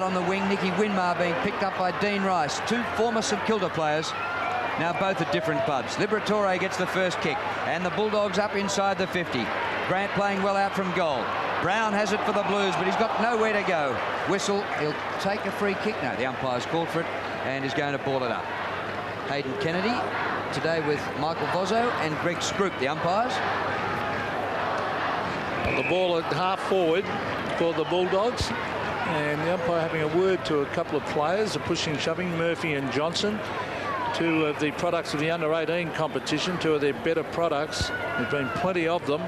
Out on the wing, Nicky Winmar being picked up by Dean Rice. Two former St Kilda players, now both at different clubs. Liberatore gets the first kick, and the Bulldogs up inside the 50. Grant playing well out from goal. Brown has it for the Blues, but he's got nowhere to go. Whistle, he'll take a free kick. No, the umpire's called for it and is going to ball it up. Hayden Kennedy today with Michael Vozzo and Greg Scroop, the umpires. The ball at half forward for the Bulldogs, and the umpire having a word to a couple of players, the pushing, shoving, Murphy and Johnson, two of the products of the under-18 competition, two of their better products. There's been plenty of them.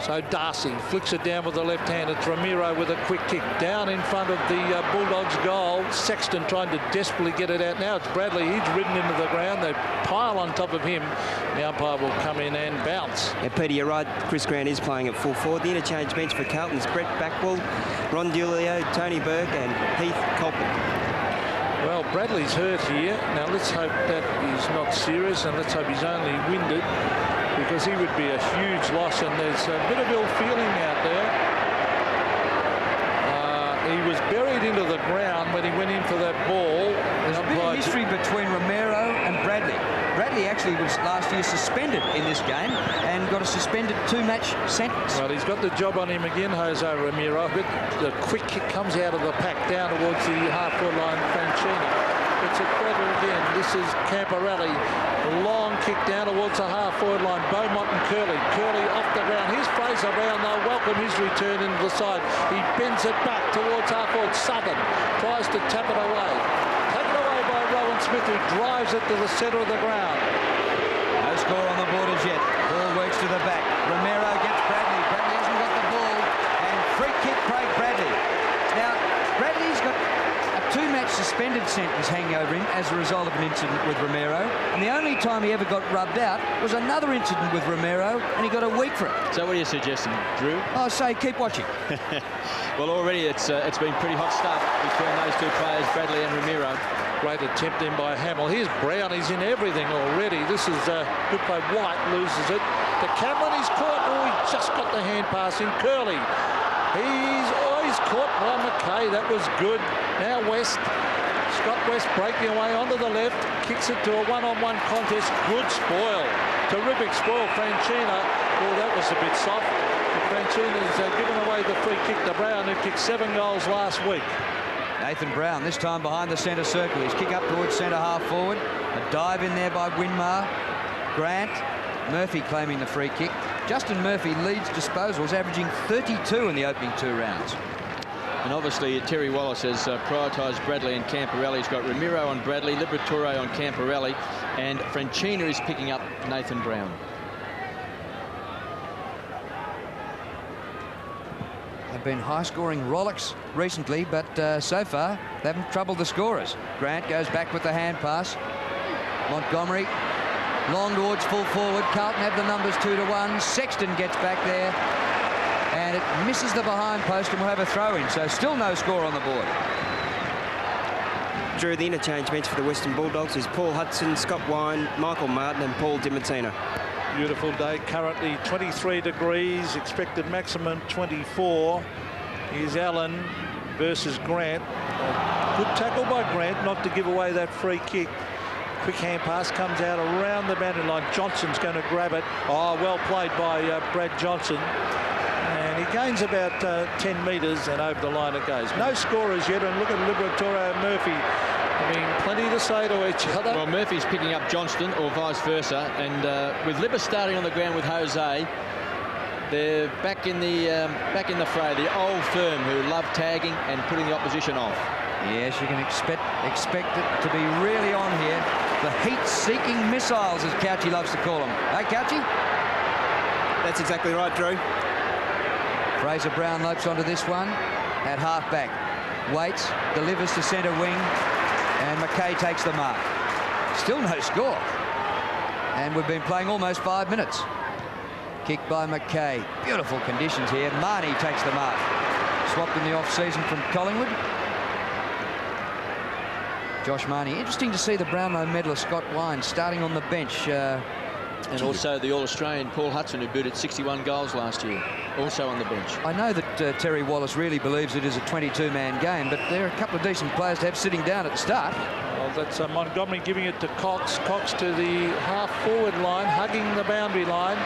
So Darcy flicks it down with the left hand. It's Ramiro with a quick kick down in front of the Bulldogs goal. Sexton trying to desperately get it out. Now it's Bradley. He's ridden into the ground. They pile on top of him. The umpire will come in and bounce. Yeah, Peter, you're right. Chris Grant is playing at full forward. The interchange bench for Carlton's Brett Backwell, Ron Dulio, Tony Burke and Heath Colton. Well, Bradley's hurt here. Now let's hope that he's not serious, and let's hope he's only winded, because he would be a huge loss, and there's a bit of ill feeling out there. He was buried into the ground when he went in for that ball. There's a bit of history between Romero and Bradley. Bradley actually was last year suspended in this game and got a suspended 2-match sentence. Well, he's got the job on him again, Jose Romero. But the quick kick comes out of the pack down towards the half-forward line, Franchini. It's a Bradley again. This is Camporelli. Long kick down towards the half-forward line. Beaumont and Curley. Curley off the ground. Here's Fraser Brown. They'll welcome his return into the side. He bends it back towards half-forward. Southern tries to tap it away. Taken away by Rowan Smith, who drives it to the centre of the ground. No score on the board as yet. Ball works to the back. Romero gets Bradley. Bradley hasn't got the ball. And free kick, Craig Bradley. Now, Bradley's got a 2-match suspended sentence hanging over him as a result of an incident with Romero. And the only time he ever got rubbed out was another incident with Romero, and he got a week for it. So what are you suggesting, Drew? I say keep watching. Well, already it's been pretty hot stuff between those two players, Bradley and Romero. Great attempt in by Hamill. Here's Brown. He's in everything already. This is good play. White loses it. To Cameron. He's caught. Oh, he just got the hand pass in. Curley. He's caught by McKay. That was good. Now West. Scott West breaking away onto the left. Kicks it to a one-on-one contest. Good spoil. Terrific spoil. Franchina. Oh, that was a bit soft. Franchina's given away the free kick to Brown, who kicked 7 goals last week. Nathan Brown, this time behind the centre circle. He's kick up towards centre half forward. A dive in there by Winmar. Grant. Murphy claiming the free kick. Justin Murphy leads disposals, averaging 32 in the opening 2 rounds. And obviously Terry Wallace has prioritised Bradley and Camporelli. He's got Ramiro on Bradley, Liberatore on Camporelli, and Franchina is picking up Nathan Brown. They've been high-scoring rollicks recently, but so far they haven't troubled the scorers. Grant goes back with the hand pass. Montgomery, long towards full forward. Carlton have the numbers 2-1. Sexton gets back there, and it misses the behind post, and we'll have a throw-in. So still no score on the board. Drew, the interchange bench for the Western Bulldogs is Paul Hudson, Scott Wine, Michael Martin and Paul DiMartino. Beautiful day, currently 23 degrees, expected maximum 24. Here's Allen versus Grant. A good tackle by Grant not to give away that free kick. Quick hand pass comes out around the boundary line. Johnson's going to grab it. Oh, well played by Brad Johnson. And he gains about 10 metres and over the line it goes. No scorers yet, and look at Liberatore and Murphy. I mean, plenty to say to each other. Well, Murphy's picking up Johnston, or vice versa, and with Libba starting on the ground with Jose, they're back in the fray. The old firm who love tagging and putting the opposition off. Yes, you can expect it to be really on here. The heat-seeking missiles, as Couchy loves to call them. Hey, Couchy? That's exactly right, Drew. Fraser Brown lopes onto this one at half-back. Waits, delivers to centre wing, and McKay takes the mark. Still no score. And we've been playing almost 5 minutes. Kick by McKay. Beautiful conditions here. Marnie takes the mark. Swapped in the off-season from Collingwood. Josh Marnie. Interesting to see the Brownlow medalist Scott Wine starting on the bench. And also the All-Australian Paul Hudson, who booted 61 goals last year. also on the bench. I know that Terry Wallace really believes it is a 22-man game, but there are a couple of decent players to have sitting down at the start. Well, that's Montgomery giving it to Cox. Cox to the half-forward line, hugging the boundary line.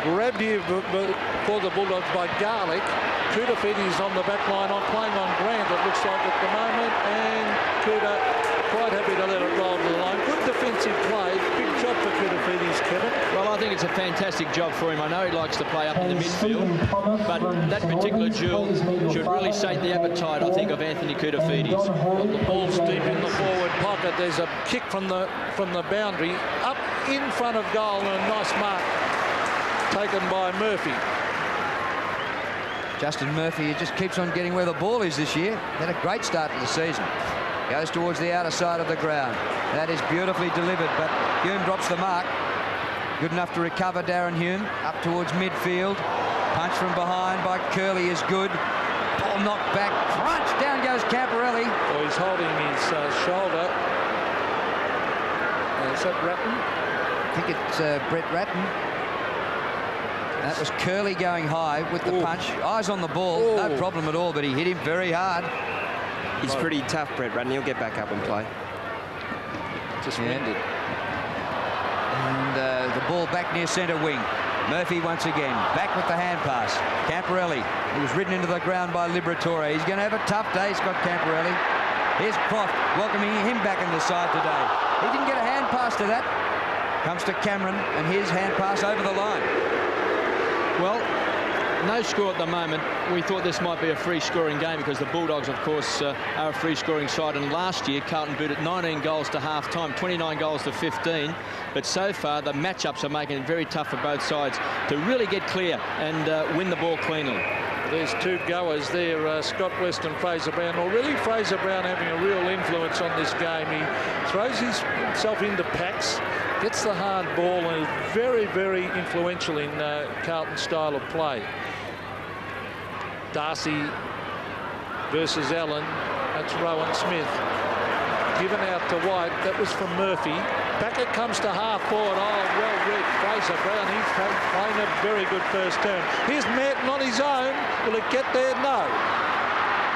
Grabbed here for the Bulldogs by Garlick. Kudafiti's on the back line, playing on Grant, it looks like at the moment, and Kuda quite happy to let it roll to the line. Good defensive play. Big job for Kudafiti's, Kevin. Well, I think it's a fantastic job for him. I know he likes to play up in the midfield, but that particular duel should really sate the appetite, I think, of Anthony Kudafiti's. Well, the ball's deep in the forward pocket. There's a kick from the boundary up in front of goal, and a nice mark taken by Murphy. Justin Murphy, he just keeps on getting where the ball is this year. Had a great start to the season. Goes towards the outer side of the ground. That is beautifully delivered, but Hume drops the mark. Good enough to recover Darren Hume. Up towards midfield. Punch from behind by Curley is good. Ball knocked back. Crunch! Down goes Camporelli. Well, he's holding his shoulder. Is that Ratton? I think it's Brett Ratton. That was Curley going high with the punch. Eyes on the ball, no problem at all, but he hit him very hard. He's pretty tough, Brett Ratton. He'll get back up and play. Just winded. And the ball back near centre wing. Murphy once again, back with the hand pass. Camporelli, he was ridden into the ground by Liberatore. He's going to have a tough day, Scott Camporelli. Here's Croft welcoming him back in the side today. He didn't get a hand pass to that. Comes to Cameron, and his hand pass over the line. Well, no score at the moment. We thought this might be a free-scoring game because the Bulldogs, of course, are a free-scoring side. And last year, Carlton booted 19 goals to half-time, 29 goals to 15. But so far, the matchups are making it very tough for both sides to really get clear and win the ball cleanly. There's two goers there, Scott West and Fraser Brown. Already Fraser Brown having a real influence on this game. He throws himself into packs, gets the hard ball, and is very, very influential in Carlton's style of play. Darcy versus Allen. That's Rowan Smith. Given out to White. That was from Murphy. Back it comes to half forward. Oh, well read. Fraser Brown. He's playing a very good first term. Here's Merton on his own. Will it get there? No.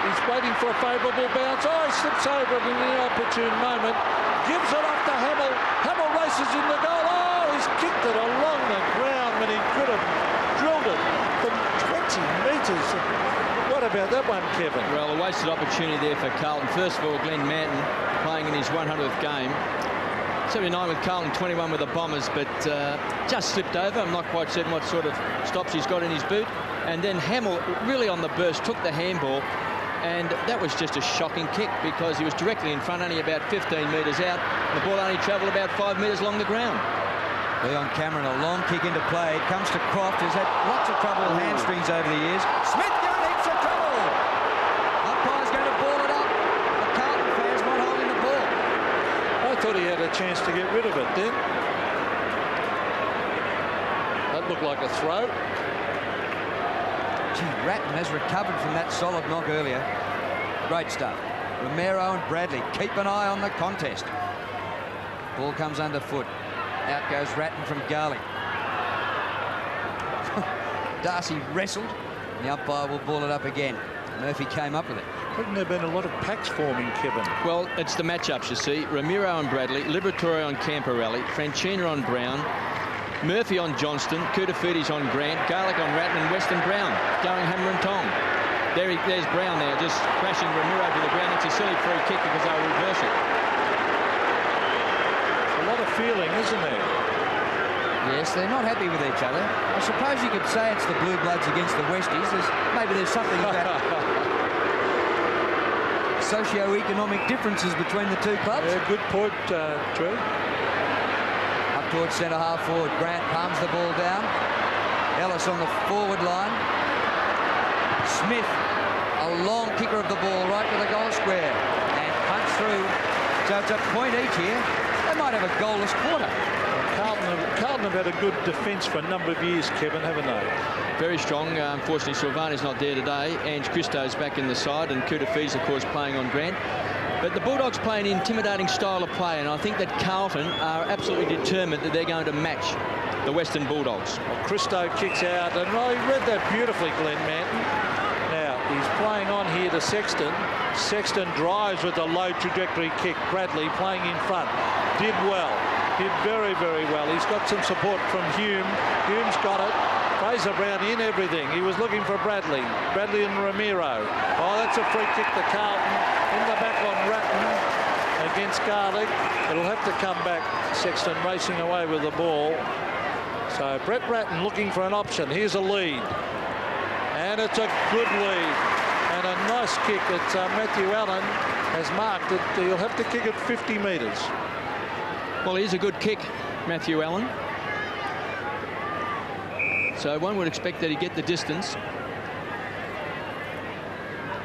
He's waiting for a favourable bounce. Oh, he slips over it in an opportune moment. Gives it up to Hamill. Hamill races in the goal. Oh, he's kicked it along the ground when he could have drilled it from 20 metres. What about that one, Kevin? Well, a wasted opportunity there for Carlton. First of all, Glenn Manton playing in his 100th game. 79 with Carlton, 21 with the Bombers, but just slipped over. I'm not quite certain what sort of stops he's got in his boot. And then Hamill, really on the burst, took the handball. And that was just a shocking kick because he was directly in front, only about 15 metres out. The ball only travelled about 5 metres along the ground. Leon Cameron, a long kick into play. It comes to Croft, who's had lots of trouble with hamstrings over the years. Smith giving heaps of trouble. Umpire's going to ball it up. The Carlton fans not holding the ball. I thought he had a chance to get rid of it then. That looked like a throw. Gee, Ratton has recovered from that solid knock earlier. Great stuff. Romero and Bradley keep an eye on the contest. Ball comes underfoot. Out goes Ratton from Garlick. Darcy wrestled. The umpire will ball it up again. Murphy came up with it. Hasn't there been a lot of packs forming, Kevin? Well, it's the matchups, you see. Ramiro on Bradley, Liberatore on Camporelli, Franchina on Brown, Murphy on Johnston, Kudafiti's on Grant, Garlick on Ratton, and Weston Brown going hammer and tong. There's Brown there, just crashing Ramiro to the ground. It's a silly free kick because they'll reverse it. A lot of feeling, isn't there? Yes, they're not happy with each other. I suppose you could say it's the Blue Bloods against the Westies. Maybe there's something about socio-economic differences between the two clubs. Yeah, good point, Drew. Up towards centre half forward. Grant palms the ball down. Ellis on the forward line. Smith, a long kicker of the ball right to the goal square. And punch through. So it's a point each here. They might have a goalless quarter. Carlton have had a good defence for a number of years, Kevin, haven't they? Very strong. Unfortunately, Silvani's not there today. Ange Christo's back in the side, and Kudafiti's, of course, playing on Grant. But the Bulldogs play an intimidating style of play, and I think that Carlton are absolutely determined that they're going to match the Western Bulldogs. Well, Christo kicks out, and I read that beautifully, Glenn Manton. Now, he's playing on here to Sexton. Sexton drives with a low trajectory kick. Bradley playing in front. Did well. Did very, very well. He's got some support from Hume. Hume's got it. Fraser Brown in everything. He was looking for Bradley. Bradley and Ramiro. Oh, that's a free kick to Carlton. In the back on Ratton against Garlick. It'll have to come back. Sexton racing away with the ball. So Brett Ratton looking for an option. Here's a lead. And it's a good lead. And a nice kick that Matthew Allen has marked it. He'll have to kick it 50 metres. Well, here's a good kick, Matthew Allen. So one would expect that he'd get the distance.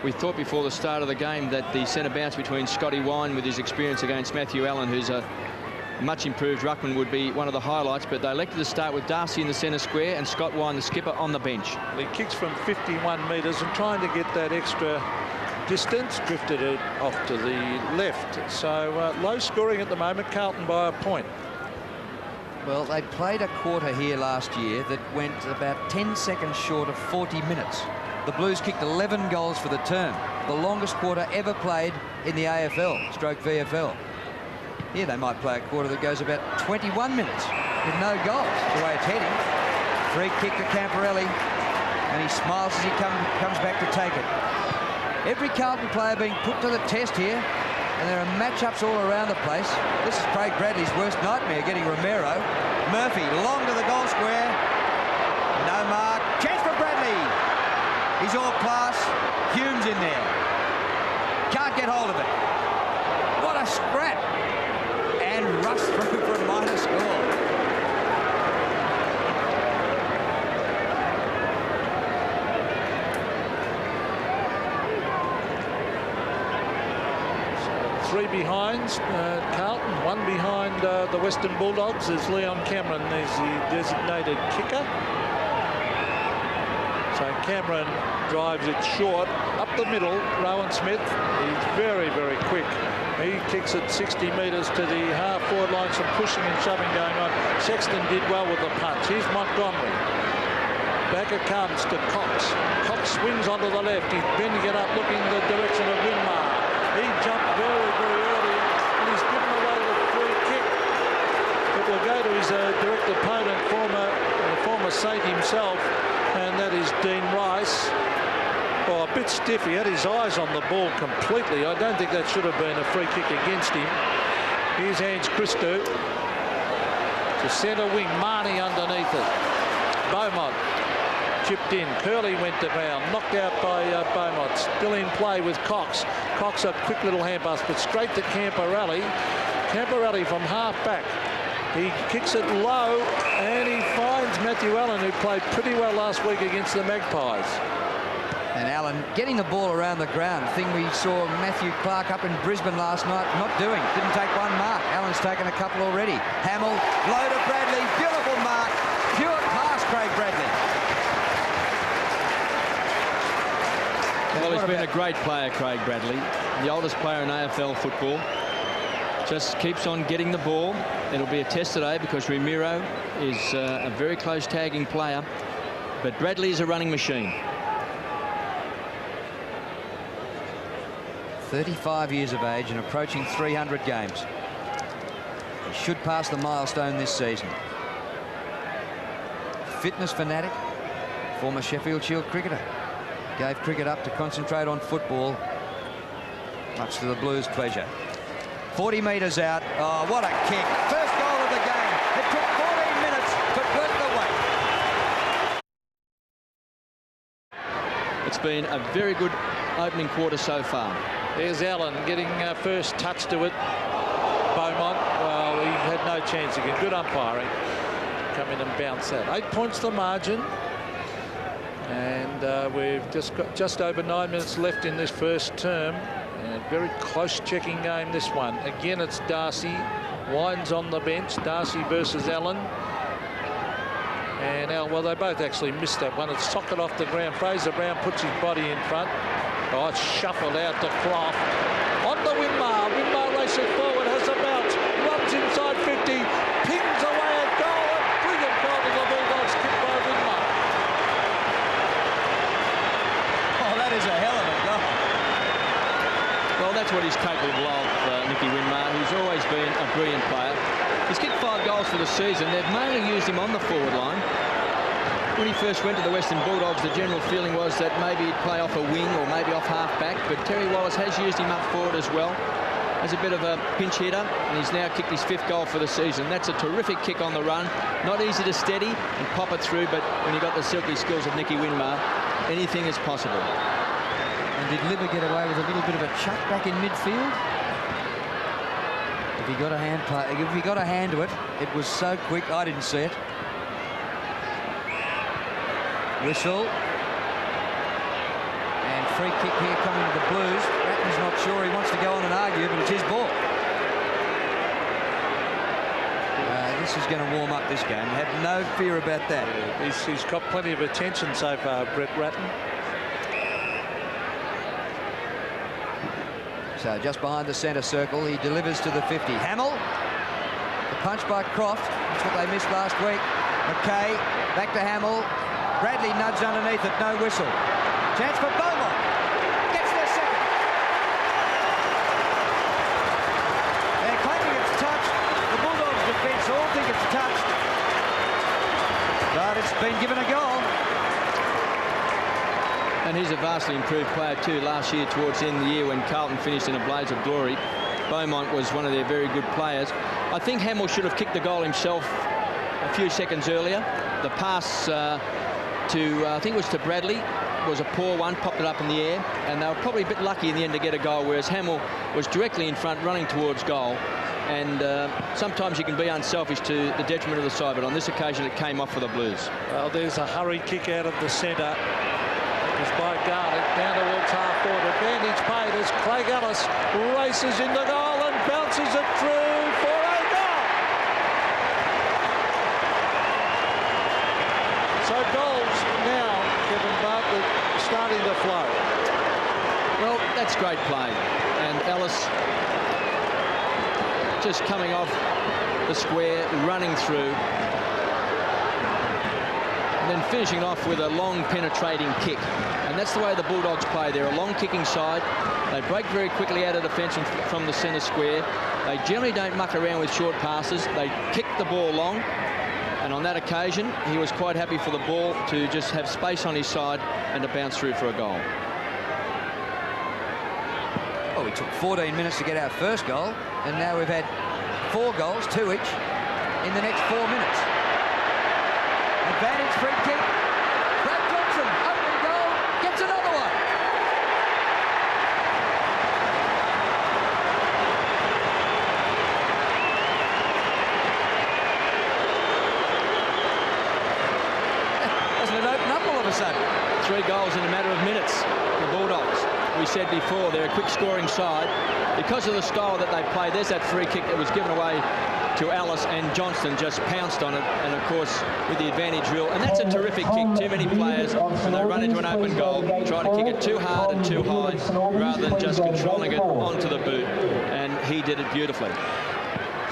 We thought before the start of the game that the centre bounce between Scotty Wine with his experience against Matthew Allen, who's a much improved ruckman, would be one of the highlights, but they elected to start with Darcy in the centre square and Scott Wine, the skipper, on the bench. He kicks from 51 metres and trying to get that extra distance, drifted it off to the left. So low scoring at the moment, Carlton by a point. Well, they played a quarter here last year that went about 10 seconds short of 40 minutes. The Blues kicked 11 goals for the term, the longest quarter ever played in the AFL, stroke VFL. Here they might play a quarter that goes about 21 minutes with no goals, the way it's heading. Free kick to Camporelli, and he smiles as he comes back to take it. Every Carlton player being put to the test here, and there are matchups all around the place. This is Craig Bradley's worst nightmare, getting Romero. Murphy long to the goal square. No mark. Chance for Bradley. He's all class. Hume's in there. Can't get hold of it. What a scrap. And Russ through for a minor score. Three behind Carlton, one behind the Western Bulldogs is Leon Cameron, is the designated kicker. So Cameron drives it short, up the middle, Rowan Smith. He's very, very quick. He kicks it 60 metres to the half-forward line, some pushing and shoving going on. Sexton did well with the punch. Here's Montgomery. Back it comes to Cox. Cox swings onto the left. He's bending it up, looking in the direction of Winmar. He jumped very, very early, and he's given away the free kick. It will go to his direct opponent, former Saint himself, and that is Dean Rice. Oh, a bit stiff. He had his eyes on the ball completely. I don't think that should have been a free kick against him. Here's Hans Christo to centre wing. Marnie underneath it. Beaumont chipped in. Curley went to ground. Knocked out by Beaumont. Still in play with Cox. Cox a quick little hand pass, but straight to Camporelli. Camporelli from half back. He kicks it low, and he finds Matthew Allen, who played pretty well last week against the Magpies. And Allen getting the ball around the ground, thing we saw Matthew Clark up in Brisbane last night not doing. Didn't take one mark. Allen's taken a couple already. Hamill, low to Bradley, beautiful mark. Pure class, Craig Bradley. Well, he's been a great player, Craig Bradley, the oldest player in AFL football. Just keeps on getting the ball. It'll be a test today because Ramiro is a very close tagging player, but Bradley is a running machine. 35 years of age and approaching 300 games. He should pass the milestone this season. Fitness fanatic, former Sheffield Shield cricketer. Gave cricket up to concentrate on football, much to the Blues' pleasure. 40 metres out. Oh, what a kick. First goal of the game. It took 14 minutes, but worth the wait. It's been a very good opening quarter so far. There's Allen getting first touch to it. Beaumont, well, he had no chance again. Good umpiring. Come in and bounce that. 8 points the margin. And we've just got just over 9 minutes left in this first term. And a very close checking game, this one. Again, it's Darcy. Wine's on the bench. Darcy versus Allen. And well, they both actually missed that one. It's socket off the ground. Fraser Brown puts his body in front. Oh, it's shuffled out to Croft. On the Winmar. Winmar races forward, has a bounce. Runs inside 50. Pings away a goal. A brilliant goal that's what he's capable of, Nicky Winmar, who's always been a brilliant player. He's kicked 5 goals for the season. They've mainly used him on the forward line. When he first went to the Western Bulldogs, the general feeling was that maybe he'd play off a wing or maybe off half-back, but Terry Wallace has used him up forward as well as a bit of a pinch hitter, and he's now kicked his 5th goal for the season. That's a terrific kick on the run. Not easy to steady and pop it through, but when you've got the silky skills of Nicky Winmar, anything is possible. And did Libba get away with a little bit of a chuck back in midfield? If he got a hand to it, it was so quick, I didn't see it. Whistle. And free kick here coming to the Blues. Ratton's not sure he wants to go on and argue, but it's his ball. This is going to warm up this game. Have no fear about that. He's got plenty of attention so far, Brett Ratton. So just behind the centre circle, he delivers to the 50. Hamill. The punch by Croft. That's what they missed last week. McKay. Back to Hamill. Bradley nudged underneath it, no whistle. Chance for Beaumont. Gets their second. They're claiming it's touched. The Bulldogs defence all think it's touched. But it's been given a goal. And he's a vastly improved player too. Last year, towards the end of the year, when Carlton finished in a blaze of glory, Beaumont was one of their very good players. I think Hamill should have kicked the goal himself a few seconds earlier. The pass I think it was to Bradley, was a poor one, popped it up in the air, and they were probably a bit lucky in the end to get a goal, whereas Hamill was directly in front, running towards goal. And sometimes you can be unselfish to the detriment of the side, but on this occasion it came off for the Blues. Well, there's a hurried kick out of the centre. It's by Garlick, down towards half-forward. Advantage paid as Craig Ellis races into goal and bounces it through for a goal. So goals now, Kevin Bartlett, starting to flow. Well, that's great play. And Ellis just coming off the square, running through, and then finishing off with a long penetrating kick. And that's the way the Bulldogs play. They're a long kicking side. They break very quickly out of defence from the centre square. They generally don't muck around with short passes. They kick the ball long. And on that occasion, he was quite happy for the ball to just have space on his side and to bounce through for a goal. Well, we took 14 minutes to get our first goal, and now we've had 4 goals, 2 each, in the next 4 minutes. Advantage free kick. Brad Johnson, open goal, gets another one. Doesn't it open up all of a sudden? 3 goals in a matter of minutes. The Bulldogs, we said before, they're a quick scoring side. Because of the style that they play, there's that free kick that was given away to Ellis, and Johnston just pounced on it, and of course with the advantage rule. And that's a terrific kick. Too many players, when they run into an open goal, try to kick it too hard and too high rather than just controlling it onto the boot, and he did it beautifully.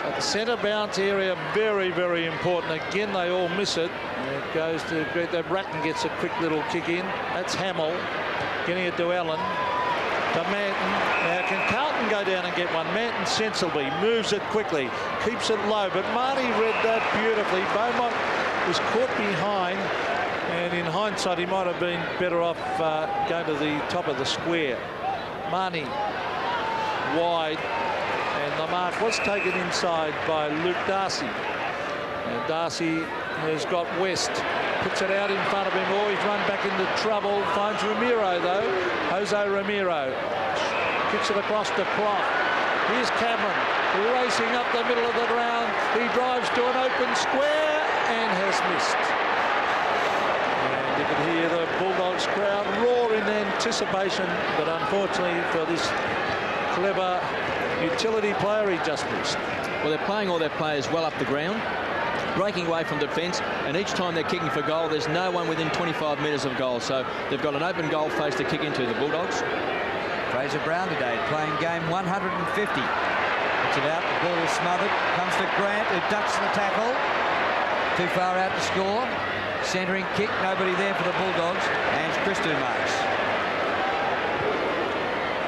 So the centre bounce area, very, very important. Again, they all miss it. It goes to Bratton, gets a quick little kick in. That's Hamill getting it to Allen. To Manton. Now can Carlton go down and get one? Manton sensibly moves it quickly, keeps it low, but Marty read that beautifully. Beaumont was caught behind, and in hindsight he might have been better off going to the top of the square. Marnie wide, and the mark was taken inside by Luke Darcy. And Darcy has got West, puts it out in front of him. Oh, he's run back into trouble. Finds Ramiro, though. Jose Ramiro kicks it across to Croft. Here's Cameron racing up the middle of the ground. He drives to an open square and has missed. And you can hear the Bulldogs crowd roar in anticipation, but unfortunately for this clever utility player, he just missed. Well, they're playing all their players well up the ground, breaking away from defence, and each time they're kicking for goal, there's no one within 25 metres of goal. So they've got an open goal face to kick into, the Bulldogs. Fraser Brown today playing game 150. Puts it out, the ball is smothered. Comes to Grant, who ducks the tackle. Too far out to score. Centering kick, nobody there for the Bulldogs. And Christou marks.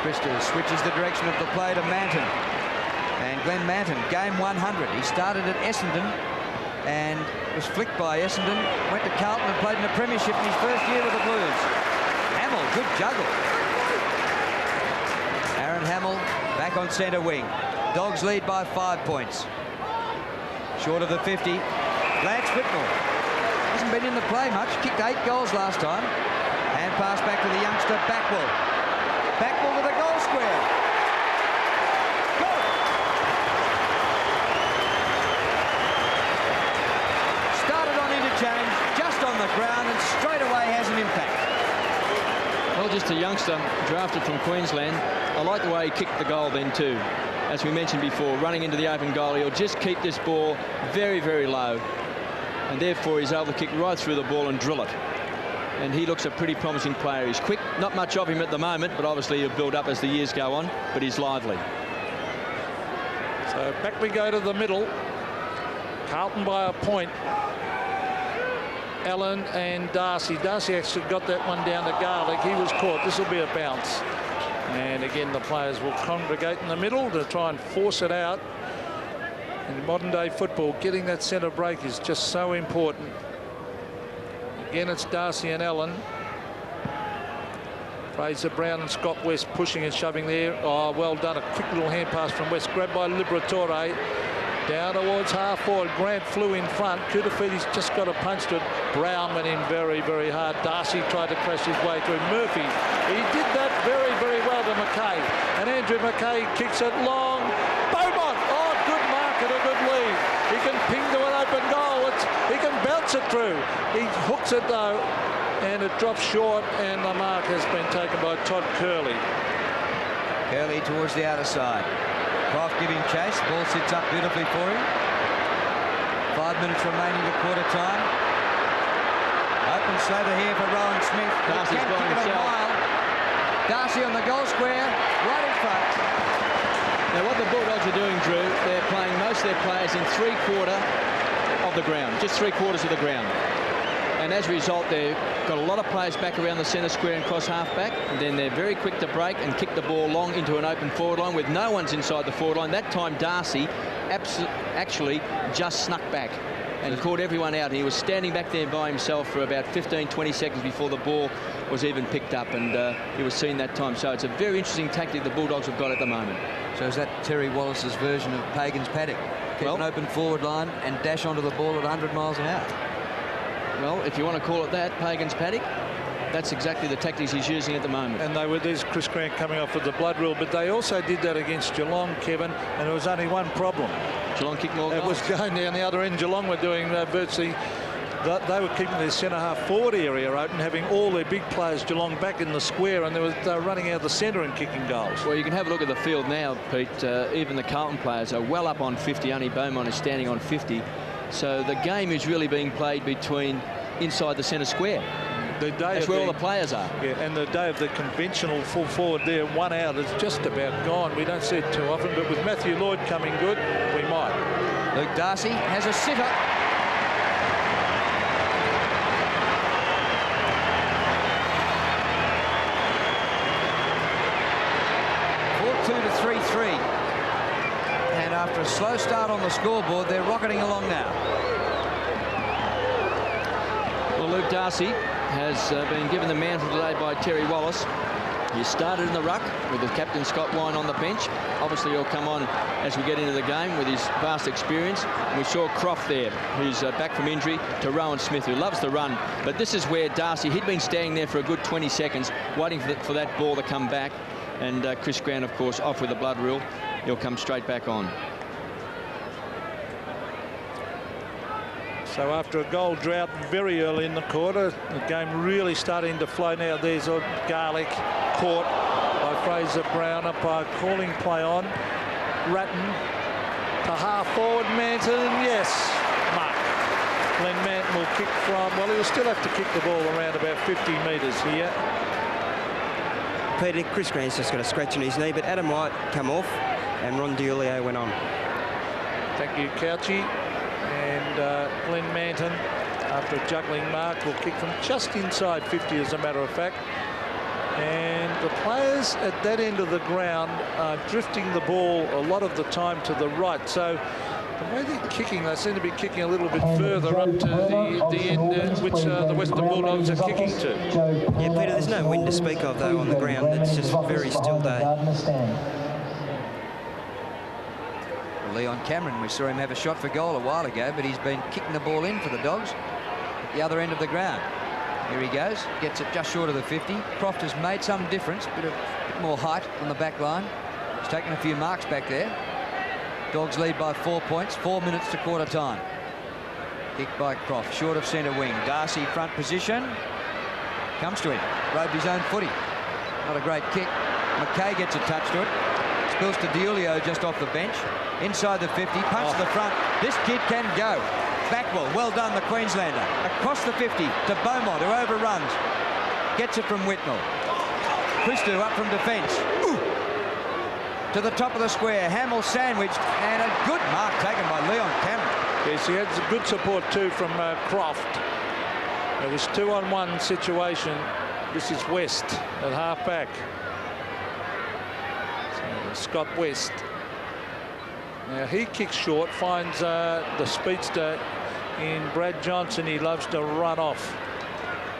Crystal switches the direction of the play to Manton. And Glenn Manton, game 100. He started at Essendon and was flicked by Essendon, went to Carlton and played in the premiership in his first year with the Blues. Hamill, good juggle. Aaron Hamill back on centre wing. Dogs lead by 5 points. Short of the 50. Lance Whitmore hasn't been in the play much. Kicked 8 goals last time. Hand pass back to the youngster Backwell. Backwell with a goal square. Goal. Started on interchange, just on the ground, and straight away has an impact. Well, just a youngster drafted from Queensland. I like the way he kicked the goal then too. As we mentioned before, running into the open goal, he'll just keep this ball very, very low. And therefore, he's able to kick right through the ball and drill it. And he looks a pretty promising player. He's quick, not much of him at the moment, but obviously he'll build up as the years go on, but he's lively. So back we go to the middle. Carlton by a point. Allen and Darcy. Darcy actually got that one down to Garlick. He was caught. This will be a bounce. And again, the players will congregate in the middle to try and force it out. In modern day football, getting that centre break is just so important. Again, it's Darcy and Allen. Fraser Brown and Scott West pushing and shoving there. Oh, well done. A quick little hand pass from West. Grabbed by Liberatore. Down towards half forward. Grant flew in front. Kutafiti's just got a punch to it. Brown went in very, very hard. Darcy tried to crash his way through. Murphy, he did that very, very well to McKay. And Andrew McKay kicks it long. Beaumont, oh, good mark and a good lead. He can ping to an open goal. He can bounce it through. He hooks it though, and it drops short, and the mark has been taken by Todd Curley. Curley towards the outer side. Croft giving chase. Ball sits up beautifully for him. 5 minutes remaining to quarter time. Open slather here for Rowan Smith. Darcy's gone himself. Darcy on the goal square, right in front. Now what the Bulldogs are doing, Drew, they're playing most of their players in 3/4 of the ground, just 3/4 of the ground. And as a result, they've got a lot of players back around the centre square and cross half-back. And then they're very quick to break and kick the ball long into an open forward line with no one's inside the forward line. That time, Darcy actually just snuck back and caught everyone out. He was standing back there by himself for about 15-20 seconds before the ball was even picked up, and he was seen that time. So it's a very interesting tactic the Bulldogs have got at the moment. So is that Terry Wallace's version of Pagan's paddock? Keep an open forward line and dash onto the ball at 100 miles an hour. Well, if you want to call it that, Pagan's paddock, that's exactly the tactics he's using at the moment. And there's Chris Grant coming off with the blood rule, but they also did that against Geelong, Kevin, and there was only one problem. Geelong kicked more goals. It was going down the other end. Geelong were doing virtually... They were keeping their centre-half forward area open, having all their big players, Geelong, back in the square, and they were running out of the centre and kicking goals. Well, you can have a look at the field now, Pete. Even the Carlton players are well up on 50. Only Beaumont is standing on 50. So the game is really being played between inside the centre square. That's where all the players are. Yeah, and the day of the conventional full forward there, one out, is just about gone. We don't see it too often, but with Matthew Lloyd coming good, we might. Luke Darcy has a sitter. And after a slow start on the scoreboard, they're rocketing along now. Well, Luke Darcy has been given the mantle today by Terry Wallace. He started in the ruck with the captain Scott Wine on the bench. Obviously, he'll come on as we get into the game with his vast experience. And we saw Croft there, who's back from injury, to Rowan Smith, who loves the run. But this is where Darcy, he'd been standing there for a good 20 seconds, waiting for that ball to come back. And Chris Grant, of course, off with the blood rule. He'll come straight back on. So after a goal drought very early in the quarter, the game really starting to flow now. There's a Garlick caught by Fraser Brown. Umpire calling play on. Ratton to half forward. Manton, yes, mark. Glenn Manton will kick from, well, he'll still have to kick the ball around about 50 metres here. Peter, Chris Grant's just got a scratch on his knee, but Adam White come off and Ron Diulio went on. Thank you, Couchy. And Glenn Manton, after a juggling mark, will kick from just inside 50, as a matter of fact. And the players at that end of the ground are drifting the ball a lot of the time to the right. So the way they're kicking, they seem to be kicking a little bit further up to the end which the Western Bulldogs are kicking to. Yeah, Peter, there's no wind to speak of, though, on the ground. It's just very still day. Leon Cameron, we saw him have a shot for goal a while ago, but he's been kicking the ball in for the Dogs at the other end of the ground. Here he goes, gets it just short of the 50. Croft has made some difference, bit more height on the back line. He's taken a few marks back there. Dogs lead by 4 points, 4 minutes to quarter time. Kick by Croft, short of centre wing. Darcy front position. Comes to him, roved his own footy. Not a great kick. McKay gets a touch to it. Spills to Diulio just off the bench. Inside the 50, punch to the front. This kid can go. Backwell, well done, the Queenslander. Across the 50 to Beaumont, who overruns. Gets it from Whitnell. Christou up from defence. To the top of the square. Hamill sandwiched, and a good mark taken by Leon Cameron. Yes, he had good support too from Croft. It was 2-on-1 situation. This is West at half-back. So Scott West. Now he kicks short, finds the speedster in Brad Johnson. He loves to run off.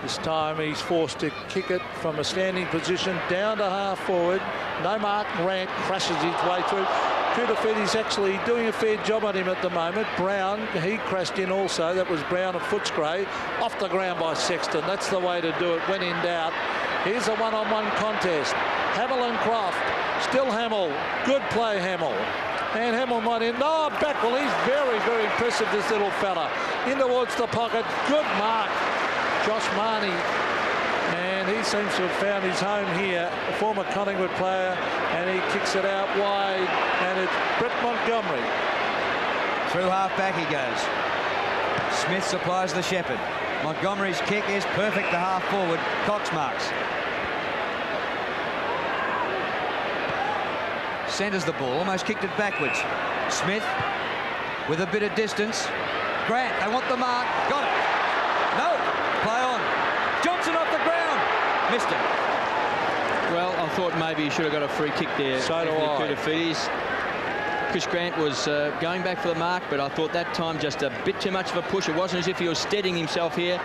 This time he's forced to kick it from a standing position down to half forward. No mark. Grant crashes his way through. Kudafiti's actually doing a fair job on him at the moment. Brown, he crashed in also. That was Brown and Footscray. Off the ground by Sexton. That's the way to do it when in doubt. Here's a one-on-one contest. Hamill and Croft. Still Hamill. Good play, Hamill. And Hamill might in. No, Backwell. He's very, very impressive, this little fella. In towards the pocket. Good mark. Josh Marnie. And he seems to have found his home here. A former Collingwood player. And he kicks it out wide. And it's Brett Montgomery. Through half-back he goes. Smith supplies the shepherd. Montgomery's kick is perfect to half-forward. Cox marks. Centres the ball, almost kicked it backwards. Smith with a bit of distance. Grant, they want the mark. Got it. No. Play on. Johnson off the ground. Missed it. Well, I thought maybe he should have got a free kick there. So do I. Chris Grant was going back for the mark, but I thought that time just a bit too much of a push. It wasn't as if he was steadying himself here.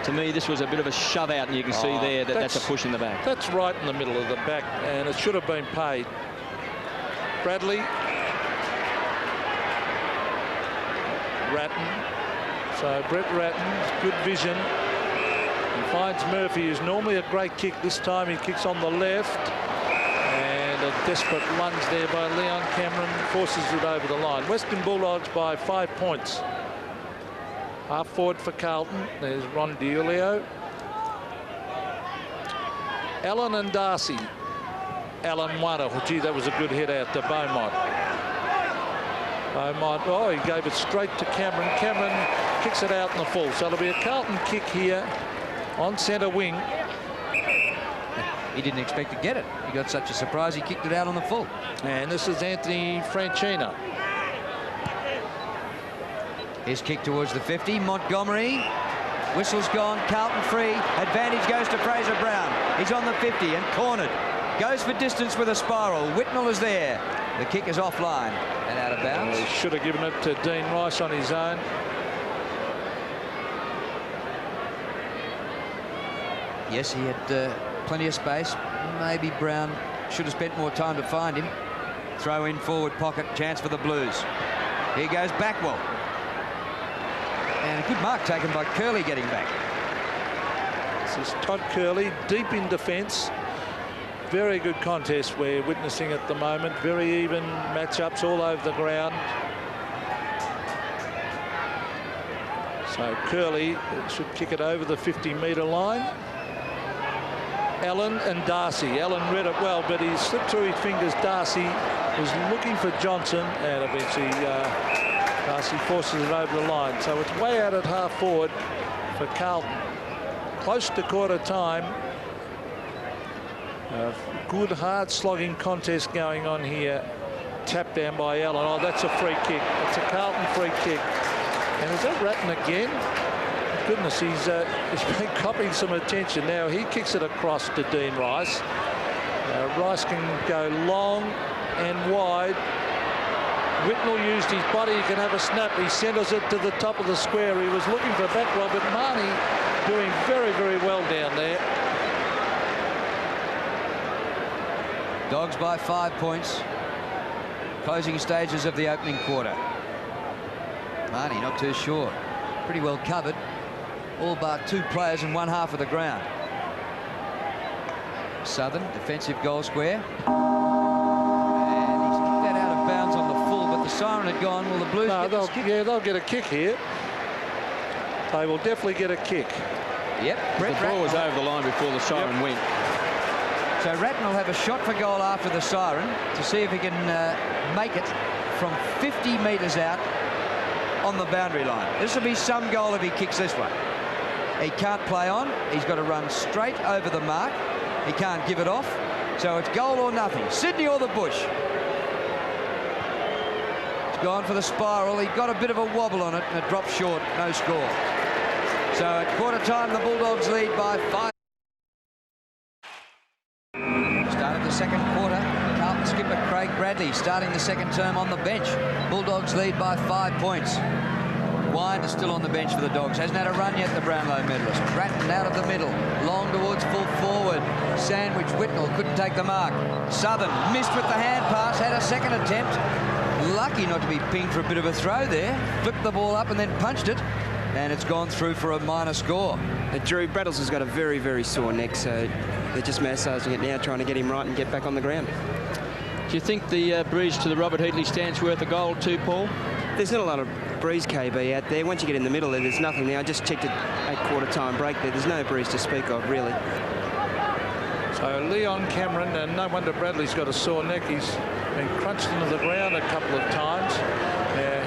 To me, this was a bit of a shove out, and you can see there that that's a push in the back. That's right in the middle of the back, and it should have been paid. Bradley. Ratton. So Brett Ratton, good vision. He finds Murphy, who's normally a great kick. This time he kicks on the left. And a desperate lunge there by Leon Cameron forces it over the line. Western Bulldogs by 5 points. Half forward for Carlton. There's Ron Diulio. Allen and Darcy. Allen won it. Oh, gee, that was a good hit out to Beaumont. Beaumont, oh, he gave it straight to Cameron. Cameron kicks it out in the full. So it'll be a Carlton kick here on centre wing. He didn't expect to get it. He got such a surprise, he kicked it out on the full. And this is Anthony Franchina. His kick towards the 50. Montgomery. Whistle's gone. Carlton free. Advantage goes to Fraser Brown. He's on the 50 and cornered. Goes for distance with a spiral. Whitnell is there. The kick is offline and out of bounds. He should have given it to Dean Rice on his own. Yes, he had plenty of space. Maybe Brown should have spent more time to find him. Throw in forward pocket. Chance for the Blues. Here goes Backwell. And a good mark taken by Curley getting back. This is Todd Curley deep in defence. Very good contest we're witnessing at the moment. Very even matchups all over the ground. So Curley should kick it over the 50-metre line. Allen and Darcy. Allen read it well, but he slipped through his fingers. Darcy was looking for Johnson, and eventually Darcy forces it over the line. So it's way out at half forward for Carlton. Close to quarter time. Good hard slogging contest going on here. Tap down by Allen. Oh, that's a free kick. It's a Carlton free kick. And is that Ratton again? goodness, he's been copping some attention now. He kicks it across to Dean Rice. Rice can go long and wide. Whitnell used his body. He can have a snap. He centres it to the top of the square. He was looking for back row, but Marnie doing very, very well down there. Dogs by 5 points. Closing stages of the opening quarter. Marnie not too sure. Pretty well covered. All but 2 players in one half of the ground. Southern defensive goal square. And he's kicked that out of bounds on the full, but the siren had gone. Will the Blues get this kick? Yeah, they'll get a kick here. They will definitely get a kick. Yep. The ball was over the line before the siren went. So Ratton will have a shot for goal after the siren to see if he can make it from 50 metres out on the boundary line. This will be some goal if he kicks this one. He can't play on. He's got to run straight over the mark. He can't give it off. So it's goal or nothing. Sydney or the bush. It's gone for the spiral. He got a bit of a wobble on it and it dropped short. No score. So at quarter time, the Bulldogs lead by 5. Start of the second quarter. Carlton skipper Craig Bradley starting the second term on the bench. Bulldogs lead by 5 points. Wind is still on the bench for the Dogs. Hasn't had a run yet, the Brownlow medalist. Ratton out of the middle. Long towards full forward. Sandwich. Whitnell couldn't take the mark. Southern missed with the hand pass. Had a second attempt. Lucky not to be pinged for a bit of a throw there. Flipped the ball up and then punched it. And it's gone through for a minor score. Drew Braddles has got a very, very sore neck, so they're just massaging it now, trying to get him right and get back on the ground. Do you think the breeze to the Robert Heatley stand's worth a goal too, Paul? There's not a lot of breeze, KB, out there. Once you get in the middle there's nothing there. I just checked it at quarter-time break there. There's no breeze to speak of, really. So Leon Cameron, and no wonder Bradley's got a sore neck. He's been crunched into the ground a couple of times.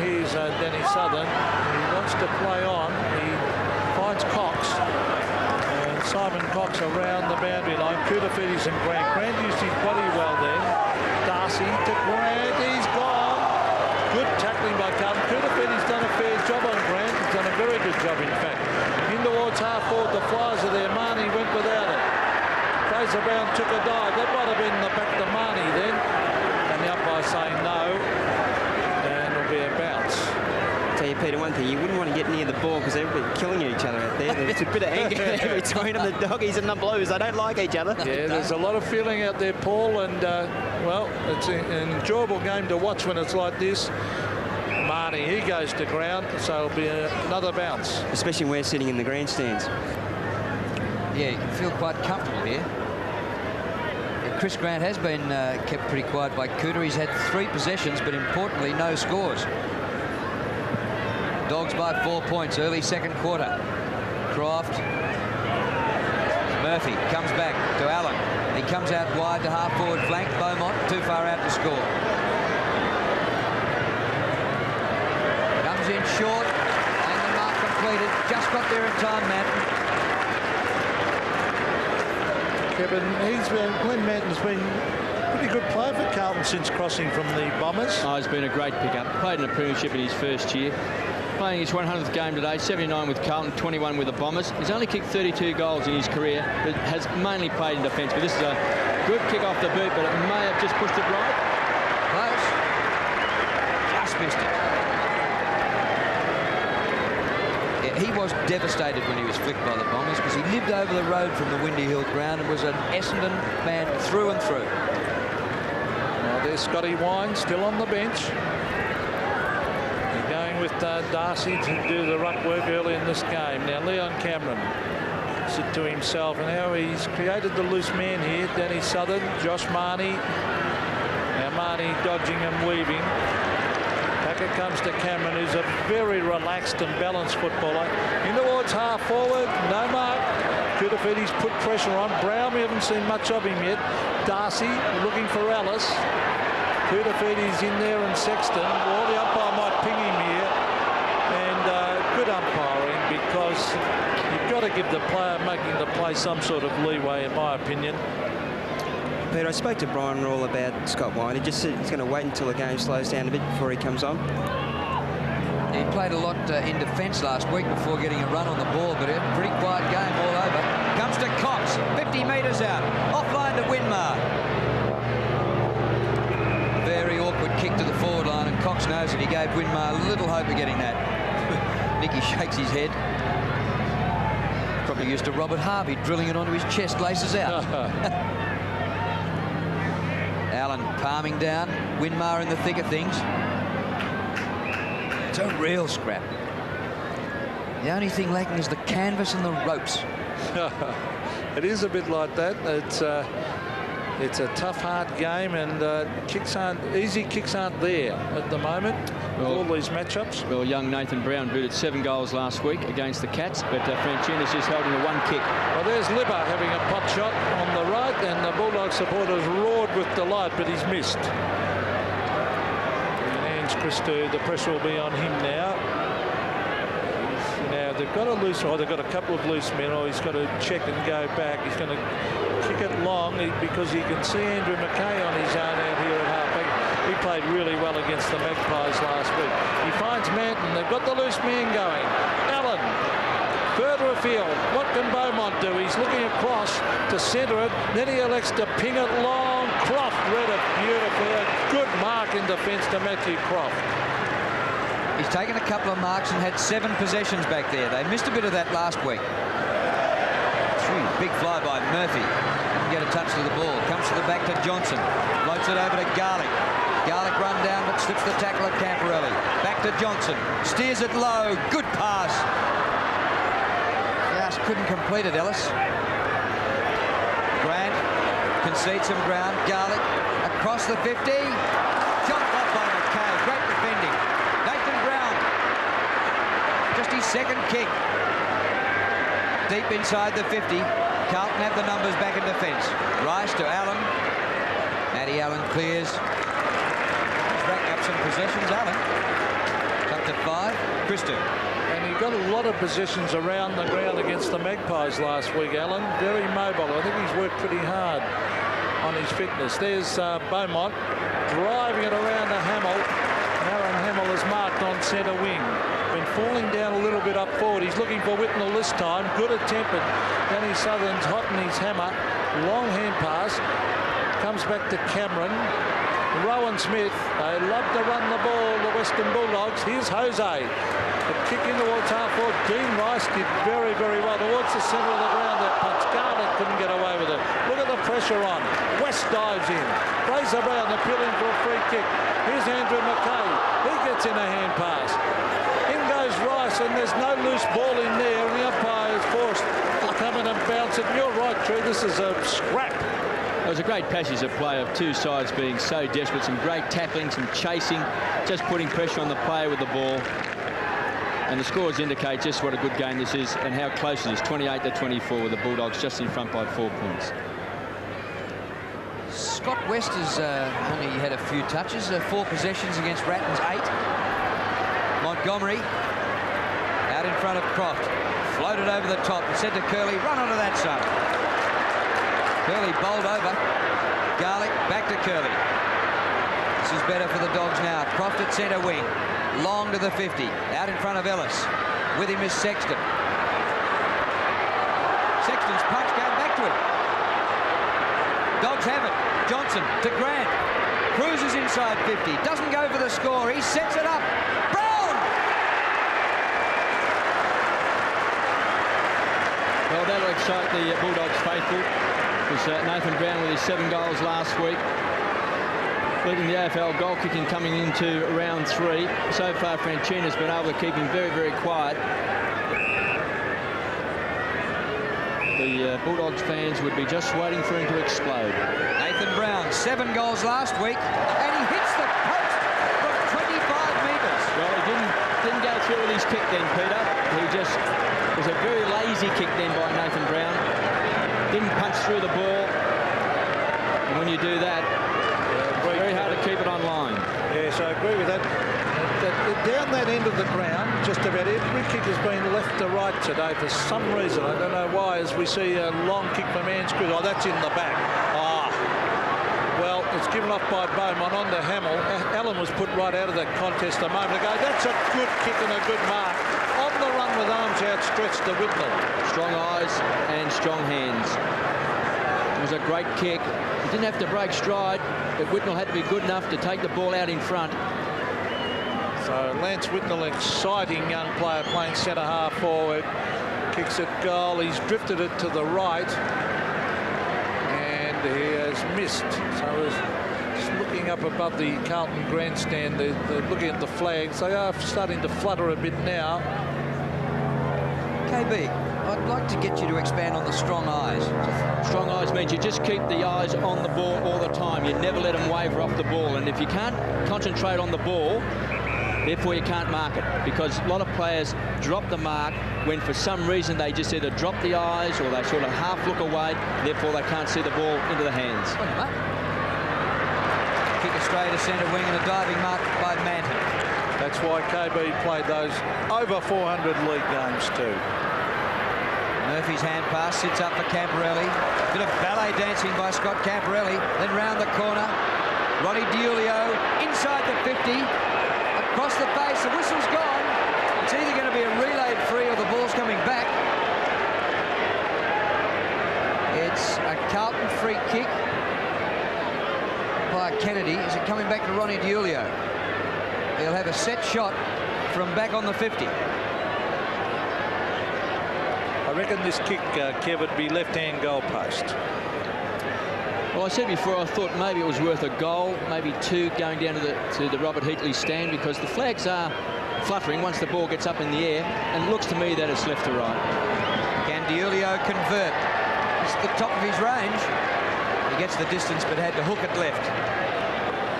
Here's Danny Southern. He wants to play on. He finds Cox. And Simon Cox around the boundary line. Koutafidis and Grant. Grant used his body well then. Darcy to Grant. He's gone. Good tackling by Carlton. Koutafidis done a fair job on Grant. He's done a very good job, in fact. In towards half forward, the Flyers are there. Marnie went without it. Fraser Brown took a dive. That might have been the back to Marnie then. And the umpire saying no. And it'll be a bounce. Tell you, Peter, one thing, you wouldn't want to get near the ball because everybody's killing each other out there. There's a bit of anger there between them, the Doggies and the Blues. They don't like each other. Yeah, there's a lot of feeling out there, Paul, and, well, it's an enjoyable game to watch when it's like this. Marnie, he goes to ground, so it'll be another bounce. Especially when we're sitting in the grandstands. Yeah, you can feel quite comfortable here. Chris Grant has been kept pretty quiet by Cooter. He's had 3 possessions, but importantly, no scores. Dogs by 4 points, early second quarter. Croft. Murphy comes back to Allen. He comes out wide to half-forward flank. Beaumont too far out to score. Comes in short, and the mark completed. Just got there in time, Matt. Kevin, Glenn Manton's been a pretty good player for Carlton since crossing from the Bombers. Oh, he's been a great pickup. Played in a premiership in his first year. Playing his 100th game today, 79 with Carlton, 21 with the Bombers. He's only kicked 32 goals in his career, but has mainly played in defence. But this is a good kick off the boot, but it may have just pushed it right. Close. Just missed it. Yeah, he was devastated when he was flicked by the Bombers because he lived over the road from the Windy Hill ground and was an Essendon man through and through. Well, there's Scotty Wine still on the bench. They're going with Darcy to do the ruck work early in this game. Now Leon Cameron said to himself, and how he's created the loose man here. Danny Southern, Josh Marnie. Now Marnie dodging and weaving. Packer comes to Cameron, who's a very relaxed and balanced footballer. In towards half forward, no mark. Koutafidis put pressure on. Brown, we haven't seen much of him yet. Darcy looking for Alice. Koutafidis in there and Sexton. Well, the umpire might ping him here. And good umpiring, because you've got to give the player making the play some sort of leeway, in my opinion. Peter, I spoke to Brian Rawle about Scott Wine. He just said he's going to wait until the game slows down a bit before he comes on. He played a lot in defence last week before getting a run on the ball, but a pretty quiet game all over. Comes to Cox, 50 metres out, offline to Winmar. Very awkward kick to the forward line, and Cox knows it. He gave Winmar little hope of getting that. Nicky shakes his head. Probably used to Robert Harvey drilling it onto his chest, laces out. Allen palming down, Winmar in the thick of things. It's a real scrap. The only thing lacking is the canvas and the ropes. It is a bit like that. It's a tough, hard game, and easy kicks aren't there at the moment. All these matchups. Well, young Nathan Brown booted 7 goals last week against the Cats, but Franchina's just holding a 1 kick. Well, there's Libber having a pot shot on the right, and the Bulldog supporters roared with delight, but he's missed. And Christo, the pressure will be on him now. Now they've got a they've got a couple of loose men, or he's got to check and go back. He's going to kick it long because you can see Andrew McKay on his own out here at halfback. He played really well against the Magpies last week. He finds Manton. They've got the loose man going. Allen, further afield. What can Beaumont do? He's looking across to centre it. Then he elects to ping it long. Croft read it beautifully. A good mark in defence to Matthew Croft. He's taken a couple of marks and had 7 possessions back there. They missed a bit of that last week. Big fly by Murphy. Didn't get a touch to the ball. Comes to the back to Johnson. Floats it over to Garlick. Garlick run down but slips the tackle at Camporelli. Back to Johnson. Steers it low. Good pass. Just couldn't complete it, Ellis. Grant concedes some ground. Garlick across the 50. Jumped off by McKay. Great defending. Nathan Brown. Just his second kick. Deep inside the 50. Carlton have the numbers back in defence. Rice to Allen. Matty Allen clears. Racked up some possessions, Allen. Up to 5. Christo. And he got a lot of possessions around the ground against the Magpies last week, Allen. Very mobile. I think he's worked pretty hard on his fitness. There's Beaumont driving it around to Hamill. Aaron Hamill is marked on centre wing. Been falling down a little bit up forward. He's looking for Whitnell this time. Good attempt, but Danny Southern's hot in his hammer. Long hand pass. Comes back to Cameron. Rowan Smith. They love to run the ball, the Western Bulldogs. Here's Jose. A kick in towards half forward. Dean Rice did very, very well towards the centre of the ground. That punch. Garlick couldn't get away with it. Look at the pressure on. West dives in. Fraser Brown appealing for a free kick. Here's Andrew McKay. He gets in a hand pass. In goes Rice, and there's no loose ball in there, and the umpire is forced to come in and bounce it. You're right, True. This is a scrap. It was a great passage of play of two sides being so desperate. Some great tackling, some chasing, just putting pressure on the player with the ball. And the scores indicate just what a good game this is and how close it is. 28-24 with the Bulldogs just in front by 4 points. Scott West has only had a few touches. 4 possessions against Ratton's 8. Montgomery out in front of Croft. Floated over the top and said to Curley, run onto that, son. Curley bowled over. Garlick back to Curley. This is better for the Dogs now. Croft at centre wing. Long to the 50. Out in front of Ellis. With him is Sexton. Sexton's punch going back to him. Dogs have it. Johnson to Grant. Cruises inside 50. Doesn't go for the score. He sets it up. Brown! Well, that'll excite the Bulldogs faithful. Because Nathan Brown with his 7 goals last week. Leading the AFL goal kicking coming into round 3. So far, Franchina's been able to keep him very, very quiet. The Bulldogs fans would be just waiting for him to explode. Nathan Brown, 7 goals last week, and he hits the post from 25 metres. Well, he didn't go through with his kick then, Peter. He just was a very lazy kick then by Nathan Brown. Didn't punch through the ball. And when you do that, it's very hard to keep it on line. Yes, I agree with that. Down that end of the ground, just about every kick has been left to right today for some reason. I don't know why, as we see a long kick from Anscrew. Oh, that's in the back. Ah, well, It's given off by Beaumont on to Hamill. Allen was put right out of that contest a moment ago. That's a good kick and a good mark. On the run with arms outstretched to Whitnell. Strong eyes and strong hands. It was a great kick. He didn't have to break stride, but Whitnell had to be good enough to take the ball out in front. So Lance Whitnell, exciting young player playing centre half forward. Kicks it goal. He's drifted it to the right. And he has missed. So he's just looking up above the Carlton grandstand. They're looking at the flags. They are starting to flutter a bit now. KB, I'd like to get you to expand on the strong eyes. Strong eyes means you just keep the eyes on the ball all the time. You never let them waver off the ball. And if you can't concentrate on the ball, therefore you can't mark it. Because a lot of players drop the mark when for some reason they just either drop the eyes or they sort of half look away. Therefore they can't see the ball into the hands. Kick it straight to centre wing and a diving mark by Manton. That's why KB played those over 400 league games too. Murphy's hand pass sits up for Camporelli. Bit of ballet dancing by Scott Camporelli. Then round the corner. Ronnie Diulio inside the 50. Across the base. The whistle's gone. It's either going to be a relayed free or the ball's coming back. It's a Carlton free kick by Kennedy. Is it coming back to Ronnie Diulio? He'll have a set shot from back on the 50. I reckon this kick, Kev, would be left-hand goal post. Well, I said before I thought maybe it was worth a goal, maybe two going down to the Robert Heatley stand, because the flags are fluttering once the ball gets up in the air, and it looks to me that it's left to right. Can Diulio convert? It's the top of his range. He gets the distance but had to hook it left.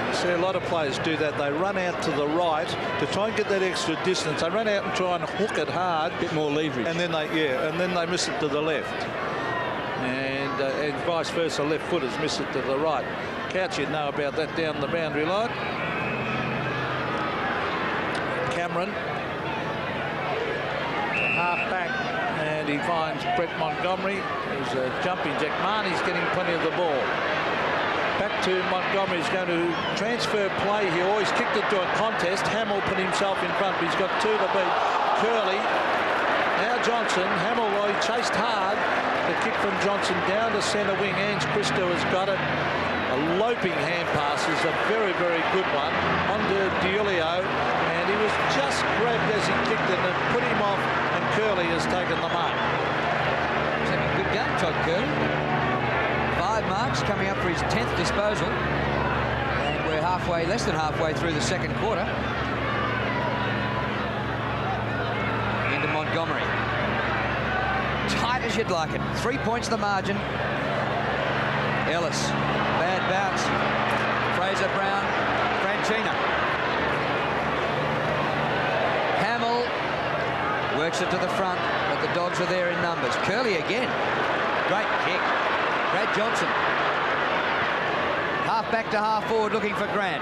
You see a lot of players do that. They run out to the right to try and get that extra distance. They run out and try and hook it hard. Bit more leverage. And then they miss it to the left. And vice versa, left footers miss it to the right. Couch, you'd know about that down the boundary line. Cameron, half back, and he finds Brett Montgomery, who's jumping. Jack Marnie's getting plenty of the ball. Back to Montgomery. He's going to transfer play here. Oh, he's kicked it to a contest. Hamill put himself in front, but he's got two to beat. Curley. Now Johnson. Hamill, he chased hard. The kick from Johnson down to centre wing. Ange Christo has got it. A loping hand pass is a very, very good one. On to Diulio. And he was just grabbed as he kicked it and put him off. And Curley has taken the mark. He's having a good game, Todd Curley. 5 marks coming up for his 10th disposal. And we're less than halfway through the second quarter. Into Montgomery. Tight as you'd like it. 3 points the margin. Ellis. Bad bounce. Fraser Brown. Franchina. Hamill works it to the front, but the Dogs are there in numbers. Curley again. Great kick. Brad Johnson. Half back to half forward looking for Grant.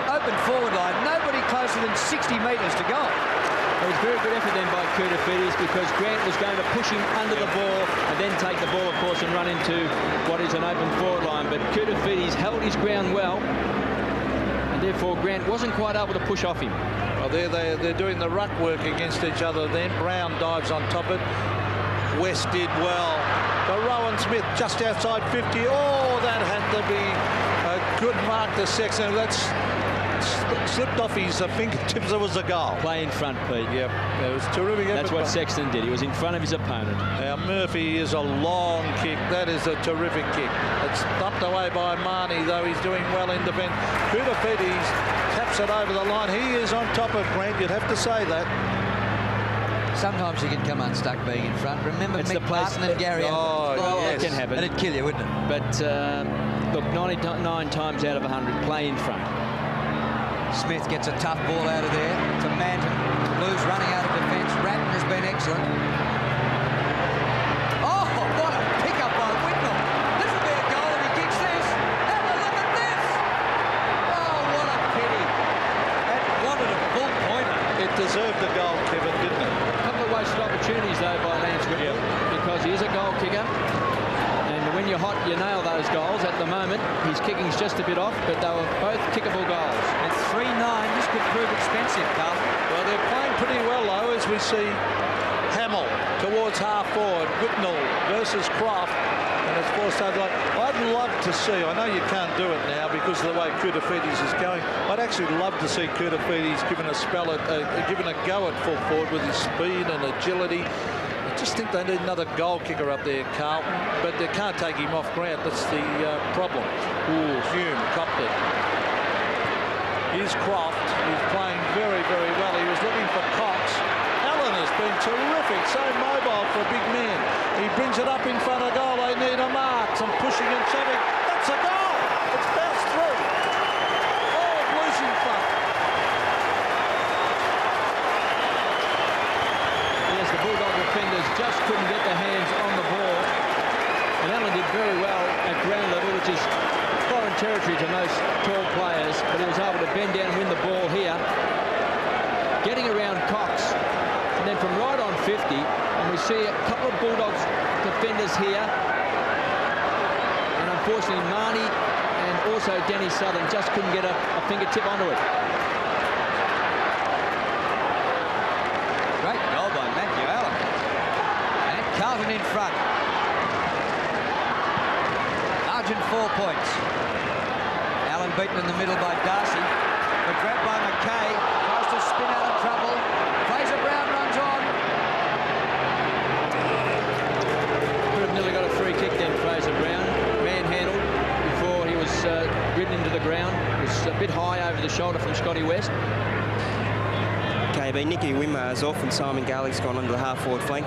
Open forward line. Nobody closer than 60 metres to go. It was very good effort then by Koutafidis, because Grant was going to push him under the ball and then take the ball, of course, and run into what is an open forward line. But Koutafidis held his ground well, and therefore Grant wasn't quite able to push off him. Well, they're doing the ruck work against each other then. Brown dives on top of it. West did well. To Rowan Smith just outside 50. Oh, that had to be a good mark to Sexton. That's slipped off his fingertips. It was a goal. Play in front, Pete. Yep, it was terrific. That's what Sexton did. He was in front of his opponent. Now Murphy is a long kick. That is a terrific kick. It's thumped away by Marnie, though he's doing well in defence. Koutafidis taps it over the line. He is on top of Grant. You'd have to say that. Sometimes you can come unstuck being in front. Remember it's Mick place Parton and Gary Oh, yes. yes. That can happen. And it'd kill you, wouldn't it? But look, 99 times out of 100, play in front. Smith gets a tough ball out of there to Manton. Blues running out of defence. Ratton has been excellent. Oh, what a pickup by Whitnell. This will be a goal if he kicks this. Have a look at this. Oh, what a pity. That wanted a full pointer. It deserved a goal, Kevin, didn't it? A couple of wasted opportunities, though, by Lance Whitnell, because he is a goal kicker. And when you're hot, you nail those. those goals. At the moment, his kicking's just a bit off, but they were both kickable goals. At 3-9, this could prove expensive, Carlton. Well, they're playing pretty well, though, as we see Hamill towards half forward, Whitnell versus Croft, and it's forced over. I'd love to see, I know you can't do it now because of the way Koutafidis is going, I'd actually love to see Koutafidis given given a go at full forward with his speed and agility. I just think they need another goal kicker up there, Carlton, but they can't take him off ground. That's the problem. Ooh, Hume copped it. Here's Croft, who's playing very, very well. He was looking for Cox. Allen has been terrific, so mobile for a big man. He brings it up in front of goal. They need a mark. Some pushing and shoving. That's a goal. It's bounced through. Oh, Blues in front. Yes, the Bulldog defenders just couldn't get their hands on the ball. And Allen did very well at ground level, which is foreign territory to most tall players, but he was able to bend down and win the ball here. Getting around Cox, and then from right on 50, and we see a couple of Bulldogs defenders here. And unfortunately, Marnie and also Denny Southern just couldn't get a fingertip onto it. Great goal by Matthew Allen. And Carlton in front. Argent 4 points. Allen beaten in the middle by Darcy. But grabbed by McKay. Tries to spin out of trouble. Fraser Brown runs on. Could have nearly got a free kick then, Fraser Brown. Manhandled before he was ridden into the ground. It was a bit high over the shoulder from Scotty West. KB, Nicky Winmar's off and Simon Garlick's gone onto the half-forward flank.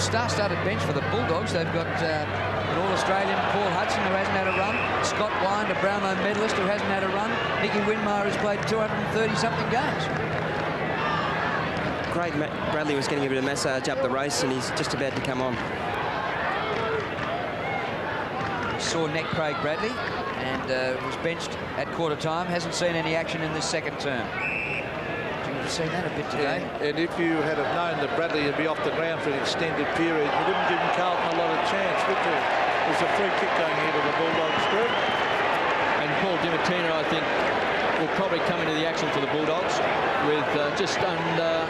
Star-studded bench for the Bulldogs. They've got an All-Australian, Paul Hudson, who hasn't had a run. Scott Wynd, a Brownlow medalist, who hasn't had a run. Nicky Winmar has played 230-something games. Craig Bradley was getting a bit of massage up the race, and he's just about to come on. Sore neck, Craig Bradley, and was benched at quarter time. Hasn't seen any action in this second term. You've seen that a bit today. And if you had have known that Bradley would be off the ground for an extended period, you wouldn't give Carlton a lot of chance, would you? There's a free kick going here to the Bulldogs group. And Paul Dimartino, I think, will probably come into the action for the Bulldogs with just under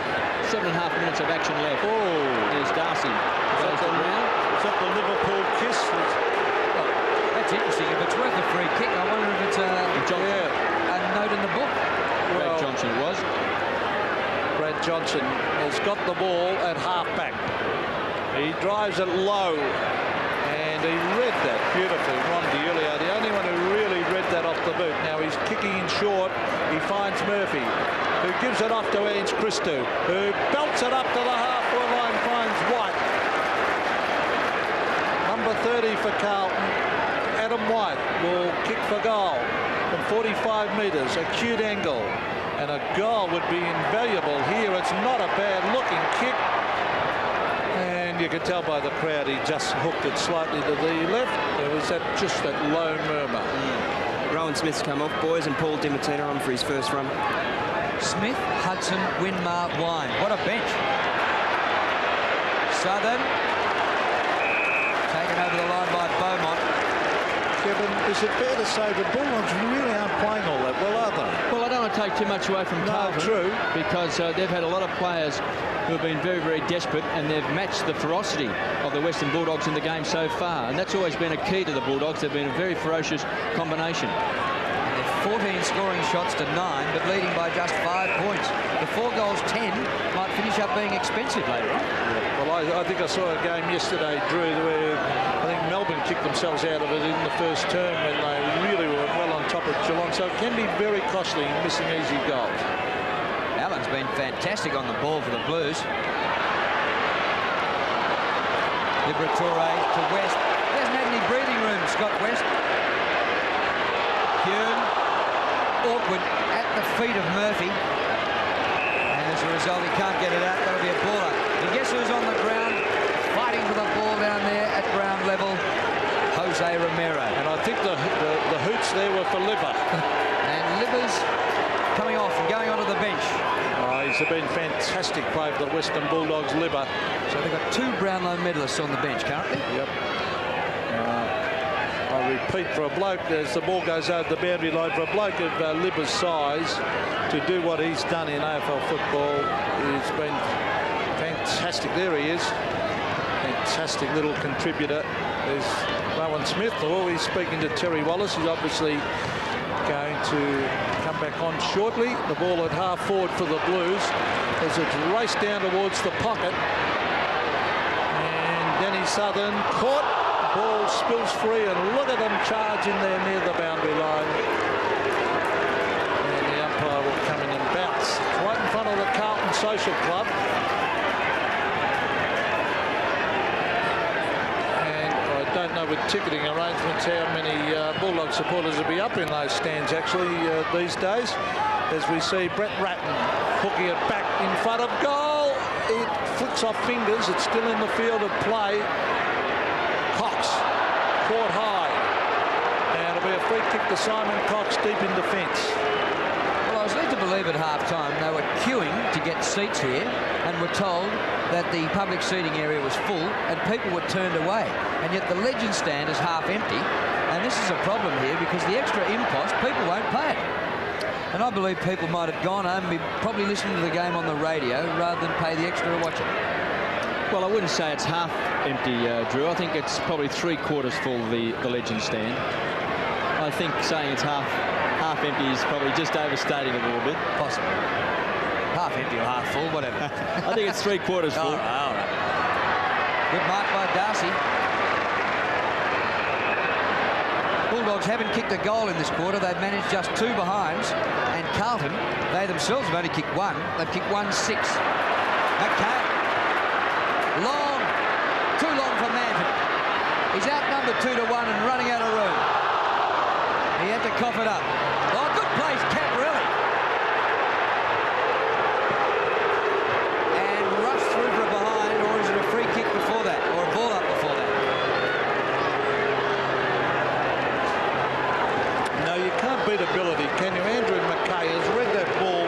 7.5 minutes of action left. Oh, there's Darcy. Goes around. Is that the Liverpool kiss? That's interesting. If it's worth a free kick, I wonder if it's a note in the book. Brad Johnson was. Brad Johnson has got the ball at half-back. He drives it low, and he read that beautifully, Ron DiIulio, the only one who really read that off the boot. Now he's kicking in short. He finds Murphy, who gives it off to Ernst Christou, who belts it up to the half-forward line, finds White. Number 30 for Carlton, Adam White, will kick for goal from 45 metres, acute angle. And a goal would be invaluable here. It's not a bad-looking kick. And you can tell by the crowd he just hooked it slightly to the left. There was just that low murmur. Rowan Smith's come off, boys, and Paul Dimartino on for his first run. Smith, Hudson, Winmar, Wine. What a bench. Southern. Taken over the line by Beaumont. Kevin, is it fair to say the Bulldogs really aren't playing all that well, are they? Well, I don't want to take too much away from Carlton. True. Because they've had a lot of players who have been very, very desperate, and they've matched the ferocity of the Western Bulldogs in the game so far. And that's always been a key to the Bulldogs. They've been a very ferocious combination. And they're 14 scoring shots to 9, but leading by just 5 points. The 4 goals, 10 might finish up being expensive later on. Yeah. Well, I think I saw a game yesterday, Drew, where I think Melbourne kicked themselves out of it in the first term when they really were well on top of Geelong. So it can be very costly missing easy goals. Allen's been fantastic on the ball for the Blues. Liberatore to West. He hasn't had any breathing room, Scott West. Hume, awkward at the feet of Murphy. And as a result, he can't get it out. That'll be a baller. And guess who's on the ground fighting for the ball down there at ground level? Jose Romero. And I think the hoots there were for Liver. And Liver's coming off and going onto the bench. Oh, innings have been fantastic play for the Western Bulldogs. Libba. So they've got 2 Brownlow medalists on the bench currently. Yep. I repeat, for a bloke, as the ball goes over the boundary line, for a bloke of Libba's size to do what he's done in AFL football, he's been fantastic. There he is. Fantastic little contributor. There's Rowan Smith. Oh, he's speaking to Terry Wallace. He's obviously going to come back on shortly. The ball at half forward for the Blues as it's raced down towards the pocket. And Denny Southern caught. Ball spills free, and look at them charge in there near the boundary line. And the umpire will come in and bounce right in front of the Carlton Social Club. Don't know with ticketing arrangements how many Bulldog supporters will be up in those stands actually these days, as we see Brett Ratton hooking it back in front of goal. It flicks off fingers. It's still in the field of play. Cox caught high, and it'll be a free kick to Simon Cox deep in defence. Well, I was led to believe at half-time they were queuing to get seats here and were told that the public seating area was full and people were turned away. And yet the Legends stand is half empty. And this is a problem here because the extra impost, people won't pay it. And I believe people might have gone home and be probably listening to the game on the radio rather than pay the extra to watch it. Well, I wouldn't say it's half empty, Drew. I think it's probably 3/4 full, the Legends stand. I think saying it's half empty is probably just overstating it a little bit. Possibly. Half empty or half full, whatever. I think it's 3/4 full. All right. Good mark by Darcy. Bulldogs haven't kicked a goal in this quarter. They've managed just 2 behinds. And Carlton, they themselves have only kicked 1. They've kicked 1-6. Okay. Long. Too long for Manton. He's outnumbered 2-1 and running out of room. He had to cough it up. Oh, good place, Camporelli. And rushed through for a behind, or is it a free kick before that? Or a ball up before that? No, you can't beat ability, can you? Andrew McKay has read that ball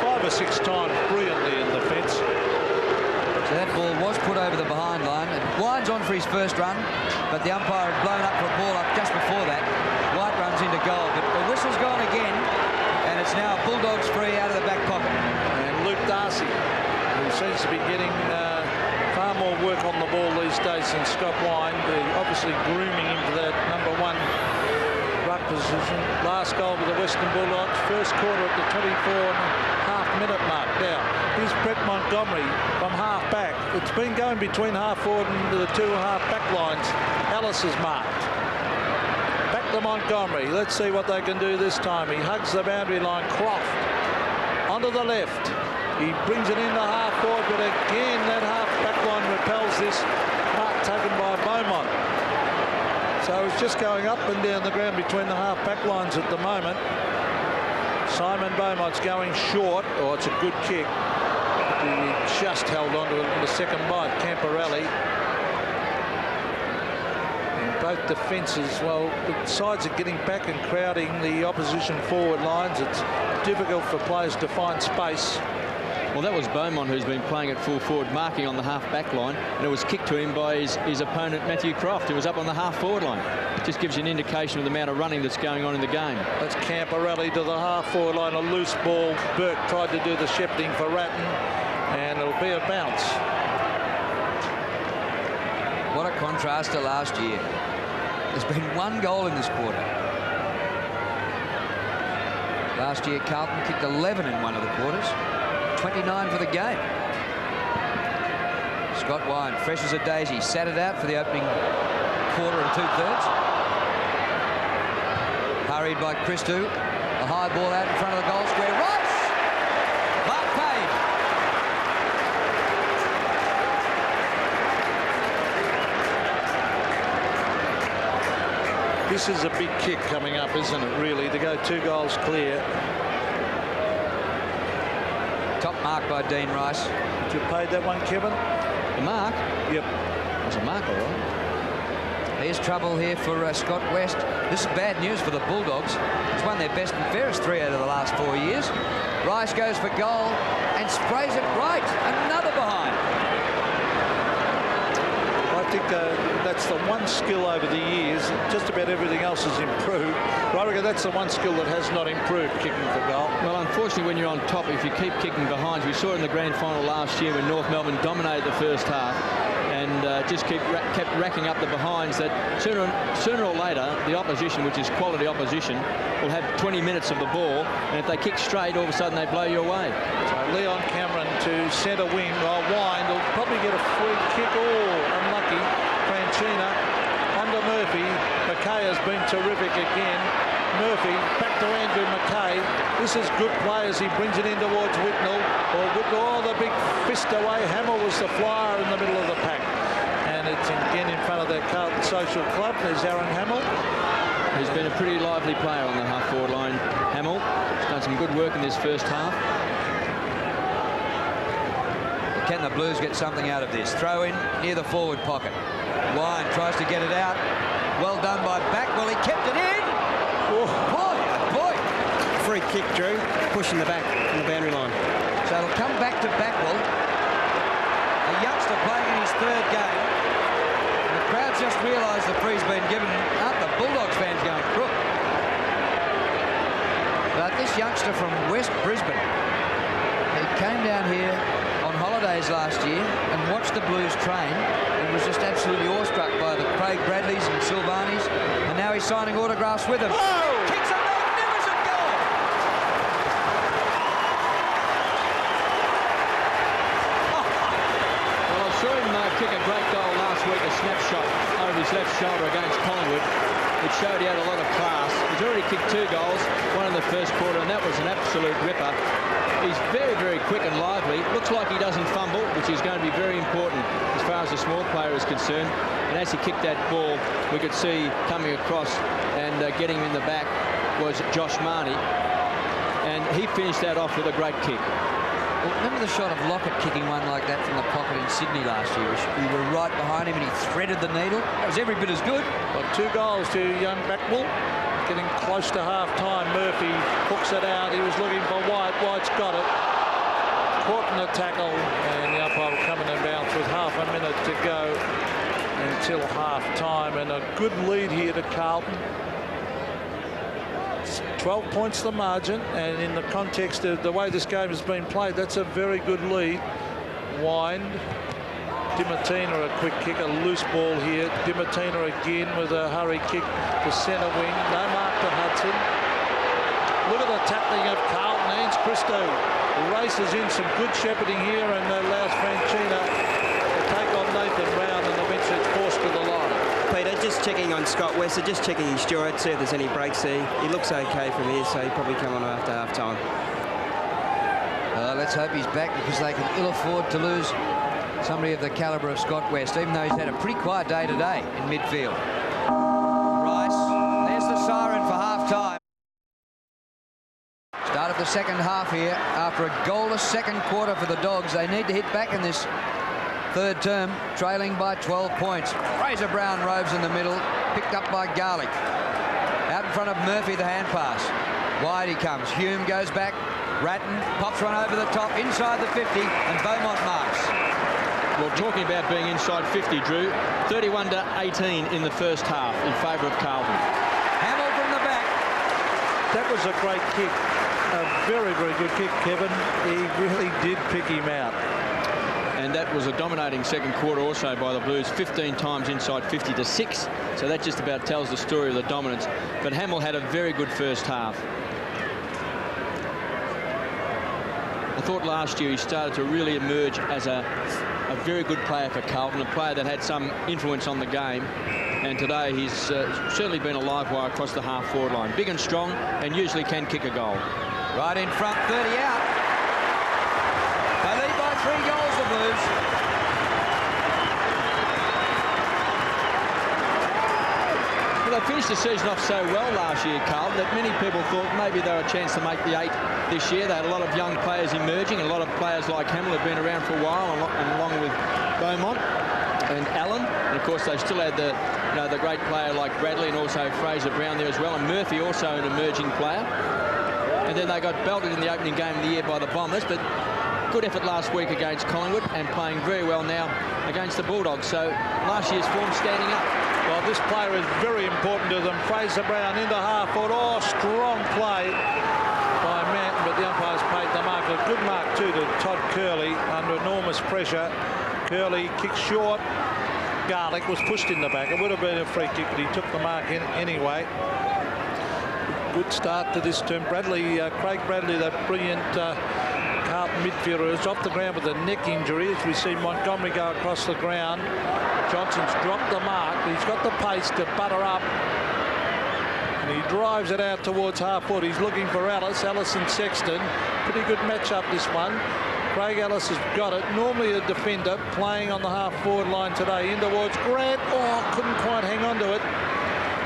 5 or 6 times brilliantly in defence. So that ball was put over the behind line. And White's on for his first run, but the umpire had blown up for a ball up just before that. White runs into goal, but the whistle's gone again, and it's now Bulldogs free out of the back pocket. And Luke Darcy, who seems to be getting far more work on the ball these days than Scott Wine. They're obviously grooming him for that number 1 ruck position. Last goal for the Western Bulldogs, first quarter at the 24.5-minute mark. Now, here's Brett Montgomery from half back. It's been going between half forward and the 2 half-back lines. Ellis is marked. Back to Montgomery. Let's see what they can do this time. He hugs the boundary line. Croft onto the left. He brings it into half forward, but again that half-back line repels this mark taken by Beaumont. So it's just going up and down the ground between the half-back lines at the moment. Simon Beaumont's going short. Oh, it's a good kick. He just held on to it in the second bite. Camporelli. And both defences, well, the sides are getting back and crowding the opposition forward lines. It's difficult for players to find space. Well, that was Beaumont, who's been playing at full forward, marking on the half-back line, and it was kicked to him by his opponent, Matthew Croft, who was up on the half-forward line. Just gives you an indication of the amount of running that's going on in the game. That's Camporelli to the half-forward line, a loose ball. Burke tried to do the shepherding for Ratton, and it'll be a bounce. What a contrast to last year. There's been 1 goal in this quarter. Last year, Carlton kicked 11 in one of the quarters. 29 for the game. Scott Wine, fresh as a daisy, sat it out for the opening quarter and 2/3. Hurried by Christou. A high ball out in front of the goal square. Rice! Mark Payne. This is a big kick coming up, isn't it, really, to go 2 goals clear. Top mark by Dean Rice. Did you pay that one, Kevin? The mark? Yep. That's a mark, all right. There's trouble here for Scott West. This is bad news for the Bulldogs. It's won their best and fairest 3 out of the last 4 years. Rice goes for goal, and sprays it right. Another behind. I think that's the one skill over the years. Just about everything else has improved. I reckon that's the one skill that has not improved, kicking for goal. Well, unfortunately, when you're on top, if you keep kicking behinds, we saw it in the grand final last year when North Melbourne dominated the first half and just kept racking up the behinds, that sooner or later, the opposition, which is quality opposition, will have 20 minutes of the ball, and if they kick straight, all of a sudden they blow you away. So Leon Cameron to centre wing. Wind will probably get a free kick. Unlucky. Franchina under Murphy. McKay has been terrific again. Murphy back to Andrew McKay. This is good play as he brings it in towards Whitnell. The big fist away. Hamill was the flyer in the middle of the pack. And it's again in front of the Carlton Social Club. There's Aaron Hamill. He's been a pretty lively player on the half-forward line. Hamill has done some good work in this first half. Can the Blues get something out of this? Throw in near the forward pocket. Wine tries to get it out. Well done by Backwell. He kept it in. Oh, boy. Free kick, Drew. Pushing the back on the boundary line. So it'll come back to Backwell. A youngster playing in his third game. And the crowd just realised the free's been given. Aren't the Bulldogs fans going crook? But this youngster from West Brisbane, he came down here on holidays last year and watched the Blues train and was just absolutely awestruck by the Craig Bradleys and Silvanis, and now he's signing autographs with them. Oh! Kicks a magnificent goal! Well, I saw him kick a great goal last week, a snapshot over his left shoulder against Collingwood. It showed he had a lot of class. He's already kicked 2 goals, one in the first quarter, and that was an absolute ripper. He's very, very quick and lively. Looks like he doesn't fumble, which is going to be very important as far as the small player is concerned. And as he kicked that ball, we could see coming across and getting him in the back was Josh Marnie. And he finished that off with a great kick. Well, remember the shot of Lockett kicking one like that from the pocket in Sydney last year? We were right behind him and he threaded the needle. That was every bit as good. Got 2 goals to young Backwell. Getting close to half-time. Murphy hooks it out. He was looking for White. White's got it. Caught in the tackle. And the umpire will come in and bounce with half a minute to go until half-time. And a good lead here to Carlton. 12 points the margin, and in the context of the way this game has been played, that's a very good lead. Wind. Dimatina a quick kick, a loose ball here. Dimatina again with a hurry kick to centre wing. No mark to Hudson. Look at the tackling of Carlton. Hans Christo races in some good shepherding here and allows Franchina to take on Nathan Round, and eventually it's forced to the line. Peter, just checking on Scott Wester, just checking his steward, see if there's any breaks there. He looks okay from here, so he'll probably come on after half-time. Let's hope he's back, because they can ill afford to lose somebody of the calibre of Scott West, even though he's had a pretty quiet day today in midfield. Rice, there's the siren for half-time. Start of the second half here. After a goalless second quarter for the Dogs, they need to hit back in this third term, trailing by 12 points. Fraser Brown roves in the middle, picked up by Garlick. Out in front of Murphy, the hand pass. Wide he comes. Hume goes back. Ratton pops one over the top, inside the 50, and Beaumont marks. Well, talking about being inside 50, Drew, 31-18 in the first half in favour of Carlton. Hamill from the back. That was a great kick. A very, very good kick, Kevin. He really did pick him out. And that was a dominating second quarter also by the Blues, 15 times inside 50 to 6. So that just about tells the story of the dominance. But Hamill had a very good first half. I thought last year he started to really emerge as a very good player for Carlton, a player that had some influence on the game. And today he's certainly been a live wire across the half-forward line. Big and strong, and usually can kick a goal. Right in front, 30 out. They lead by 3 goals, the Blues. Well, they finished the season off so well last year, Carlton, that many people thought maybe they were a chance to make the 8 this year. They had a lot of young players emerging, a lot of players like Hamill have been around for a while, and along with Beaumont and Allen. And of course, they still had the great player like Bradley and also Fraser Brown there as well, and Murphy also an emerging player. And then they got belted in the opening game of the year by the Bombers, but good effort last week against Collingwood and playing very well now against the Bulldogs. So last year's form standing up. Well, this player is very important to them. Fraser Brown into half forward. Oh, strong play by Manton, but the umpires paid the mark. A good mark too to Todd Curley under enormous pressure. Curley kicked short. Garlick was pushed in the back. It would have been a free kick, but he took the mark in anyway. Good start to this term. Bradley, Craig Bradley, that brilliant Carlton midfielder, is off the ground with a neck injury as we see Montgomery go across the ground. Johnson's dropped the mark, but he's got the pace to butter up. And he drives it out towards half forward. He's looking for Ellis. Ellis and Sexton. Pretty good match-up, this one. Craig Ellis has got it. Normally a defender playing on the half-forward line today. In towards Grant. Oh, couldn't quite hang on to it.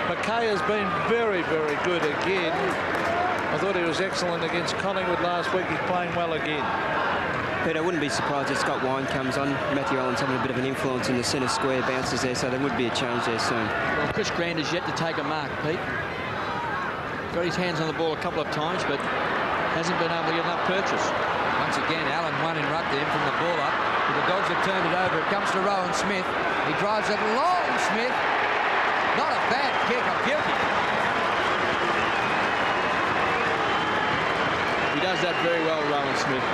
McKay has been very, very good again. I thought he was excellent against Collingwood last week. He's playing well again. Peter, I wouldn't be surprised if Scott Wine comes on. Matthew Allen's having a bit of an influence in the centre square bounces there, so there would be a change there soon. Well, Chris Grant is yet to take a mark, Pete. Got his hands on the ball a couple of times, but hasn't been able to get enough purchase. Once again, Allen won in ruck there from the ball up. The Dogs have turned it over. It comes to Rowan Smith. He drives it long, Smith. Not a bad kick, a beauty. He does that very well, Rowan Smith.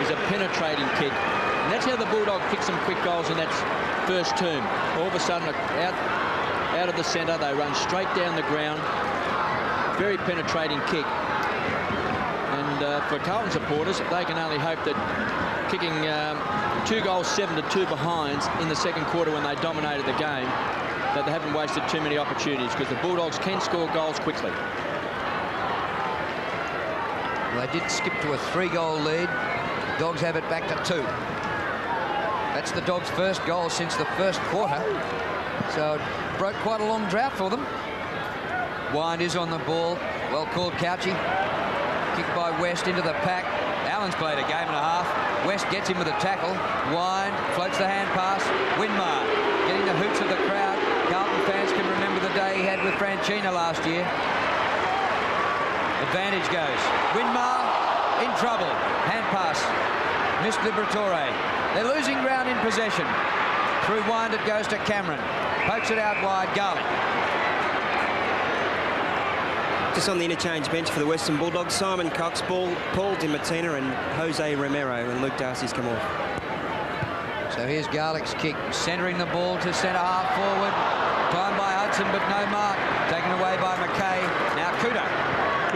He's a penetrating kick. And that's how the Bulldogs kick some quick goals in that first term. All of a sudden, out of the centre, they run straight down the ground. Very penetrating kick. And for Carlton supporters, they can only hope that kicking 2 goals, 7-2 behinds in the second quarter when they dominated the game, that they haven't wasted too many opportunities, because the Bulldogs can score goals quickly. Well, they did skip to a 3-goal lead. Dogs have it back to 2. That's the Dogs' first goal since the first quarter. So it broke quite a long drought for them. Wind is on the ball. Well called, Couchy. Kicked by West into the pack. Allen's played a game and a half. West gets him with a tackle. Wind floats the hand pass. Winmar getting the hoots of the crowd. Carlton fans can remember the day he had with Franchina last year. Advantage goes. Winmar in trouble. Hand pass. Missed Liberatore. They're losing ground in possession. Through Wind it goes to Cameron. Pokes it out wide. Garlick. Just on the interchange bench for the Western Bulldogs, Simon Cox, Paul Di Martina and Jose Romero, and Luke Darcy's come off. So here's Garlick's kick, centering the ball to centre half forward. Time by Hudson, but no mark. Taken away by McKay. Now Kuda.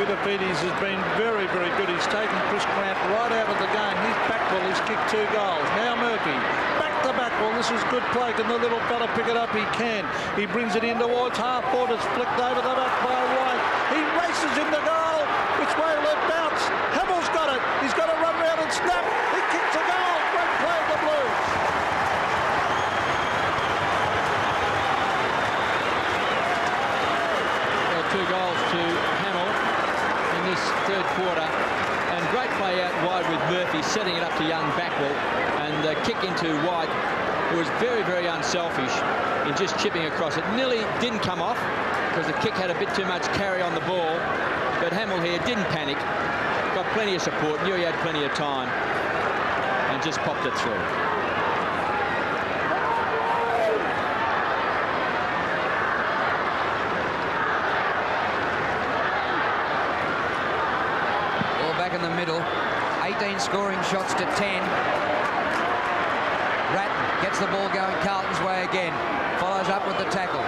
Koutafidis has been very, very good. He's taken Chris Grant right out of the game. His back ball has kicked 2 goals. Now Murphy. Back to back ball. This is good play. Can the little fella pick it up? He can. He brings it in towards half forward. It's flicked over the back by White. He races in the goal. Which way will it bounce? Hamill's got it. He's got to run round and snap. He kicks a goal. Great play of the Blues. Well, 2 goals to Hamill in this third quarter. And great play out wide with Murphy setting it up to young Backwell. And the kick into White, who was very, very unselfish in just chipping across it. Nearly didn't come off because the kick had a bit too much carry on the ball. But Hamill here didn't panic. Got plenty of support, knew he had plenty of time, and just popped it through. Ball back in the middle. 18 scoring shots to 10. Ratton gets the ball going Carlton's way again. Follows up with the tackle.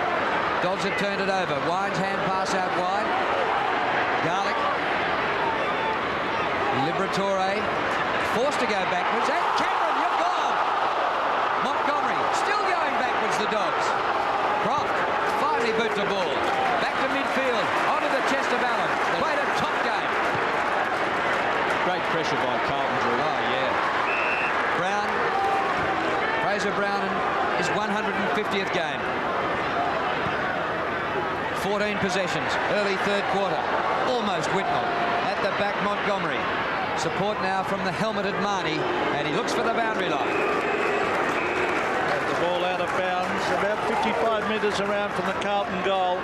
Dogs have turned it over. Wine's hand pass out wide. Garlick. Liberatore forced to go backwards. And Cameron, you're gone. Montgomery still going backwards, the Dogs. Croft finally boots the ball. Back to midfield. Onto the chest of Allen. Played a top game. Great pressure by Carlton, Drew. Oh, yeah. Brown. Fraser Brown in his 150th game. 14 possessions, early third quarter. Almost Whitmore. At the back, Montgomery. Support now from the helmeted Marnie, and he looks for the boundary line. The ball out of bounds, about 55 metres around from the Carlton goal.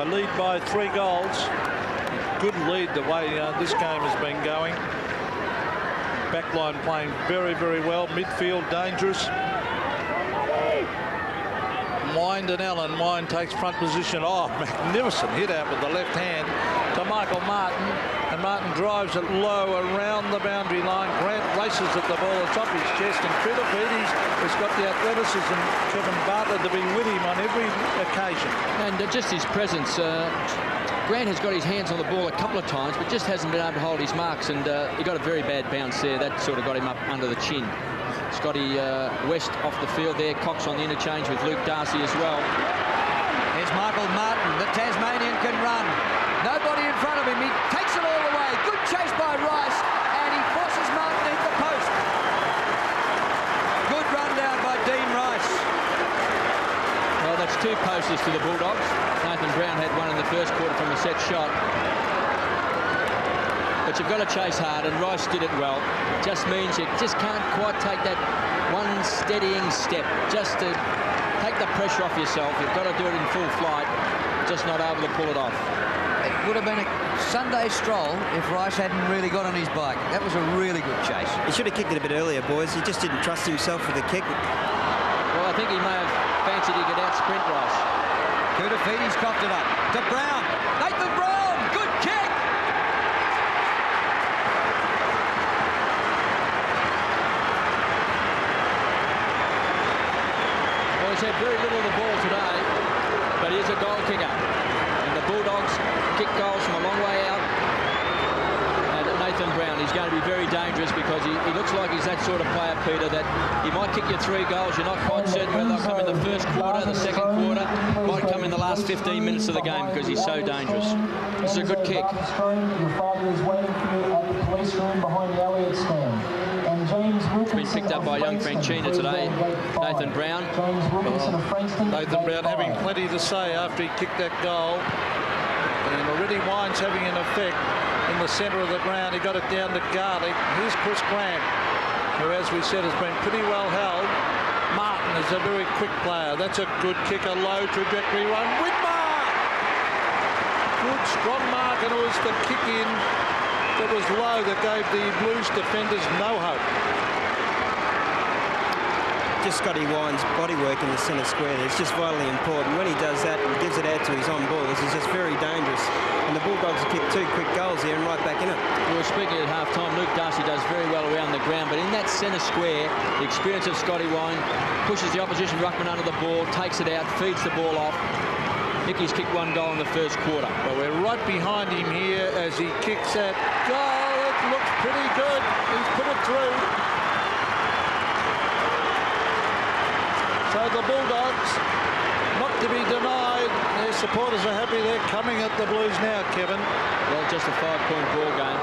A lead by 3 goals. Good lead the way this game has been going. back line playing very, very well. Midfield dangerous. Wind and Allen. Wind takes front position. Oh, magnificent hit out with the left hand to Michael Martin. And Martin drives it low around the boundary line. Grant races at the ball atop his chest. And Crittophetes has got the athleticism, Kevin Bartlett, to be with him on every occasion. And just his presence. Grant has got his hands on the ball a couple of times, but just hasn't been able to hold his marks. And he got a very bad bounce there. That sort of got him up under the chin. Scotty West off the field there. Cox on the interchange with Luke Darcy as well. Here's Michael Martin. The Tasmanian can run. Nobody in front of him. He takes it all the way. Good chase by Rice. And he forces Martin into the post. Good run down by Dean Rice. Well, that's 2 posters to the Bulldogs. Nathan Brown had one in the first quarter from a set shot. But you've got to chase hard, and Rice did it well. Just means you just can't quite take that one steadying step just to take the pressure off yourself. You've got to do it in full flight, just not able to pull it off. It would have been a Sunday stroll if Rice hadn't really got on his bike. That was a really good chase. He should have kicked it a bit earlier, boys. He just didn't trust himself with the kick. Well, I think he may have fancied he could out-sprint Rice. Crittophetes copped it up to Brown. Nathan Brown, good kick. Well, he's had very little of the ball today, but he is a goal kicker. And the Bulldogs kick goals from a long way out. And Nathan Brown, he's going to be very dangerous because he looks like he's that sort of player, Peter, that he might kick you 3 goals. You're not quite certain whether they'll come in the first quarter, the second quarter, might come in the last 15 minutes of the game because he's so dangerous. This is a good kick. Your father is waiting for you at the police room behind the Elliott stand. And James It's been picked up by young Franchina today, Nathan Brown. Nathan Brown having plenty to say after he kicked that goal. And already Wine's having an effect in the centre of the ground. He got it down to Garlick. Here's Chris Grant, who, as we said, has been pretty well held. Martin is a very quick player. That's a good kick, a low trajectory run. Whitmar! Good, strong mark, and it was the kick in that was low that gave the Blues defenders no hope. Just Scotty Wine's bodywork in the centre square. It's just vitally important. When he does that and gives it out to his on-ballers, he's just very dangerous. And the Bulldogs have kicked 2 quick goals here and right back in it. We were speaking at half-time. Luke Darcy does very well around the ground, but in that centre square, the experience of Scotty Wine pushes the opposition ruckman under the ball, takes it out, feeds the ball off. Nicky's kicked 1 goal in the first quarter. Well, we're right behind him here as he kicks that goal. It looks pretty good. He's put it through. So the Bulldogs, not to be denied, their supporters are happy they're coming at the Blues now, Kevin. Well, just a 5-point ball game.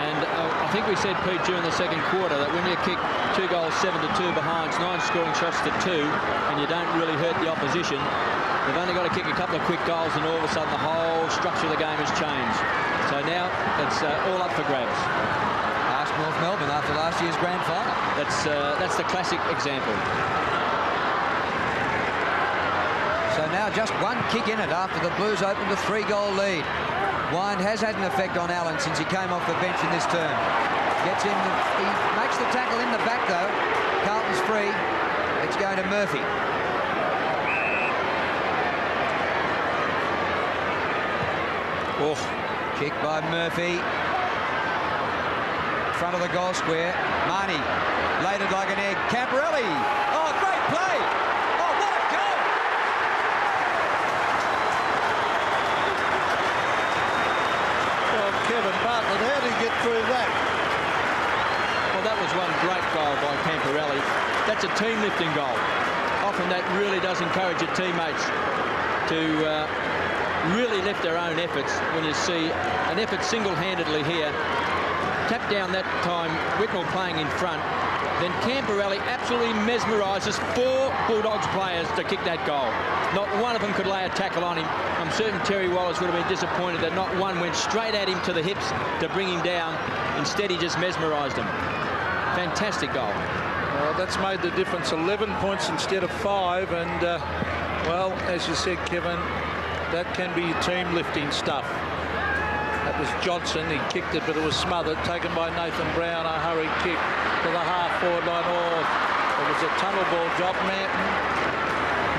And I think we said, Pete, during the second quarter that when you kick 2 goals, 7-2 behinds, 9 scoring shots to 2, and you don't really hurt the opposition, they've only got to kick a couple of quick goals and all of a sudden the whole structure of the game has changed. So now it's all up for grabs. Ask North Melbourne after last year's grand final. That's the classic example. So now just 1 kick in it after the Blues opened a 3-goal lead. Wine has had an effect on Allen since he came off the bench in this term. Gets in, he makes the tackle in the back though. Carlton's free. It's going to Murphy. Oh. Kick by Murphy. Front of the goal square. Marnie laid it like an egg. Camporelli. Oh, great play. Oh, what a goal. Well, Kevin Bartlett, how did he get through that? Well, that was one great goal by Camporelli. That's a team lifting goal. Often that really does encourage your teammates to really lift their own efforts when you see an effort single-handedly here. Tap down that time, Whitmore playing in front. Then Camporelli absolutely mesmerises 4 Bulldogs players to kick that goal. Not one of them could lay a tackle on him. I'm certain Terry Wallace would have been disappointed that not one went straight at him to the hips to bring him down. Instead, he just mesmerised him. Fantastic goal. Well, that's made the difference. 11 points instead of 5. And, well, as you said, Kevin, that can be team lifting stuff. That was Johnson. He kicked it, but it was smothered. Taken by Nathan Brown. A hurried kick to the half-forward line. It was a tunnel ball job. Manton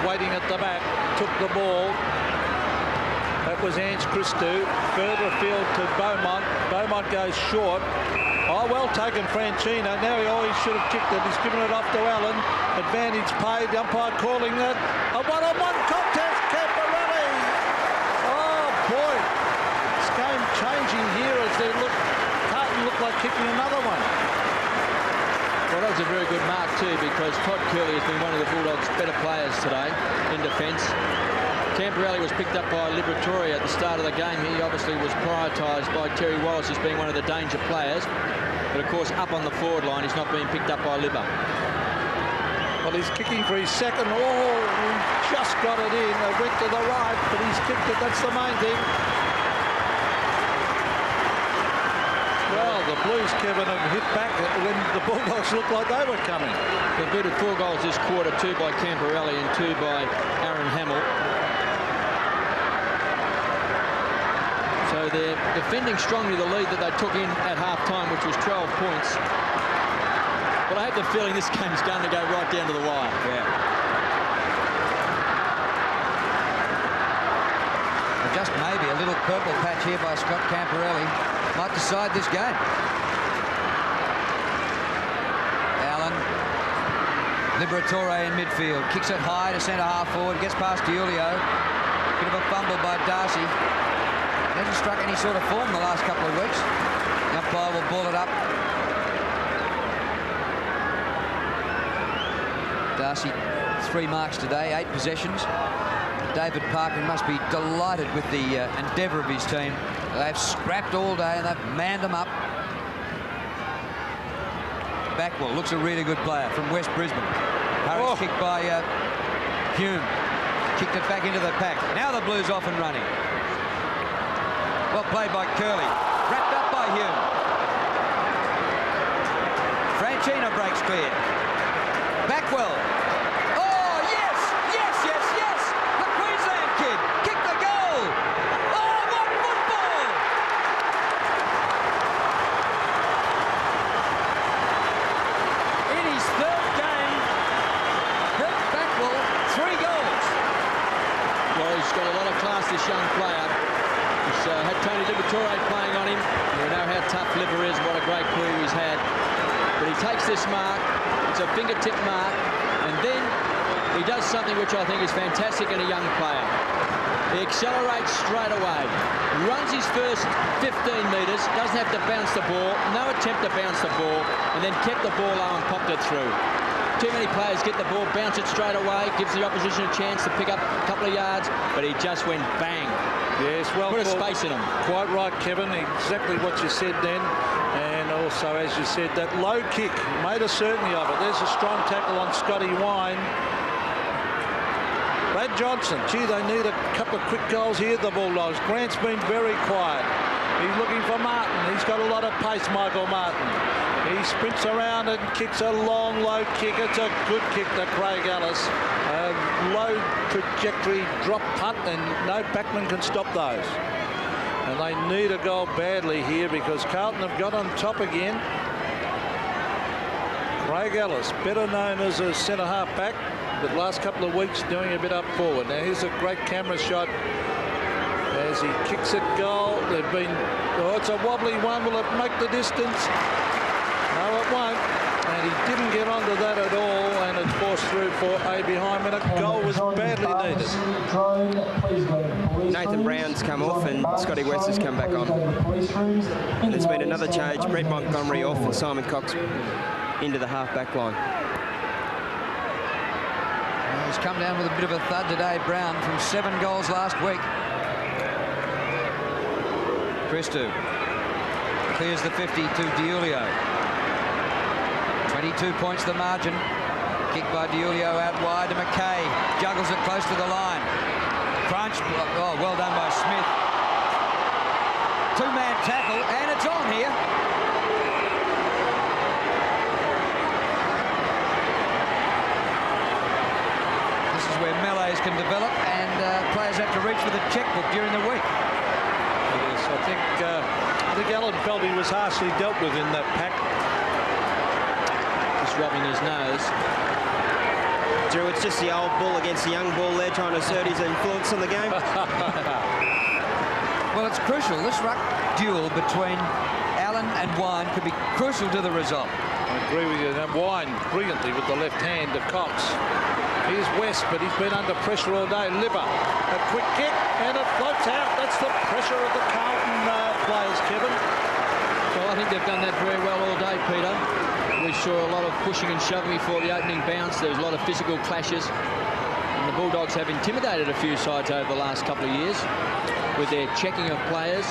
waiting at the back. Took the ball. That was Ange Christou. Further afield to Beaumont. Beaumont goes short. Oh, well taken, Franchino. Now he always should have kicked it. He's given it off to Allen. Advantage paid. The umpire calling that a one-on-one contest. Camporelli. Oh, boy. This game changing here as they look. Carlton look like kicking another one. Well, that was a very good mark too, because Todd Curley has been one of the Bulldogs' better players today in defence. Camporelli was picked up by Liberatore at the start of the game. He obviously was prioritised by Terry Wallace as being one of the danger players. But of course, up on the forward line, he's not being picked up by Libba. Well, he's kicking for his second. Oh, he just got it in. It went to the right, but he's kicked it. That's the main thing. Well, the Blues, Kevin, have hit back when the Bulldogs looked like they were coming. They've booted 4 goals this quarter, 2 by Camporelli and 2 by Aaron Hamill. So they're defending strongly the lead that they took in at half-time, which was 12 points. But I have the feeling this game's going to go right down to the wire. Yeah. Just maybe a little purple patch here by Scott Camporelli might decide this game. Allen. Liberatore in midfield. Kicks it high to centre-half forward. Gets past Diulio. Bit of a fumble by Darcy. Hasn't struck any sort of form the last couple of weeks. The umpire will ball it up. Darcy, 3 marks today, 8 possessions. David Parkin must be delighted with the endeavour of his team. They've scrapped all day and they've manned them up. Backwell looks a really good player from West Brisbane. Harris kicked by Hume. Kicked it back into the pack. Now the Blues off and running. Well played by Curley. Wrapped up by Hume. Franchino breaks clear. Backwell. Oh, yes! Yes, yes, yes! The Queensland kid kicked the goal! Oh, what football! In his 3rd game, Brett Backwell, 3 goals. Well, he's got a lot of class, this young player. He's had Tony Liberatore playing on him. We know how tough Libba is, what a great career he's had. But he takes this mark. It's a fingertip mark. And then he does something which I think is fantastic in a young player. He accelerates straight away. Runs his first 15 metres. Doesn't have to bounce the ball. No attempt to bounce the ball. And then kept the ball low and popped it through. Too many players get the ball, bounce it straight away, gives the opposition a chance to pick up a couple of yards, but he just went bang. Yes, well, put a space in him. Quite right, Kevin. Exactly what you said then. And also, as you said, that low kick made a certainty of it. There's a strong tackle on Scotty Wine. Brad Johnson, gee, they need a couple of quick goals here, the Bulldogs. Grant's been very quiet. He's looking for Martin. He's got a lot of pace, Michael Martin. He sprints around and kicks a long, low kick. It's a good kick to Craig Ellis. A low trajectory drop punt, and no backman can stop those. And they need a goal badly here because Carlton have got on top again. Craig Ellis, better known as a centre-half back, but last couple of weeks doing a bit up forward. Now here's a great camera shot as he kicks it goal. They've been, oh, it's a wobbly one. Will it make the distance? No, it won't. And he didn't get onto that at all, and it's forced through for a behind-minute goal was badly needed. Nathan Brown's come off and Scotty West has come back on. And there's been another change. Brett Montgomery off and Simon Cox into the half-back line. Well, he's come down with a bit of a thud today, Brown, from 7 goals last week. Christou clears the 50 to Diulio. 22 points the margin. Kick by Diulio out wide to McKay. Juggles it close to the line. Crunch. Oh, well done by Smith. 2-man tackle, and it's on here. This is where melees can develop, and players have to reach for the checkbook during the week. It is. I think Allen felt he was harshly dealt with in that pack. Just rubbing his nose. Drew, it's just the old bull against the young bull there, trying to assert his influence on the game. Well, it's crucial. This ruck duel between Allen and Wine could be crucial to the result. I agree with you. And Wine brilliantly with the left hand to Cox. Here's West, but he's been under pressure all day. Libber, a quick kick, and it floats out. That's the pressure of the Carlton players, Kevin. Well, I think they've done that very well all day, Peter. We saw a lot of pushing and shoving before the opening bounce. There was a lot of physical clashes. And the Bulldogs have intimidated a few sides over the last couple of years with their checking of players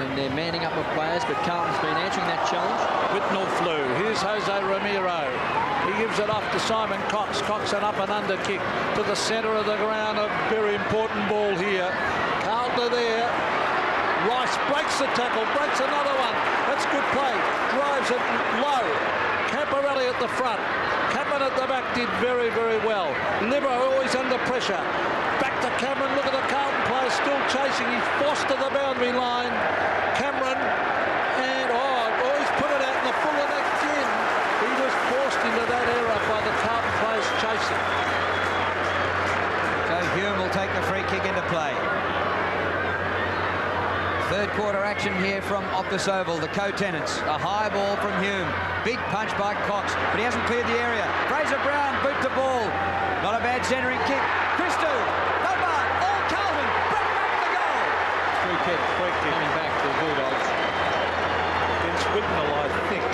and their manning up of players, but Carlton's been answering that challenge. Whitnell flew. Here's Jose Ramiro. He gives it off to Simon Cox. Cox an up and under kick to the centre of the ground. A very important ball here. Carlton there. Rice breaks the tackle, breaks another one. That's good play. Drives it low. Camporelli at the front. Cameron at the back did very, very well. Libber always under pressure. Back to Cameron. Look at the Carlton player still chasing. He's forced to the boundary line. Cameron and he's put it out in the full of that gin. He was forced into that error by the Carlton players chasing. So Hume will take the free kick into play. Third quarter action here from Optus Oval, the co-tenants. A high ball from Hume. Big punch by Cox, but he hasn't cleared the area. Fraser Brown boot the ball. Not a bad centering kick. Christou, Dunbar, all Carlton, breaking up the goal. Free kick coming back to the Bulldogs. Against Whitnell, I think.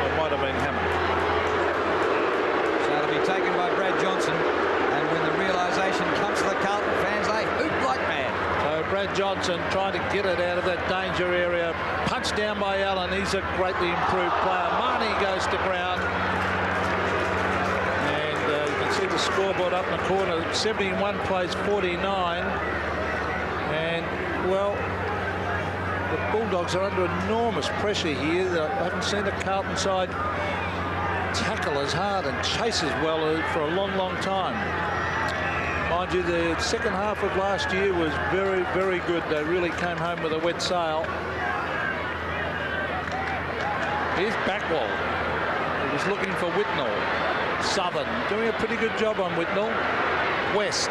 It might have been Hammond. So it'll be taken by Brad Johnson. And when the realisation comes to the Carlton fans, they hoop like mad. Brad Johnson trying to get it out of that danger area. Punched down by Allen. He's a greatly improved player. Marnie goes to ground. And you can see the scoreboard up in the corner. 71 plays 49. And, well, the Bulldogs are under enormous pressure here. I haven't seen the Carlton side tackle as hard and chase as well for a long, long time. Mind you, the second half of last year was very, very good. They really came home with a wet sail. Here's Backwell. He was looking for Whitnell. Southern doing a pretty good job on Whitnell. West.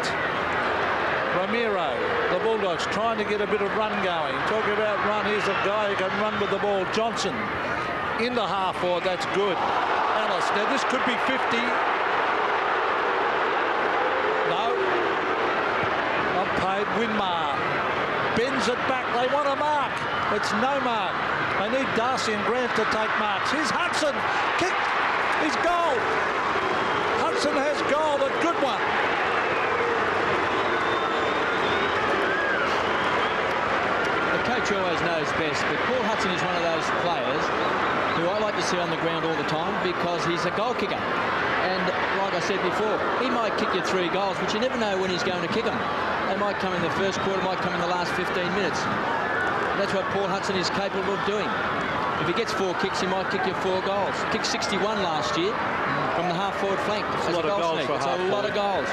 Ramiro. The Bulldogs trying to get a bit of run going. Talking about run, here's a guy who can run with the ball. Johnson into half forward. That's good. Ellis. Now this could be 50. Paid. Winmar bends it back. They want a mark. It's no mark. They need Darcy and Grant to take marks. Here's Hudson. Kick. He's goal. Hudson has goal. A good one. The coach always knows best, but Paul Hudson is one of those players who I like to see on the ground all the time because he's a goal kicker. And like I said before, he might kick you 3 goals, but you never know when he's going to kick them. They might come in the first quarter, might come in the last 15 minutes. That's what Paul Hudson is capable of doing. If he gets 4 kicks, he might kick you 4 goals. Kicked 61 last year from the half-forward flank. That's a lot of goals for a lot of goals.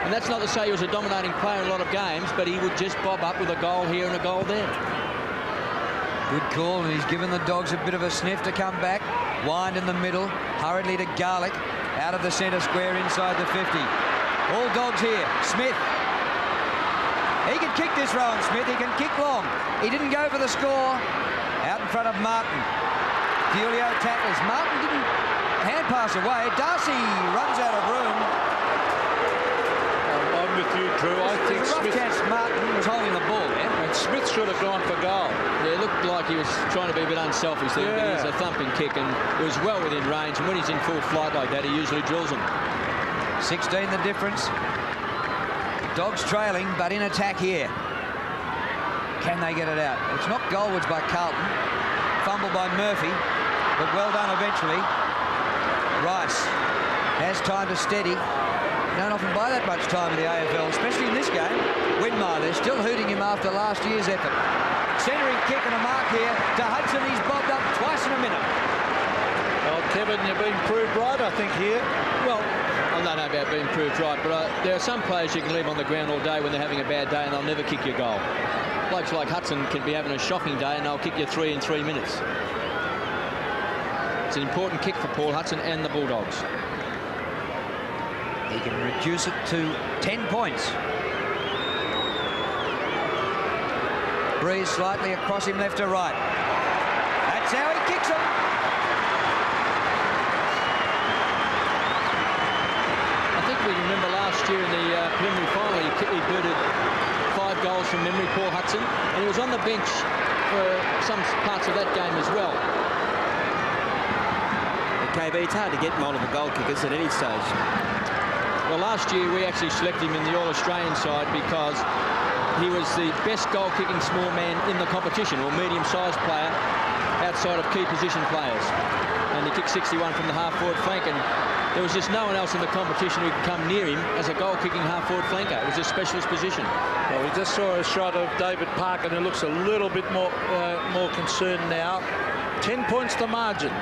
And that's not to say he was a dominating player in a lot of games, but he would just bob up with a goal here and a goal there. Good call, and he's given the Dogs a bit of a sniff to come back. Wind in the middle, hurriedly to Garlick, out of the centre square inside the 50. All Dogs here. Smith. He can kick this, Rowan Smith. He can kick long. He didn't go for the score. Out in front of Martin. Julio tackles. Martin didn't hand pass away. Darcy runs out of room. I'm with you, Drew. I think There's a rough chance Martin was holding the ball there. And Smith should have gone for goal. Yeah, it looked like he was trying to be a bit unselfish there, but he's a thumping kick and it was well within range. And when he's in full flight like that, he usually drills them. 16 the difference. Dogs trailing, but in attack here. Can they get it out? It's not goalwards by Carlton. Fumble by Murphy, but well done eventually. Rice has time to steady. Don't often buy that much time in the AFL, especially in this game. Winmar, they're still hooting him after last year's effort. Centering kick and a mark here to Hudson. He's bobbed up twice in a minute. Well, Kevin, you've been proved right, I think, here. Well, I don't know about being proved right, but there are some players you can leave on the ground all day when they're having a bad day and they'll never kick your goal. Blokes like Hudson can be having a shocking day and they'll kick you 3 in 3 minutes. It's an important kick for Paul Hudson and the Bulldogs. He can reduce it to 10 points. Breeze slightly across him left to right. That's how he kicks it. I think we remember last year in the preliminary final, he booted 5 goals from memory, Paul Hudson, and he was on the bench for some parts of that game as well. KB, it's hard to get multiple goal kickers at any stage. Well, last year we actually selected him in the All-Australian side because he was the best goal-kicking small man in the competition, or medium-sized player outside of key position players. And he kicked 61 from the half-forward flank, and there was just no one else in the competition who could come near him as a goal-kicking half-forward flanker. It was a specialist position. Well, we just saw a shot of David Parker, who looks a little bit more concerned now. 10 points to margin.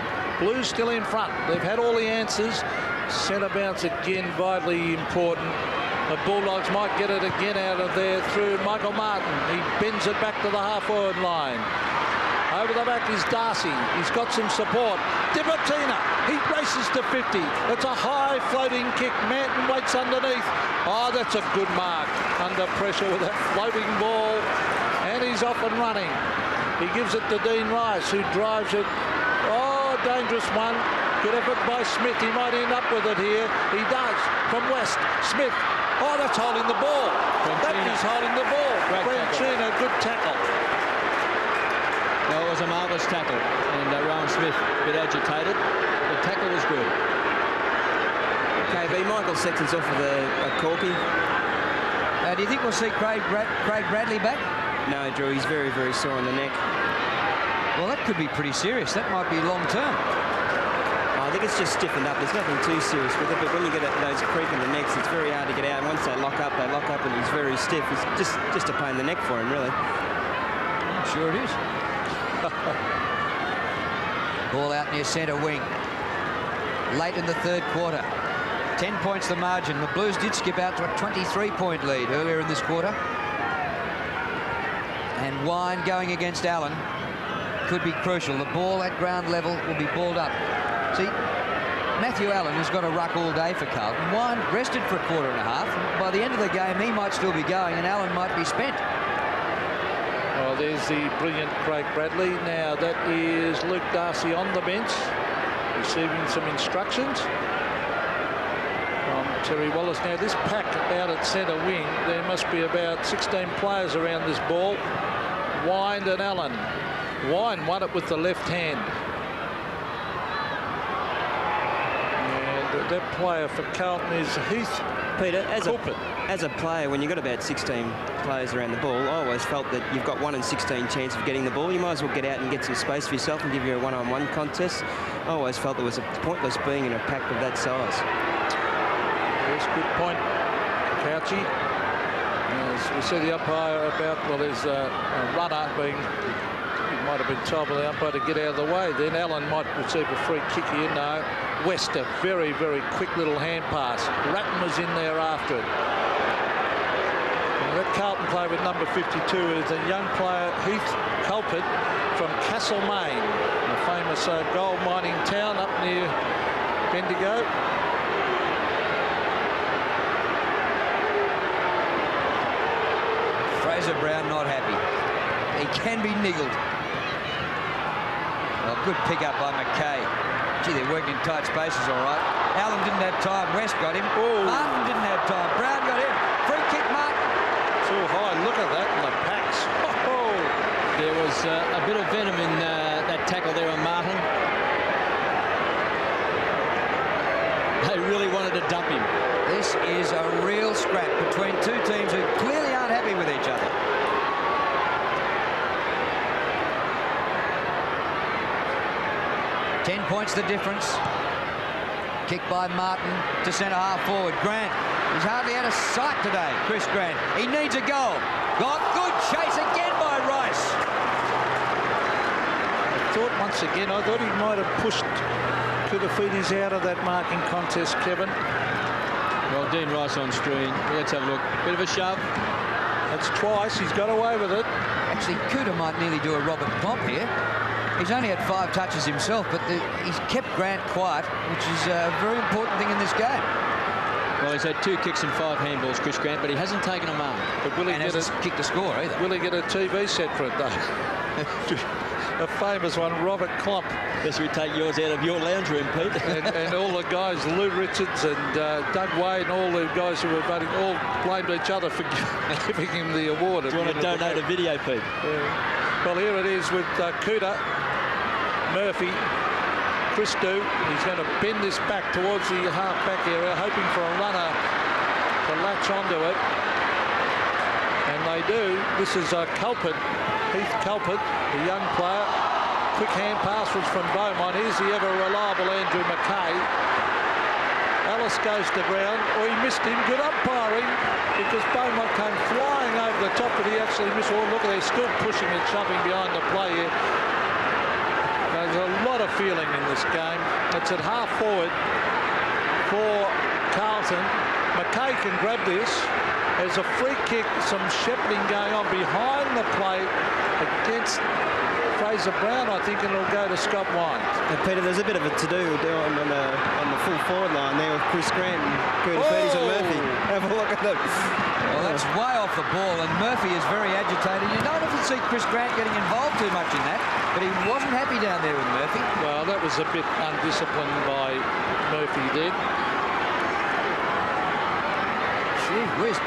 Blues still in front. They've had all the answers. Centre bounce again, vitally important. The Bulldogs might get it again out of there through Michael Martin. He bends it back to the half-forward line. Over the back is Darcy. He's got some support. Dibertina, he races to 50. It's a high floating kick. Manton waits underneath. Oh, that's a good mark. Under pressure with that floating ball. And he's off and running. He gives it to Dean Rice, who drives it. Oh, dangerous one. Good effort by Smith. He might end up with it here. He does. From West. Smith. Oh, that's holding the ball. That is holding the ball. Branchina, good tackle. Well, it was a marvellous tackle, and Rowan Smith a bit agitated. The tackle was good. KB, Michael Sexton's off with a corky. Do you think we'll see Craig Bradley back? No, Drew, he's very, very sore on the neck. Well, that could be pretty serious. That might be long-term. I think it's just stiffened up. There's nothing too serious with it, but when you get those creep in the necks, it's very hard to get out. And once they lock up, and he's very stiff. It's just a pain in the neck for him, really. I'm sure it is. Ball out near centre wing. Late in the third quarter. 10 points the margin. The Blues did skip out to a 23-point lead earlier in this quarter. And Wine going against Allen could be crucial. The ball at ground level will be balled up. See, Matthew Allen has got a ruck all day for Carlton. Wine rested for a quarter and a half. By the end of the game, he might still be going and Allen might be spent. Well, there's the brilliant Craig Bradley. Now that is Luke Darcy on the bench, receiving some instructions from Terry Wallace. Now this pack out at centre wing, there must be about 16 players around this ball. Wine and Allen. Wine won it with the left hand. And that player for Carlton is Heath. Peter, as a player, when you've got about 16 players around the ball, I always felt that you've got 1 in 16 chance of getting the ball. You might as well get out and get some space for yourself and give you a one-on-one contest. I always felt there was a pointless being in a pack of that size. Yes, good point, Couchy. As we see the umpire about, well, there's a runner being, he might have been told by the umpire to get out of the way. Then Allen might receive a free kick here. No. West, a very, very quick little hand pass. Ratton was in there after it. And that Carlton player with number 52 is a young player, Heath Culpert, from Castlemaine, a famous gold mining town up near Bendigo. Fraser Brown not happy. He can be niggled. Well, good pick up by McKay. Gee, they're working in tight spaces, all right. Allen didn't have time. West got him. Ooh. Martin didn't have time. Brown got him. Free kick, Martin. Too high. Look at that in the packs. Oh. There was a bit of venom in that tackle there on Martin. They really wanted to dump him. This is a real scrap between two teams who clearly aren't happy with each other. Ten points the difference. Kick by Martin to centre half forward. Grant, he's hardly out of sight today, Chris Grant. He needs a goal. Got good chase again by Rice. I thought he might have pushed to the feet. He's out of that marking contest, Kevin. Well, Dean Rice on screen. Let's have a look. Bit of a shove. That's twice. He's got away with it. Actually, Cooter might nearly do a Robert Klomp here. He's only had 5 touches himself, but he's kept Grant quiet, which is a very important thing in this game. Well, he's had 2 kicks and 5 handballs, Chris Grant, but he hasn't taken a mark. But will he hasn't kicked a score either. Will he get a TV set for it, though? A famous one, Robert Klomp. Best we take yours out of your lounge room, Pete. and all the guys, Lou Richards and Doug Wade and all the guys who were voting, all blamed each other for giving him the award. Do you want to donate a video, Pete? Well, here it is with Cooter, Murphy, Christou. He's going to bend this back towards the half-back area, hoping for a runner to latch onto it. And they do. This is Culpet, Heath Culpet, the young player. Quick hand pass was from Beaumont. Here's the ever-reliable Andrew McKay. Ellis goes to ground. Oh, he missed him. Good umpiring because Beaumont came flying over the top, but he actually missed. Oh, look, they're still pushing and shoving behind the play here. There's a lot of feeling in this game. It's at half forward for Carlton. McKay can grab this. There's a free kick, some shepherding going on behind the plate against Fraser Brown, I think, and it'll go to Scott Wine. Peter, there's a bit of a to-do on the full forward line there with Chris Grant and Curtis and Murphy. Have a look at them. Well, that's way off the ball, and Murphy is very agitated. You don't often see Chris Grant getting involved too much in that, but he wasn't happy down there with Murphy. Well, that was a bit undisciplined by Murphy there. Gee whiz.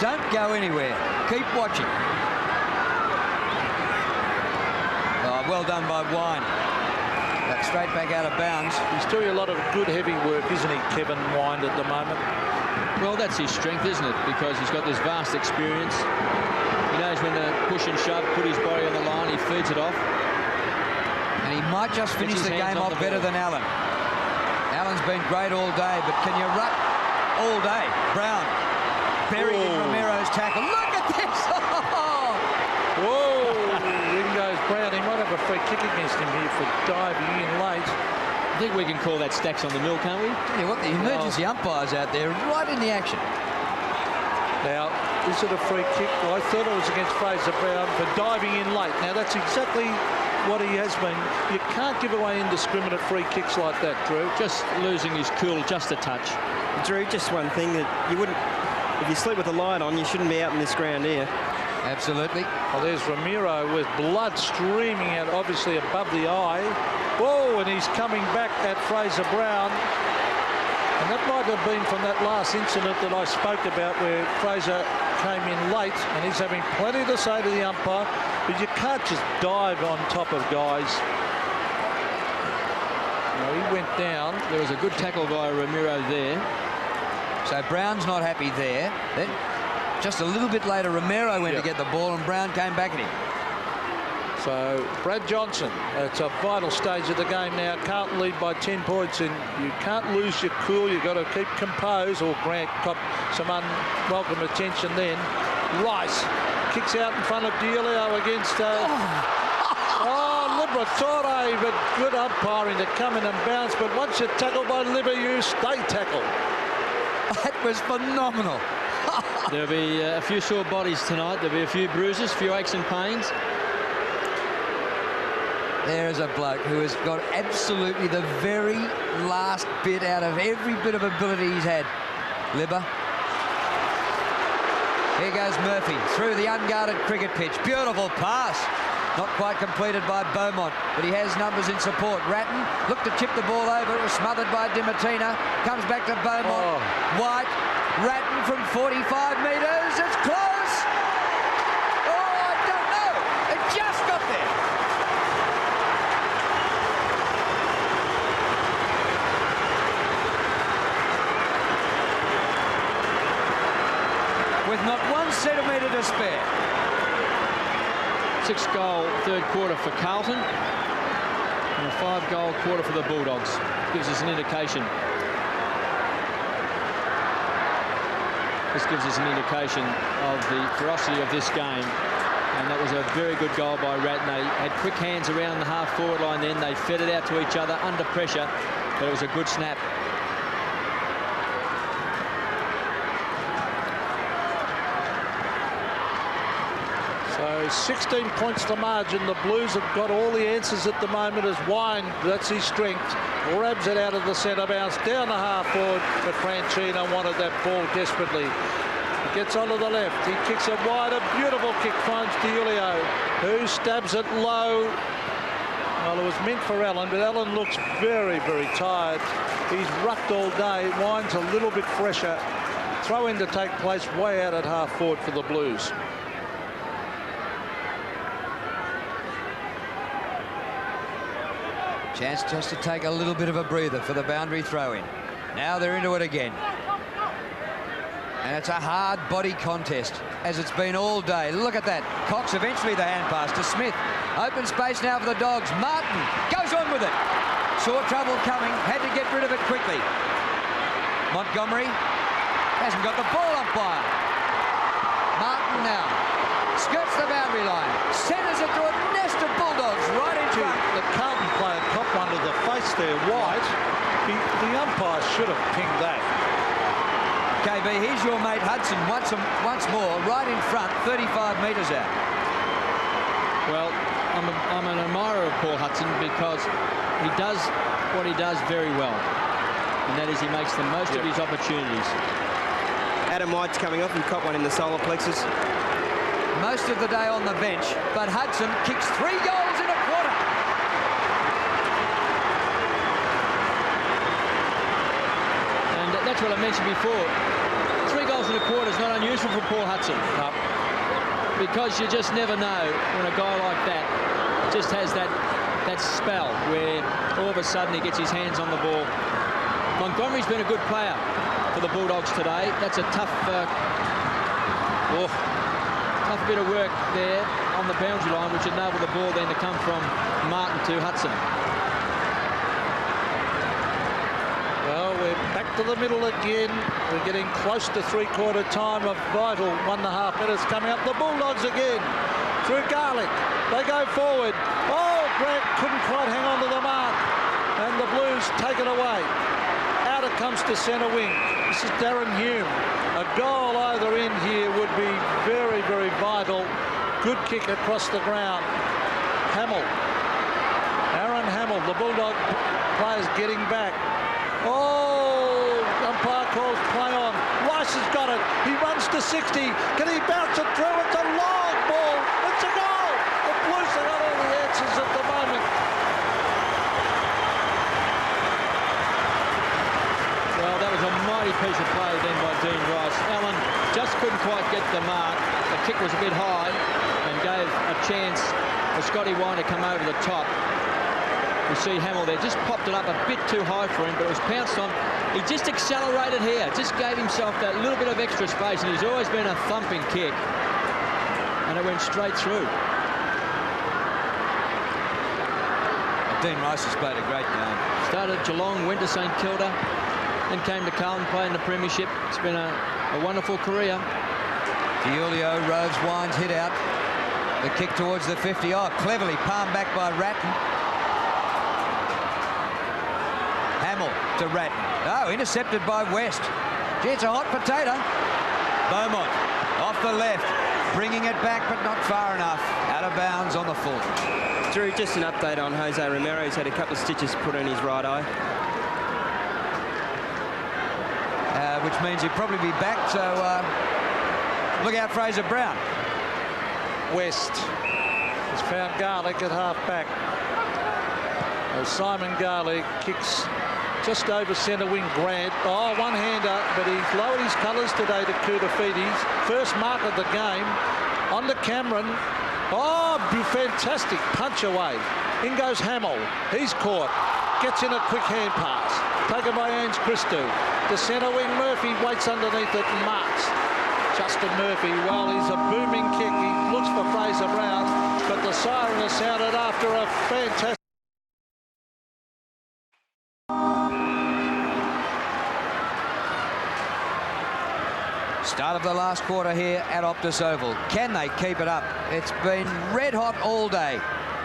Don't go anywhere. Keep watching. Oh, well done by Wine. But straight back out of bounds. He's doing a lot of good heavy work, isn't he, Kevin Wine, at the moment? Well, that's his strength, isn't it? Because he's got this vast experience. He knows when to push and shove, put his body on the line, he feeds it off. And he might just finish the game off better than Allen. Allen's been great all day, but can you rut all day? Brown buried in Romero's tackle. Look at this! Whoa! In goes Brown. He might have a free kick against him here for diving in late. I think we can call that stacks on the mill, can't we? Tell you what, the emergency umpires out there right in the action. Now, is it a free kick? Well, I thought it was against Fraser Brown for diving in late. Now, that's exactly what he has been. You can't give away indiscriminate free kicks like that, Drew. Just losing his cool just a touch. Drew, just one thing that you wouldn't, if you sleep with the light on, you shouldn't be out in this ground here. Absolutely. Well, there's Romero with blood streaming out, obviously above the eye. Whoa, and he's coming back at Fraser Brown. And that might have been from that last incident that I spoke about where Fraser came in late, and he's having plenty to say to the umpire, but you can't just dive on top of guys. No, he went down. There was a good tackle by Romero there. So Brown's not happy there. Then just a little bit later, Romero went to get the ball, and Brown came back at him. So Brad Johnson, it's a vital stage of the game now. Carlton lead by 10 points, and you can't lose your cool. You've got to keep composed, or Grant got some unwelcome attention then. Rice kicks out in front of Dielio against Liberatore, but good umpiring to come in and bounce. But once you're tackled by Libber, you stay tackled. That was phenomenal. There'll be a few sore bodies tonight. There'll be a few bruises, a few aches and pains. There is a bloke who has got absolutely the very last bit out of every bit of ability he's had. Libber. Here goes Murphy through the unguarded cricket pitch. Beautiful pass. Not quite completed by Beaumont, but he has numbers in support. Ratton looked to chip the ball over. It was smothered by Dimartina. Comes back to Beaumont. White. Ratton from 45 metres. It's close. Oh, I don't know. It just got there. With not 1 centimetre to spare. 6-goal third quarter for Carlton and a 5-goal quarter for the Bulldogs. Gives us an indication. This gives us an indication of the ferocity of this game. And that was a very good goal by Ratton. They had quick hands around the half-forward line then. They fed it out to each other under pressure, but it was a good snap. So 16 points to margin. The Blues have got all the answers at the moment as Wine, that's his strength, grabs it out of the centre bounce, down the half forward, but Franchino wanted that ball desperately. He gets onto the left, he kicks it wide, a beautiful kick finds DiIulio, who stabs it low. Well, it was meant for Allen, but Allen looks very, very tired. He's rucked all day. Wine's a little bit fresher. Throw in to take place way out at half forward for the Blues. Chance just to take a little bit of a breather for the boundary throw-in. Now they're into it again. And it's a hard body contest, as it's been all day. Look at that. Cox eventually the hand pass to Smith. Open space now for the Dogs. Martin goes on with it. Saw trouble coming, had to get rid of it quickly. Montgomery hasn't got the ball umpire. Martin now skirts the boundary line, centres it to a nest of Bulldogs right in front. The Carlton player copped one to the face there, White. The umpire should have pinged that. KB, here's your mate Hudson once more, right in front, 35 metres out. Well, I'm an admirer of Paul Hudson because he does what he does very well, and that is he makes the most of his opportunities. Adam White's coming off and caught one in the solar plexus. Most of the day on the bench, but Hudson kicks 3 goals in a quarter. And that's what I mentioned before. 3 goals in a quarter is not unusual for Paul Hudson. No. Because you just never know when a guy like that just has that spell where all of a sudden he gets his hands on the ball. Montgomery's been a good player for the Bulldogs today. That's a tough bit of work there on the boundary line, which enabled the ball then to come from Martin to Hudson. Well, we're back to the middle again. We're getting close to three-quarter time of vital 1.5 minutes coming up. The Bulldogs again through Garlick. They go forward. Oh, Grant couldn't quite hang on to the mark. And the Blues take it away. Out it comes to centre wing. This is Darren Hume. A goal either end here would be very, very vital. Good kick across the ground. Hamill. Aaron Hamill, the Bulldog players getting back. Oh, umpire calls play on. Rice has got it. He runs to 60. Can he bounce it through? It's a long ball. It's a goal. The Blues have got all the answers at the moment. Well, that was a mighty piece of play then by Dean Rice. Allen just couldn't quite get the mark. The kick was a bit high and gave a chance for Scotty Wine to come over the top. You see Hamill there, just popped it up a bit too high for him, but it was pounced on. He just accelerated here, just gave himself that little bit of extra space, and he's always been a thumping kick. And it went straight through. Dean Rice has played a great game. Started at Geelong, went to St Kilda, then came to Carlton, playing the premiership. It's been a wonderful career. DiIulio roves Wine's hit out. The kick towards the 50. Oh, cleverly palmed back by Ratton. Hamill to Ratton. Oh, intercepted by West. Gee, it's a hot potato. Beaumont off the left, bringing it back, but not far enough. Out of bounds on the full. Drew, just an update on Jose Romero. He's had a couple of stitches put on his right eye. Which means he'll probably be back, so look out Fraser Brown. West has found Garlick at half-back. Simon Garlick kicks just over centre wing Grant. Oh, one-hander, but he's lowered his colours today to Koutafidis. First mark of the game. On to Cameron. Oh, fantastic punch away. In goes Hamill. He's caught. Gets in a quick hand pass. Taken by Ange Christou. The centre wing, Murphy waits underneath it and marks. Justin Murphy, well, he's a booming kick. He looks for Fraser Brown, but the siren has sounded after a fantastic... Start of the last quarter here at Optus Oval. Can they keep it up? It's been red hot all day.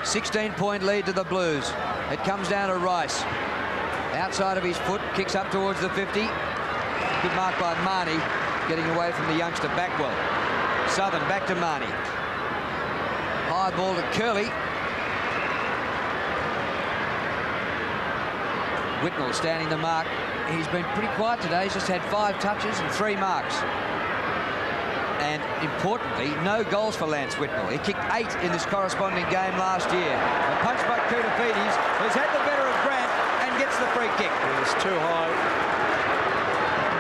16-point lead to the Blues. It comes down to Rice. Outside of his foot, kicks up towards the 50. Good mark by Marnie, getting away from the youngster Backwell. Southern back to Marnie. High ball to Curley. Whitnell standing the mark. He's been pretty quiet today. He's just had 5 touches and 3 marks. And importantly, no goals for Lance Whitnell. He kicked 8 in this corresponding game last year. A punch by Koutafidis, who's had the better of Grant and gets the free kick. It's too high.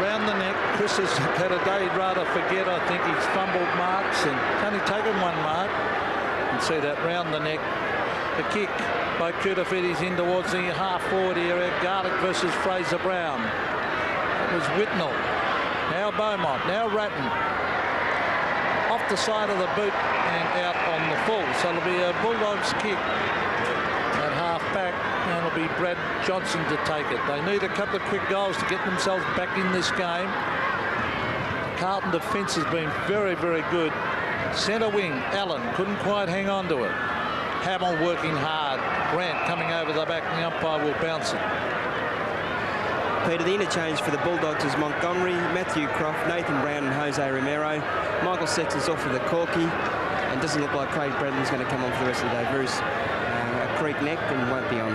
Round the neck. Chris has had a day he'd rather forget. I think he's fumbled marks and only taken 1 mark. You can see that round the neck. The kick by Koutafidis in towards the half-forward area. Garlick versus Fraser Brown. It was Whitnell. Now Beaumont. Now Ratton. Off the side of the boot and out on the full. So it'll be a Bulldogs kick at half-back. And it'll be Brad Johnson to take it. They need a couple of quick goals to get themselves back in this game. Carlton defence has been very, very good. Centre wing, Allen couldn't quite hang on to it. Hamill working hard. Grant coming over the back, and the umpire will bounce it. Peter, the interchange for the Bulldogs is Montgomery, Matthew Croft, Nathan Brown and Jose Romero. Michael Sexton's off with a corky, and doesn't look like Craig Bradley's going to come on for the rest of the day. Bruce, a creak neck and won't be on.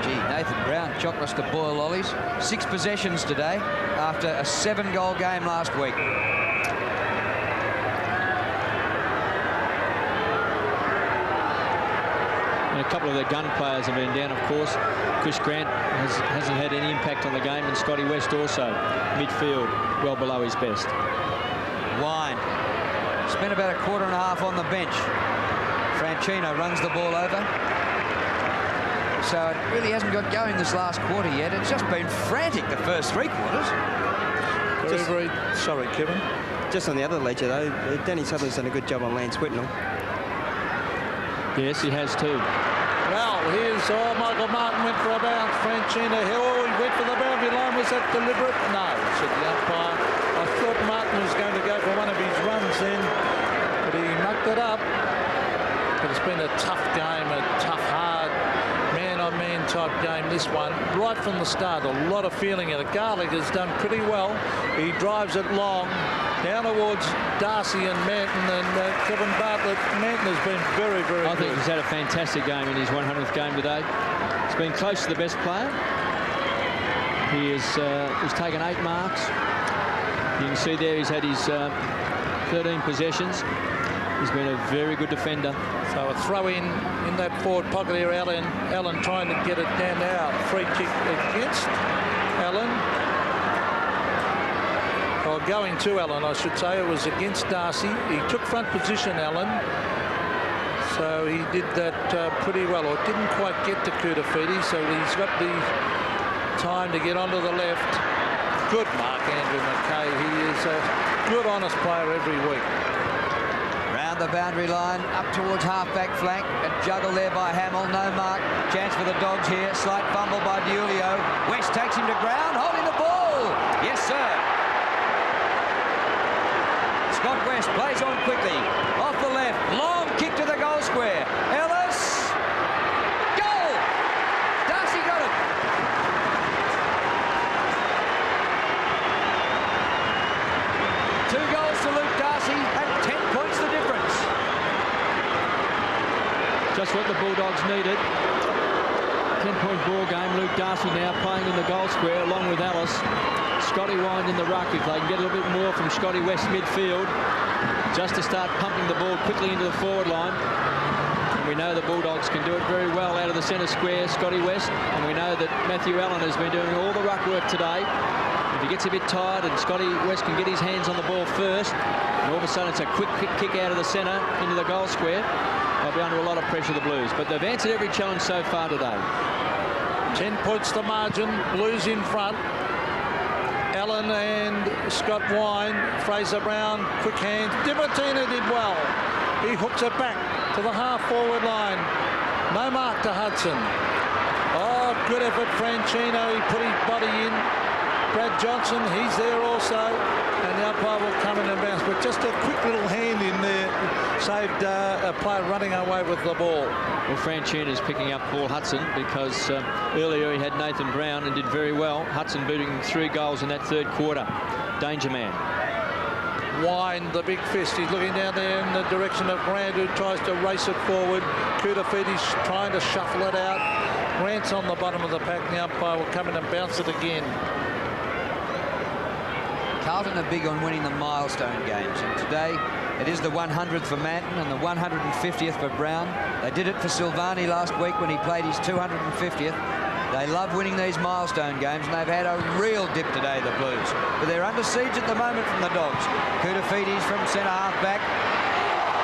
Gee, Nathan Brown, chocolates to boil lollies. 6 possessions today after a 7-goal game last week. And a couple of their gun players have been down, of course. Chris Grant hasn't had any impact on the game, and Scotty West also. Midfield, well below his best. Wine spent about a quarter and a half on the bench. Franchino runs the ball over. So it really hasn't got going this last quarter yet. It's just been frantic the first 3 quarters. Sorry, Kevin. Just on the other ledger, though, Danny Sutherland's done a good job on Lance Whitnell. Yes, he has too. Well, here's Michael Martin went for a bounce. Franchino, he went for the boundary line. Was that deliberate? No, said the umpire. I thought Martin was going to go for one of his runs then, but he mucked it up. But it's been a tough game, a tough, hard, man-on-man type game, this one. Right from the start, a lot of feeling in it. Garlick has done pretty well. He drives it long, down towards Darcy and Manton, and Kevin Bartlett. Manton has been very, very good. I think he's had a fantastic game in his 100th game today. He's been close to the best player. He's taken 8 marks. You can see there he's had his 13 possessions. He's been a very good defender. So a throw in that forward pocket here. Allen trying to get it down now. Free kick against Allen. Or going to Allen, I should say. It was against Darcy. He took front position, Allen. So he did that pretty well. Or didn't quite get to Koutafidis. So he's got the time to get onto the left. Good mark, Andrew McKay. He is a good, honest player every week. Round the boundary line, up towards half-back flank. A juggle there by Hamill. No mark. Chance for the Dogs here. Slight fumble by Diulio. West takes him to ground, holding the ball. Yes, sir. Scott West plays on quickly. Off the left. Long kick to the goal square. Ellis. Goal! Darcy got it. Two goals to Luke Darcy and 10 points the difference. Just what the Bulldogs needed. 10-point ball game. Luke Darcy now playing in the goal square along with Ellis. Scotty Wine in the ruck. If they can get a little bit more from Scotty West midfield, just to start pumping the ball quickly into the forward line. And we know the Bulldogs can do it very well out of the centre square, Scotty West. And we know that Matthew Allen has been doing all the ruck work today. If he gets a bit tired and Scotty West can get his hands on the ball first, and all of a sudden it's a quick kick out of the centre into the goal square, they'll be under a lot of pressure, the Blues. But they've answered every challenge so far today. 10 points to margin. Blues in front. Allen and Scott Wine. Fraser Brown, quick hands. Dimartina did well. He hooks it back to the half-forward line. No mark to Hudson. Oh, good effort, Franchino. He put his body in. Brad Johnson, he's there also. And the umpire will come in and bounce. But just a quick little hand in there saved a player running away with the ball. Well, Franchino's picking up Paul Hudson because earlier he had Nathan Brown and did very well. Hudson beating 3 goals in that third quarter. Danger man. Wine, the big fist. He's looking down there in the direction of Grant, who tries to race it forward. Kudafiti's trying to shuffle it out. Grant's on the bottom of the pack. The umpire will come in and bounce it again. Carlton are big on winning the milestone games, and today it is the 100th for Manton and the 150th for Brown. They did it for Silvani last week when he played his 250th. They love winning these milestone games, and they've had a real dip today, the Blues. But they're under siege at the moment from the Dogs. Kudafiti's from centre half back.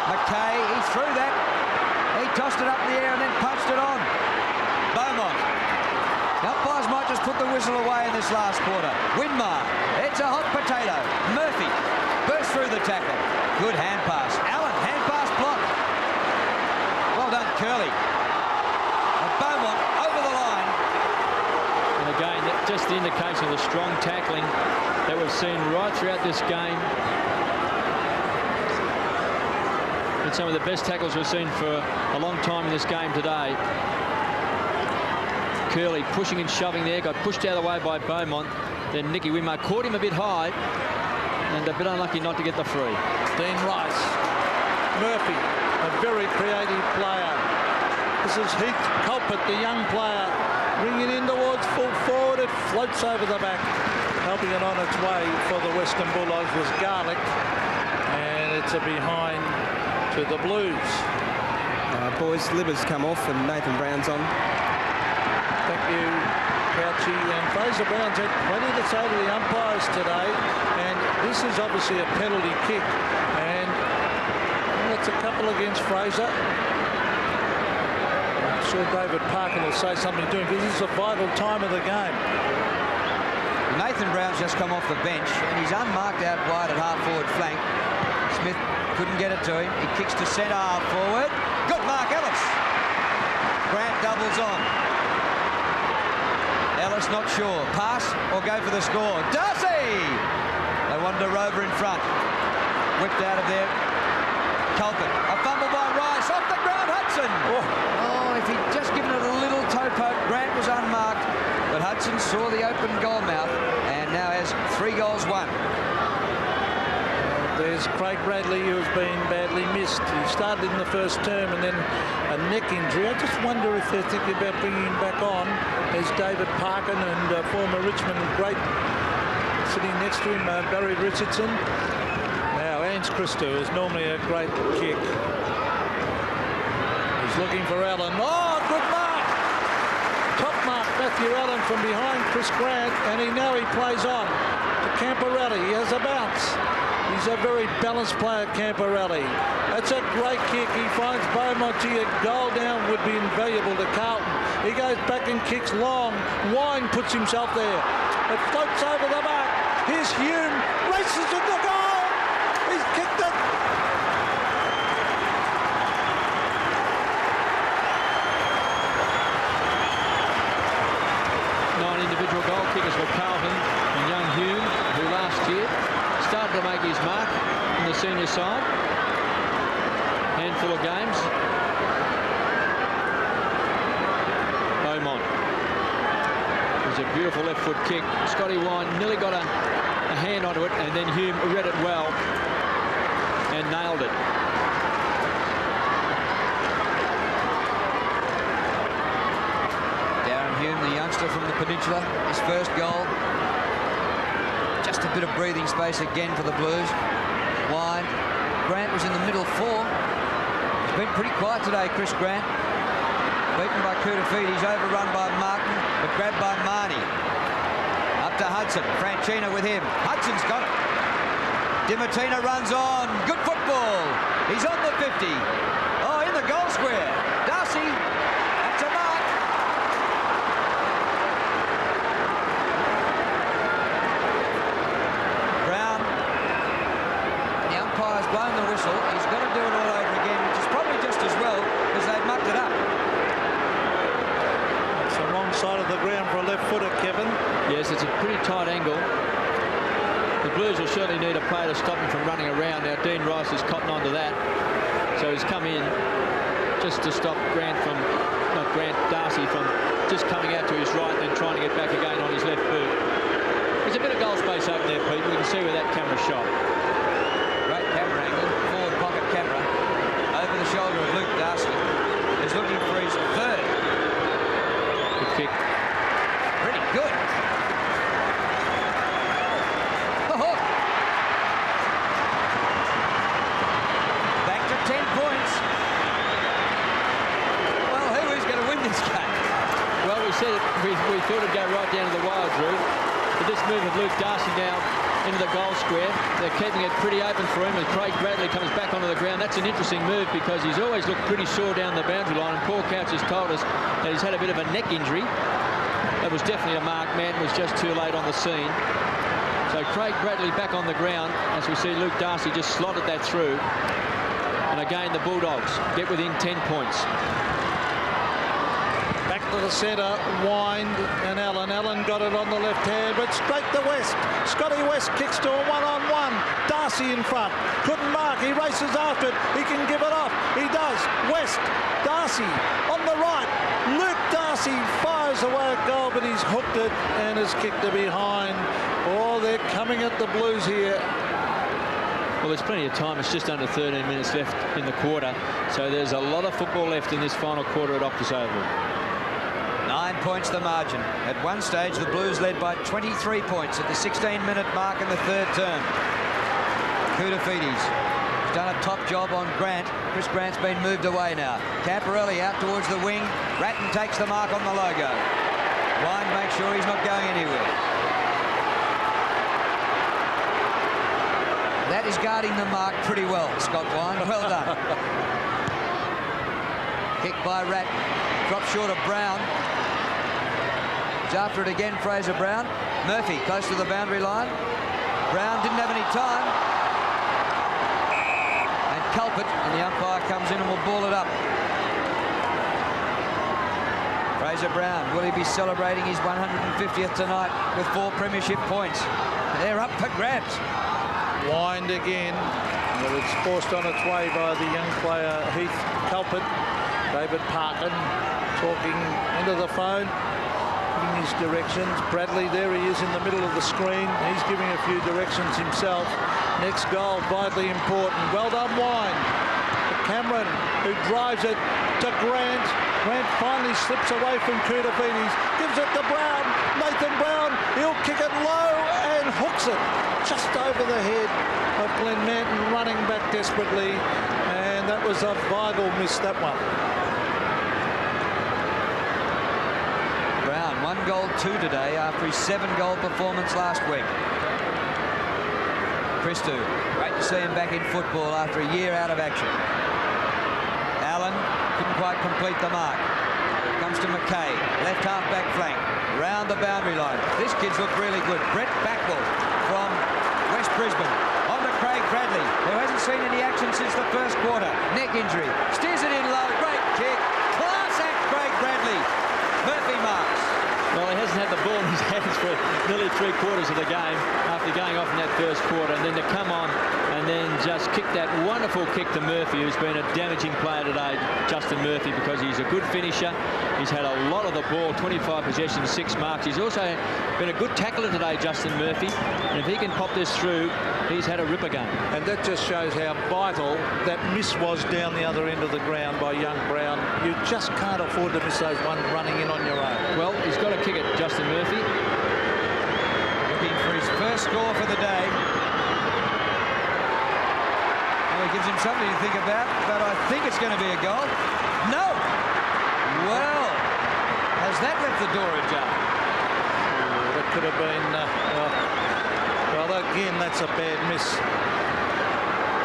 McKay, he threw that. He tossed it up in the air and then punched it on. Beaumont. The umpires might just put the whistle away in this last quarter. Winmar. It's a hot potato. Murphy burst through the tackle. Good hand pass. Allen, hand pass blocked. Well done, Curley. And Beaumont over the line. And again, just the indication of the strong tackling that we've seen right throughout this game. And some of the best tackles we've seen for a long time in this game today. Curley pushing and shoving there, got pushed out of the way by Beaumont. Then Nicky Winmar caught him a bit high and a bit unlucky not to get the free. Dean Rice. Murphy, a very creative player. This is Heath Culpet, the young player. Bringing in towards full forward. It floats over the back. Helping it on its way for the Western Bulldogs was Garlick. And it's a behind to the Blues. Boys, Libber's come off and Nathan Brown's on. Thank you, Couchy. And Fraser Brown's had plenty to say to the umpires today. And this is obviously a penalty kick. And well, it's a couple against Fraser. I'm sure David Parkin will say something to him because this is a vital time of the game. Nathan Brown's just come off the bench and he's unmarked out wide at half forward flank. Smith couldn't get it to him. He kicks to centre half forward. Good mark, Ellis. Grant doubles on. Ellis not sure. Pass or go for the score. Darcy! They wanted a rover in front. Whipped out of there. Carlton. A fumble by Rice. Off the ground, Hudson. Oh, if he'd just given it a little toe poke, Grant was unmarked. But Hudson saw the open goal mouth and now has 3 goals won. There's Craig Bradley, who has been badly missed. He started in the first term and then a neck injury. I just wonder if they're thinking about bringing him back on. There's David Parkin and former Richmond great sitting next to him, Barry Richardson. Now, Ange Christo is normally a great kick. He's looking for Allen. Oh, good mark! Top mark, Matthew Allen from behind Chris Grant, and he plays on to Camporelli. He has a bounce. He's a very balanced player, Camporelli. That's a great kick. He finds Beaumont. A goal down would be invaluable to Carlton. He goes back and kicks long. Wine puts himself there. It floats over the back. Here's Hume. Races to the goal. He's kicked it. Nine individual goal kickers for Carlton and young Hume, who last year started to make his mark in the senior side. Handful of games. Beaumont. It was a beautiful left foot kick. Scotty Wine nearly got a hand onto it, and then Hume read it well and nailed it. Darren Hume, the youngster from the Peninsula, his first goal. Just a bit of breathing space again for the Blues. Wine. Grant was in the middle 4. He's been pretty quiet today, Chris Grant. Beaten by Kudafiti. He's overrun by Martin, but grabbed by Marnie. Up to Hudson. Franchina with him. Hudson's got it. Dimatina runs on. Good football. He's on the 50. Oh, in the goal square. Darcy. That's a mark. Blown the whistle. He's got to do it all over again, which is probably just as well as they've mucked it up. It's the wrong side of the ground for a left footer, Kevin. Yes, it's a pretty tight angle. The Blues will certainly need a player to stop him from running around. Now, Dean Rice has cottoned onto that. So he's come in just to stop Darcy from just coming out to his right and then trying to get back again on his left boot. There's a bit of goal space open there, Pete. We can see where that camera shot. we thought it'd go right down to the wild, Drew. But this move of Luke Darcy now into the goal square, they're keeping it pretty open for him as Craig Bradley comes back onto the ground. That's an interesting move because he's always looked pretty sure down the boundary line, and Paul Couch has told us that he's had a bit of a neck injury. That was definitely a mark. Manton was just too late on the scene. So Craig Bradley back on the ground as we see Luke Darcy just slotted that through. And again, the Bulldogs get within 10 points. Back to the centre, Wind and Allen. Allen got it on the left hand, but straight to West. Scotty West kicks to a one-on-one. Darcy in front. Couldn't mark. He races after it. He can give it off. He does. West. Darcy on the right. Luke Darcy fires away at goal, but he's hooked it and has kicked it behind. Oh, they're coming at the Blues here. Well, there's plenty of time. It's just under 13 minutes left in the quarter. So there's a lot of football left in this final quarter at Optus Oval. 9 points the margin. At one stage, the Blues led by 23 points at the 16-minute mark in the third term. Koutafidis has done a top job on Grant. Chris Grant's been moved away now. Camporelli out towards the wing. Ratton takes the mark on the logo. Wind makes sure he's not going anywhere. That is guarding the mark pretty well, Scott Wind. Well done. Kick by Ratton. Drop short of Brown. He's after it again, Fraser Brown. Murphy close to the boundary line. Brown didn't have any time. And Culpet, and the umpire comes in and will ball it up. Fraser Brown, will he be celebrating his 150th tonight with 4 premiership points? They're up for grabs. Wind again, but it's forced on its way by the young player Heath Culpet. David Parkin talking into the phone, giving his directions. Bradley, there he is in the middle of the screen. He's giving a few directions himself. Next goal, vitally important. Well done, Wind. Cameron, who drives it to Grant. Grant finally slips away from Koutafidis, gives it to Brown. Nathan Brown, he'll kick it low and hooks it just over the head of Glenn Manton, running back desperately. And that was a vital miss, that one. Brown, 1 goal, 2 today after his 7-goal performance last week. Christou, great to see him back in football after a year out of action. Allen couldn't quite complete the mark. Comes to McKay, left half back flank, round the boundary line. This kid's looked really good. Brett Backwell from West Brisbane. On to Craig Bradley, who hasn't seen any action since the first quarter. Neck injury, steers it in low, great kick. Class act, Craig Bradley. Murphy marks. Well, he hasn't had the ball in his hands for nearly 3/4 of the game after going off in that first quarter, and then to come on and then just kick that wonderful kick to Murphy, who's been a damaging player today, Justin Murphy, because he's a good finisher. He's had a lot of the ball, 25 possessions, 6 marks. He's also been a good tackler today, Justin Murphy, and if he can pop this through, he's had a ripper game. And that just shows how vital that miss was down the other end of the ground by young Brown. You just can't afford to miss those ones running in on your own. Well, he's got to kick it, Justin Murphy. Looking for his first score for the day. Well, it gives him something to think about, but I think it's going to be a goal. No! Well, has that left the door ajar? Oh, that could have been... well, again, that's a bad miss.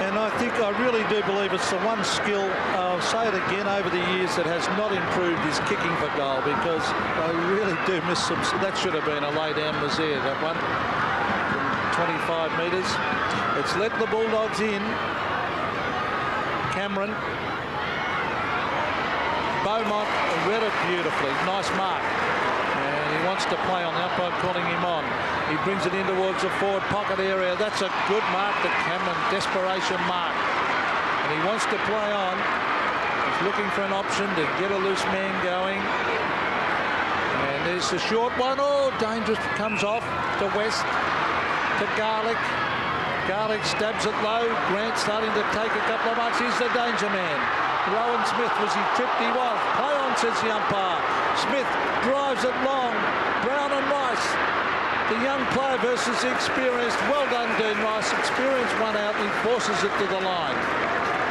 And I think, I really do believe it's the one skill, I'll say it again, over the years that has not improved is kicking for goal, because I really do miss some. That should have been a lay-down misère, that one, from 25 metres. It's let the Bulldogs in. Cameron. Beaumont read it beautifully. Nice mark. And he wants to play on the umpire, calling him on. He brings it in towards the forward pocket area. That's a good mark to Cameron. Desperation mark. And he wants to play on. He's looking for an option to get a loose man going. And there's the short one. Oh, dangerous. Comes off to West. To Garlick. Garlick stabs it low. Grant starting to take a couple of marks. He's the danger man. Rowan Smith, was he tripped? He was. Play on, says the umpire. Smith drives it long. Brown and Rice. The young player versus the experienced. Well done, Dean Rice. Experienced one out and he forces it to the line.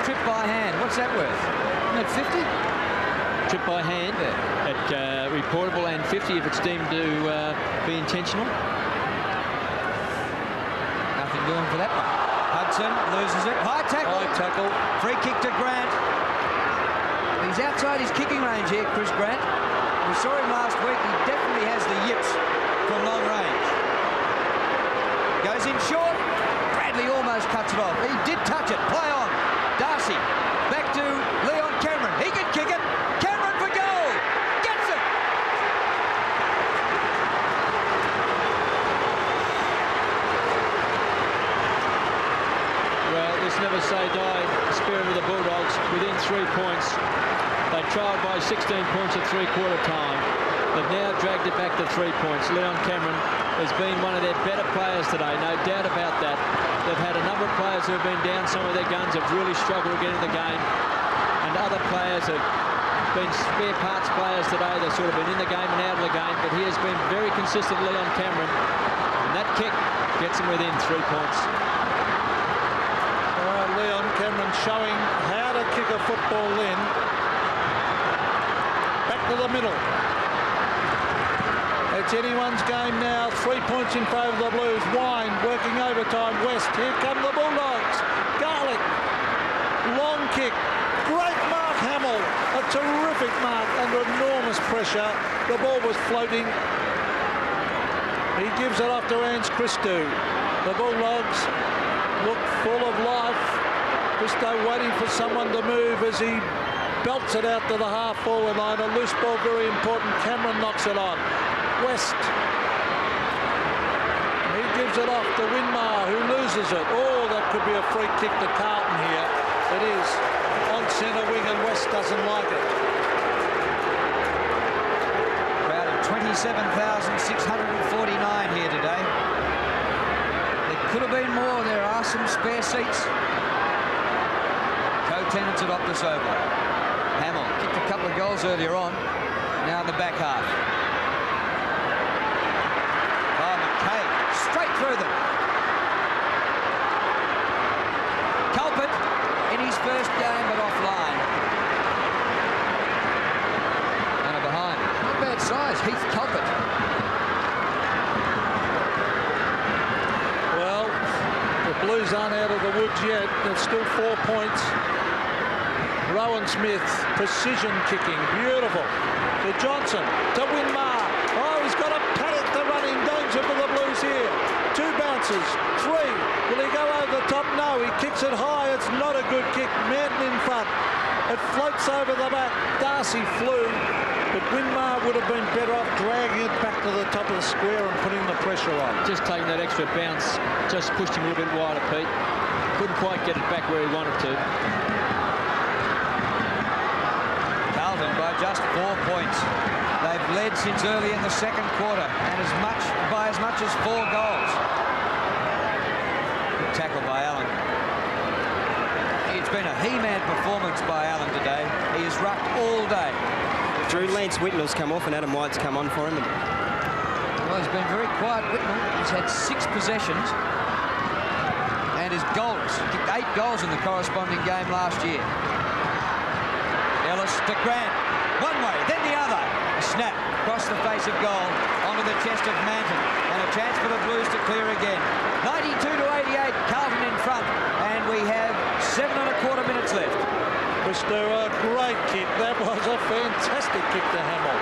Trip by hand. What's that worth? Isn't it 50? trip by hand at reportable and 50 if it's deemed to be intentional. Nothing doing for that one. Hudson loses it. High tackle. High tackle. Free kick to Grant. He's outside his kicking range here, Chris Grant. We saw him last week. He definitely has the yips from long range. Goes in short. Bradley almost cuts it off. He did touch it. Play on. Darcy. Back to Leon Cameron. He can kick it. Cameron for goal. Gets it. Well, this never say die spirit of the Bulldogs within 3 points. They trailed by 16 points at three-quarter time. They've now dragged it back to 3 points. Leon Cameron has been one of their better players today, no doubt about that. They've had a number of players who have been down some of their guns, have really struggled to get in the game. And other players have been spare parts players today. They've sort of been in the game and out of the game. But he has been very consistent, Leon Cameron. And that kick gets him within 3 points. Leon Cameron showing how to kick a football in. Back to the middle. It's anyone's game now. 3 points in favour of the Blues. Wine working overtime. West. Here come the Bulldogs. Garlic. Long kick. Great mark, Hamill. A terrific mark under enormous pressure. The ball was floating. He gives it off to Ange Christou. The Bulldogs look full of life. Christou waiting for someone to move as he belts it out to the half-forward line. A loose ball, very important. Cameron knocks it on. West. He gives it off to Winmar, who loses it. Oh, that could be a free kick to Carlton here. It is on centre wing, and West doesn't like it. Crowd of 27,649 here today. There could have been more. There are some spare seats. Co-tenants at Optus Oval. Hamill kicked a couple of goals earlier on. Now in the back half. Straight through them. Carlton in his first game but offline. And a behind. Not bad size, Heath Carlton. Well, the Blues aren't out of the woods yet. There's still 4 points. Rowan Smith, precision kicking, beautiful. To Johnson, to Winmar. Oh, he's got a paddock to run in danger for the Blues here. 2 bounces, 3. Will he go over the top? No, he kicks it high. It's not a good kick. Manton in front. It floats over the back. Darcy flew, but Winmar would have been better off dragging it back to the top of the square and putting the pressure on. Just taking that extra bounce, just pushed him a little bit wider, Pete. Couldn't quite get it back where he wanted to. Carlton by just 4 points. They've led since early in the second quarter and by as much as 4 goals. Good tackle by Allen. It's been a he-man performance by Allen today. He has rucked all day. Drew Lance Whitnall's come off and Adam White's come on for him. Well, he's been very quiet, Whitnall. He's had 6 possessions and his goals. He kicked 8 goals in the corresponding game last year. Ellis to Grant. One way, then the other. A snap across the face of goal onto the chest of Manton. And a chance for the Blues to clear again. 92-88, Carlton in front. And we have 7¼ minutes left. Christou, a great kick. That was a fantastic kick to Hamill.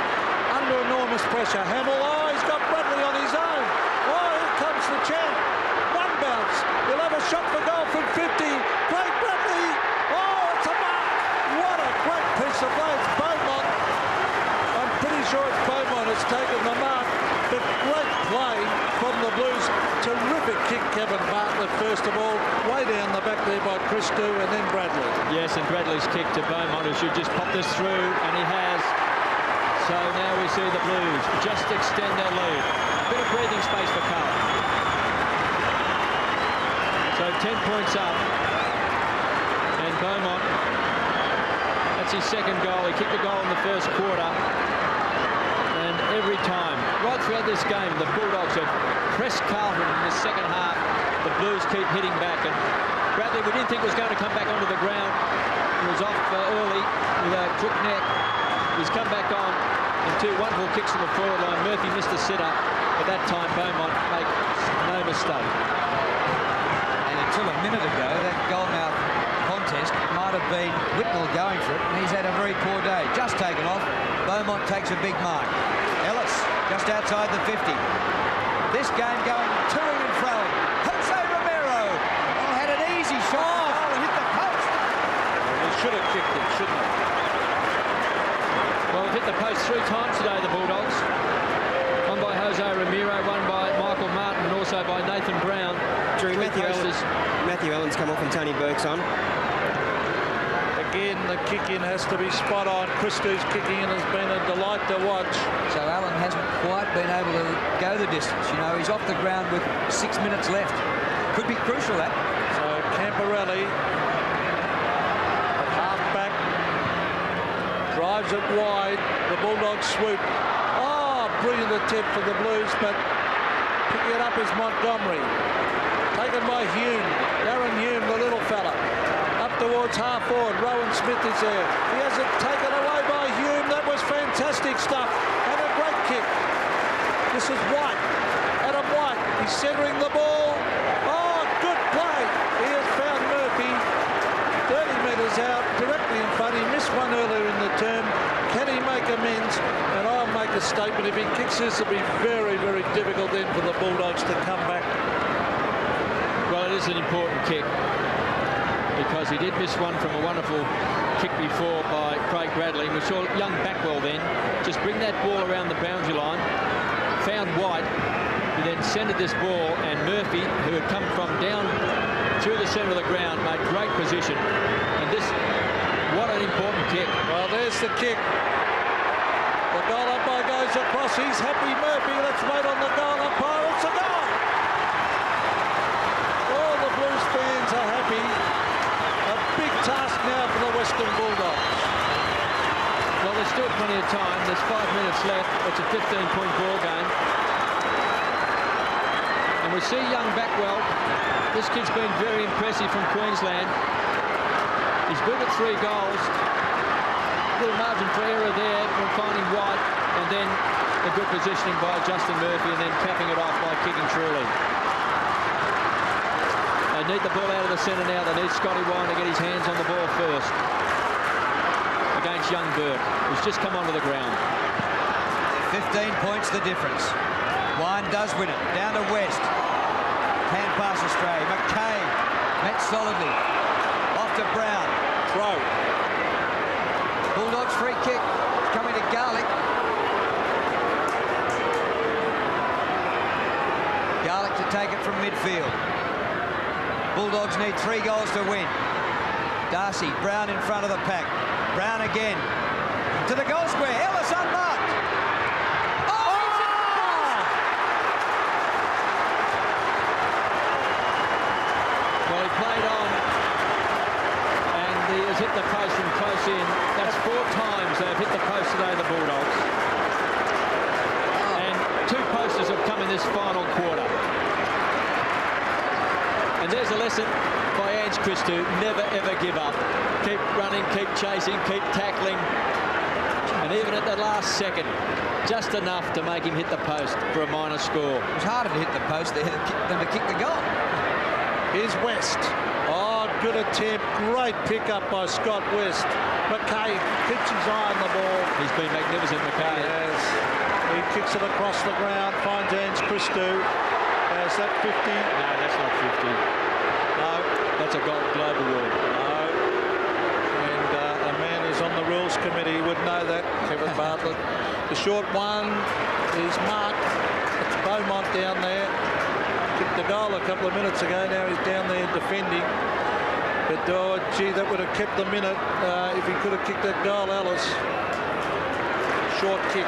Under enormous pressure. Hamill, oh, he's got Bradley on his own. Oh, here comes the champ. 1 bounce. He'll have a shot for goal from 50. Great Bradley. Oh, it's a mark. What a great piece of play. It's Beaumont. I'm pretty sure it's Beaumont has taken the mark. But great play from the Blues. Terrific kick, Kevin Bartlett, first of all. Way down the back there by Christou and then Bradley. Yes, and Bradley's kick to Beaumont, who should just pop this through, and he has. So now we see the Blues just extend their lead. A bit of breathing space for Carlton. So 10 points up. And Beaumont, that's his second goal. He kicked a goal in the first quarter. And every time, right throughout this game, the Bulldogs have pressed Carlton in the second half. The Blues keep hitting back. And Bradley, we didn't think was going to come back onto the ground. He was off early with a crook neck. He's come back on in 2 wonderful kicks from the forward line. Murphy missed the sitter, but that time Beaumont makes no mistake. And until a minute ago, that goalmouth contest might have been Whitnell going for it, and he's had a very poor day. Just taken off. Beaumont takes a big mark. Ellis just outside the 50. This game going toing and froing. Jose Romero had an easy shot and hit the post. He should have kicked it, shouldn't he? Well, hit the post 3 times today, the Bulldogs. One by Jose Romero, one by Michael Martin, and also by Nathan Brown. Drew, Matthew Allen's come off and Tony Burke's on. Again, the kick-in has to be spot on. Christou's kicking in has been a delight to watch. So Allen hasn't quite been able to go the distance. You know, he's off the ground with 6 minutes left. Could be crucial, that. So Camporelli, at half-back, drives it wide. The Bulldogs swoop. Oh, brilliant attempt for the Blues, but picking it up is Montgomery. Taken by Hume. Darren Hume, the little fella. Up towards half-forward. Rowan Smith is there. He has it taken away by Hume. That was fantastic stuff. And a great kick. This is White. Adam White. He's centering the ball. Oh, good play. He has found Murphy. 30 metres out, directly in front. He missed one earlier in the term. Can he make amends? And I'll make a statement. If he kicks this, it'll be very, very difficult then for the Bulldogs to come back. Well, it is an important kick because he did miss one from a wonderful kick before by Craig Bradley. We saw young Backwell then just bring that ball around the boundary line, found White, who then centred this ball, and Murphy, who had come from down through the centre of the ground, made great position. And this, what an important kick. Well, there's the kick. The goal umpire goes across. He's happy, Murphy. Let's wait on the goal umpire. It's a goal. All the Blues fans are happy. A big task now for the Western Bulldogs. Well, there's still plenty of time. There's 5 minutes left. It's a 15-point ball game. And we see young Backwell. This kid's been very impressive from Queensland. He's good at 3 goals. Little margin for error there from finding White, and then a good positioning by Justin Murphy, and then capping it off by kicking truly. They need the ball out of the centre now. They need Scotty Wine to get his hands on the ball first against young Burke, who's just come onto the ground. 15 points the difference. Wine does win it. Down to West. Hand pass astray. McKay met solidly. Off to Brown. Throw. Bulldogs free kick. Coming to Garlick. Garlick to take it from midfield. Bulldogs need 3 goals to win. Darcy, Brown in front of the pack. Brown again. To the goal square. Ellis unmarked. Well, he played on, and he has hit the post from close in. That's 4 times they've hit the post today, the Bulldogs. And 2 posters have come in this final quarter. And there's a lesson by Ange Christou: never ever give up. Keep running, keep chasing, keep tackling. And even at the last second, just enough to make him hit the post for a minor score. It was harder to hit the post than to kick the goal. Here's West. Oh, good attempt. Great pick-up by Scott West. McKay keeps his eye on the ball. He's been magnificent, McKay. Yes. He kicks it across the ground, finds Ange Christou. Is that 50? No, that's not 50. No. That's a global rule. No. And a man who's on the rules committee would know that, Kevin Bartlett. The short one is marked. It's Beaumont down there. Kicked the goal a couple of minutes ago. Now he's down there defending. But, oh, gee, that would have kept the minute if he could have kicked that goal, Ellis. Short kick.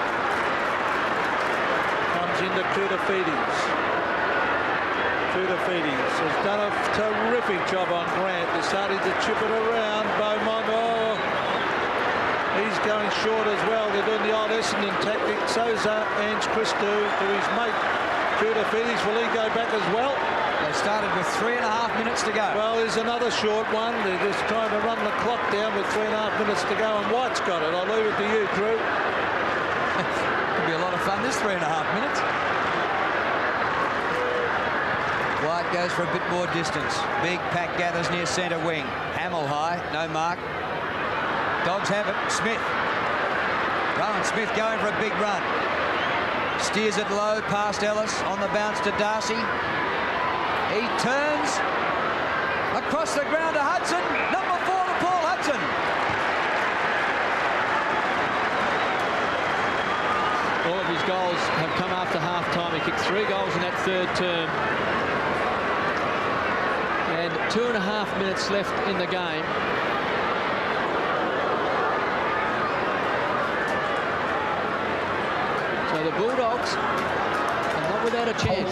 Comes into Koutafidis. Koutafidis has done a terrific job on Grant. They're starting to chip it around. Beaumont, oh, he's going short as well. They're doing the old Essendon tactic. So's Ange Christou to his mate Koutafidis. Will he go back as well? They They started with 3.5 minutes to go. Well, there's another short one. They're just trying to run the clock down with 3.5 minutes to go, and White's got it. I'll leave it to you, Drew. Could be a lot of fun, this 3.5 minutes. White goes for a bit more distance. Big pack gathers near centre wing. Hamill high, no mark. Dogs have it. Smith. Rowan Smith going for a big run. Steers it low past Ellis. On the bounce to Darcy. He turns across the ground to Hudson. Number 4 to Paul Hudson. All of his goals have come after half-time. He kicked 3 goals in that third term. And 2.5 minutes left in the game. So the Bulldogs are not without a chance.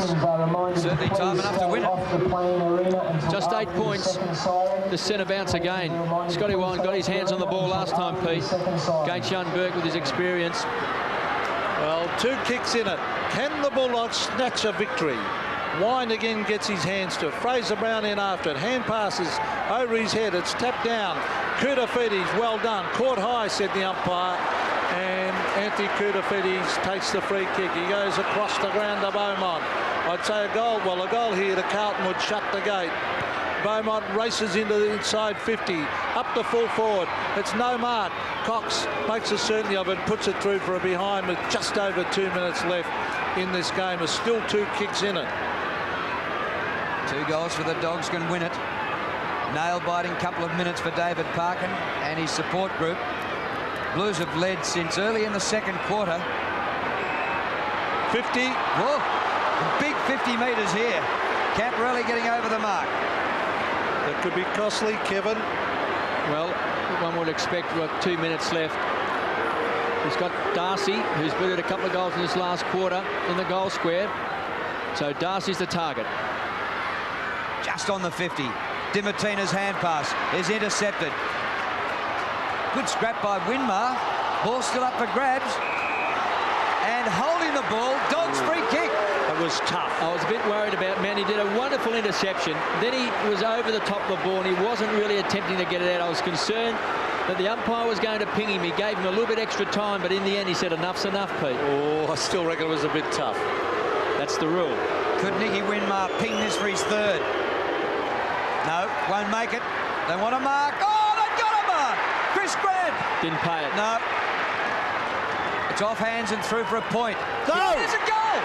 Certainly time enough to win it. Just 8 points. The centre bounce again. Scotty Wine got his hands on the ball last time, Pete. Gates Young Burke with his experience. Well, 2 kicks in it. Can the Bulldogs snatch a victory? Wine again gets his hands to it. Fraser Brown in after it. Hand passes over his head. It's tapped down. Koudafides, well done. Caught high, said the umpire. And Anthony Koudafides takes the free kick. He goes across the ground to Beaumont. I'd say a goal. Well, a goal here to Carlton would shut the gate. Beaumont races into the inside 50. Up to full forward. It's no mark. Cox makes a certainty of it. Puts it through for a behind with just over 2 minutes left in this game. There's still 2 kicks in it. 2 goals for the Dogs can win it. Nail-biting couple of minutes for David Parkin and his support group. Blues have led since early in the second quarter. 50. Whoa, big 50 metres here. Camporelli getting over the mark. That could be costly, Kevin. Well, one would expect 2 minutes left. He's got Darcy, who's booted a couple of goals in this last quarter in the goal square. So Darcy's the target. Just on the 50. Dimatina's hand pass is intercepted. Good scrap by Winmar. Ball still up for grabs. And holding the ball, Dogs free kick. That was tough. I was a bit worried about man. He did a wonderful interception. Then he was over the top of the ball and he wasn't really attempting to get it out. I was concerned that the umpire was going to ping him. He gave him a little bit extra time, but in the end he said enough's enough, Pete. Oh, I still reckon it was a bit tough. That's the rule. Could Nicky Winmar ping this for his third? No, won't make it. They want a mark. Oh, they got a mark! Chris Grant! Didn't pay it. No. It's off hands and through for a point. No! There's a goal!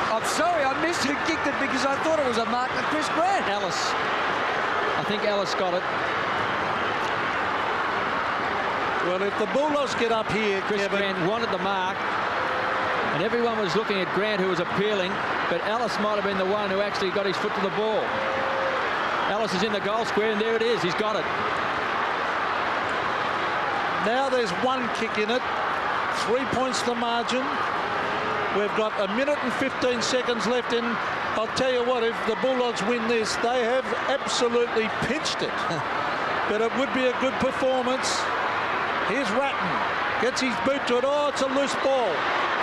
I'm sorry, I missed who kicked it because I thought it was a mark to Chris Grant. Ellis. I think Ellis got it. Well, if the Bulldogs get up here, Chris Kevin, Grant wanted the mark, and everyone was looking at Grant, who was appealing, but Ellis might have been the one who actually got his foot to the ball. Ellis is in the goal square, and there it is. He's got it. now there's 1 kick in it. 3 points the margin. We've got 1 minute and 15 seconds left in. I'll tell you what, if the Bulldogs win this, they have absolutely pinched it. But it would be a good performance. Here's Ratton. Gets his boot to it. Oh, it's a loose ball.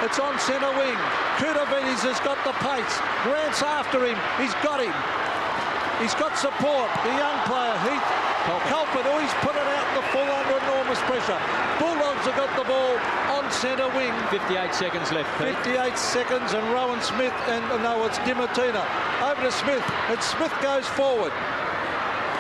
It's on centre wing. Koudafides has got the pace. Grant's after him. He's got him. He's got support. The young player, Heath Carlton, oh, he's put it out the full under enormous pressure. Bulldogs have got the ball on centre wing. 58 seconds left, Pete. 58 seconds, and Rowan Smith, and no, it's Dimatina. Over to Smith, and Smith goes forward.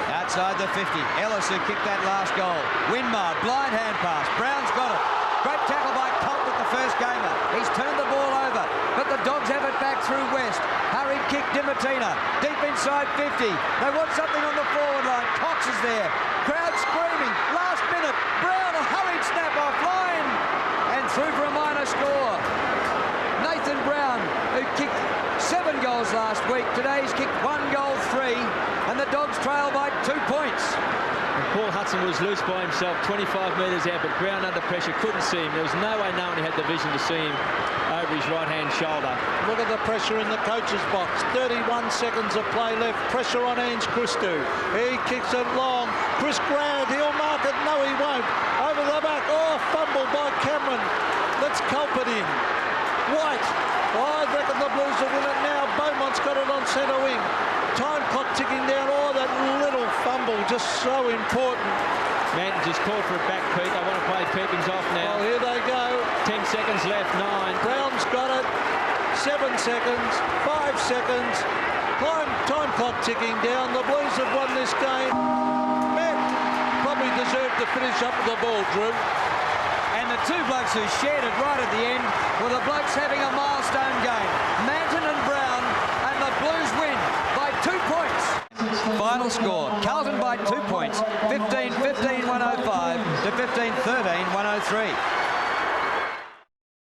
Outside the 50. Ellis who kicked that last goal. Winmar, blind hand pass. Brown's got it. Great tackle by Colt with the first gamer. He's turned the ball over, but the Dogs have it back through West. Hurried kick Dimatina. Deep inside 50. They want something on the forward line. Cox is there. Crowd screaming. Last minute. Brown, a hurried snap offline. And through for a minor score. Nathan Brown, who kicked 7 goals last week. Today he's kicked 1 goal, 3. And the Dogs trail by 2 points. And Paul Hudson was loose by himself, 25 metres out, but Brown under pressure couldn't see him. There was no way no one had the vision to see him over his right-hand shoulder. Look at the pressure in the coach's box. 31 seconds of play left. Pressure on Ange Christou. He kicks it long. Chris Grant, he'll mark it. No, he won't. Over the back. Oh, fumble by Cameron. Let's culp it in. White. Oh, I reckon the Blues will win it now. Beaumont's got it on centre wing. Time clock ticking down. Oh, that little fumble, just so important. Manton just called for a back, Pete. They want to play Perkins off now. Well, here they go. 10 seconds left, 9. Brown's got it. 7 seconds, 5 seconds. Time clock ticking down. The Blues have won this game. Matt probably deserved to finish up with the ball, Drew. And the two blokes who shared it right at the end were the blokes having a milestone game. Manton and Brown, and the Blues win by 2 points. Final score, Carlton by 2 points, 15-15-105 to 15-13-103.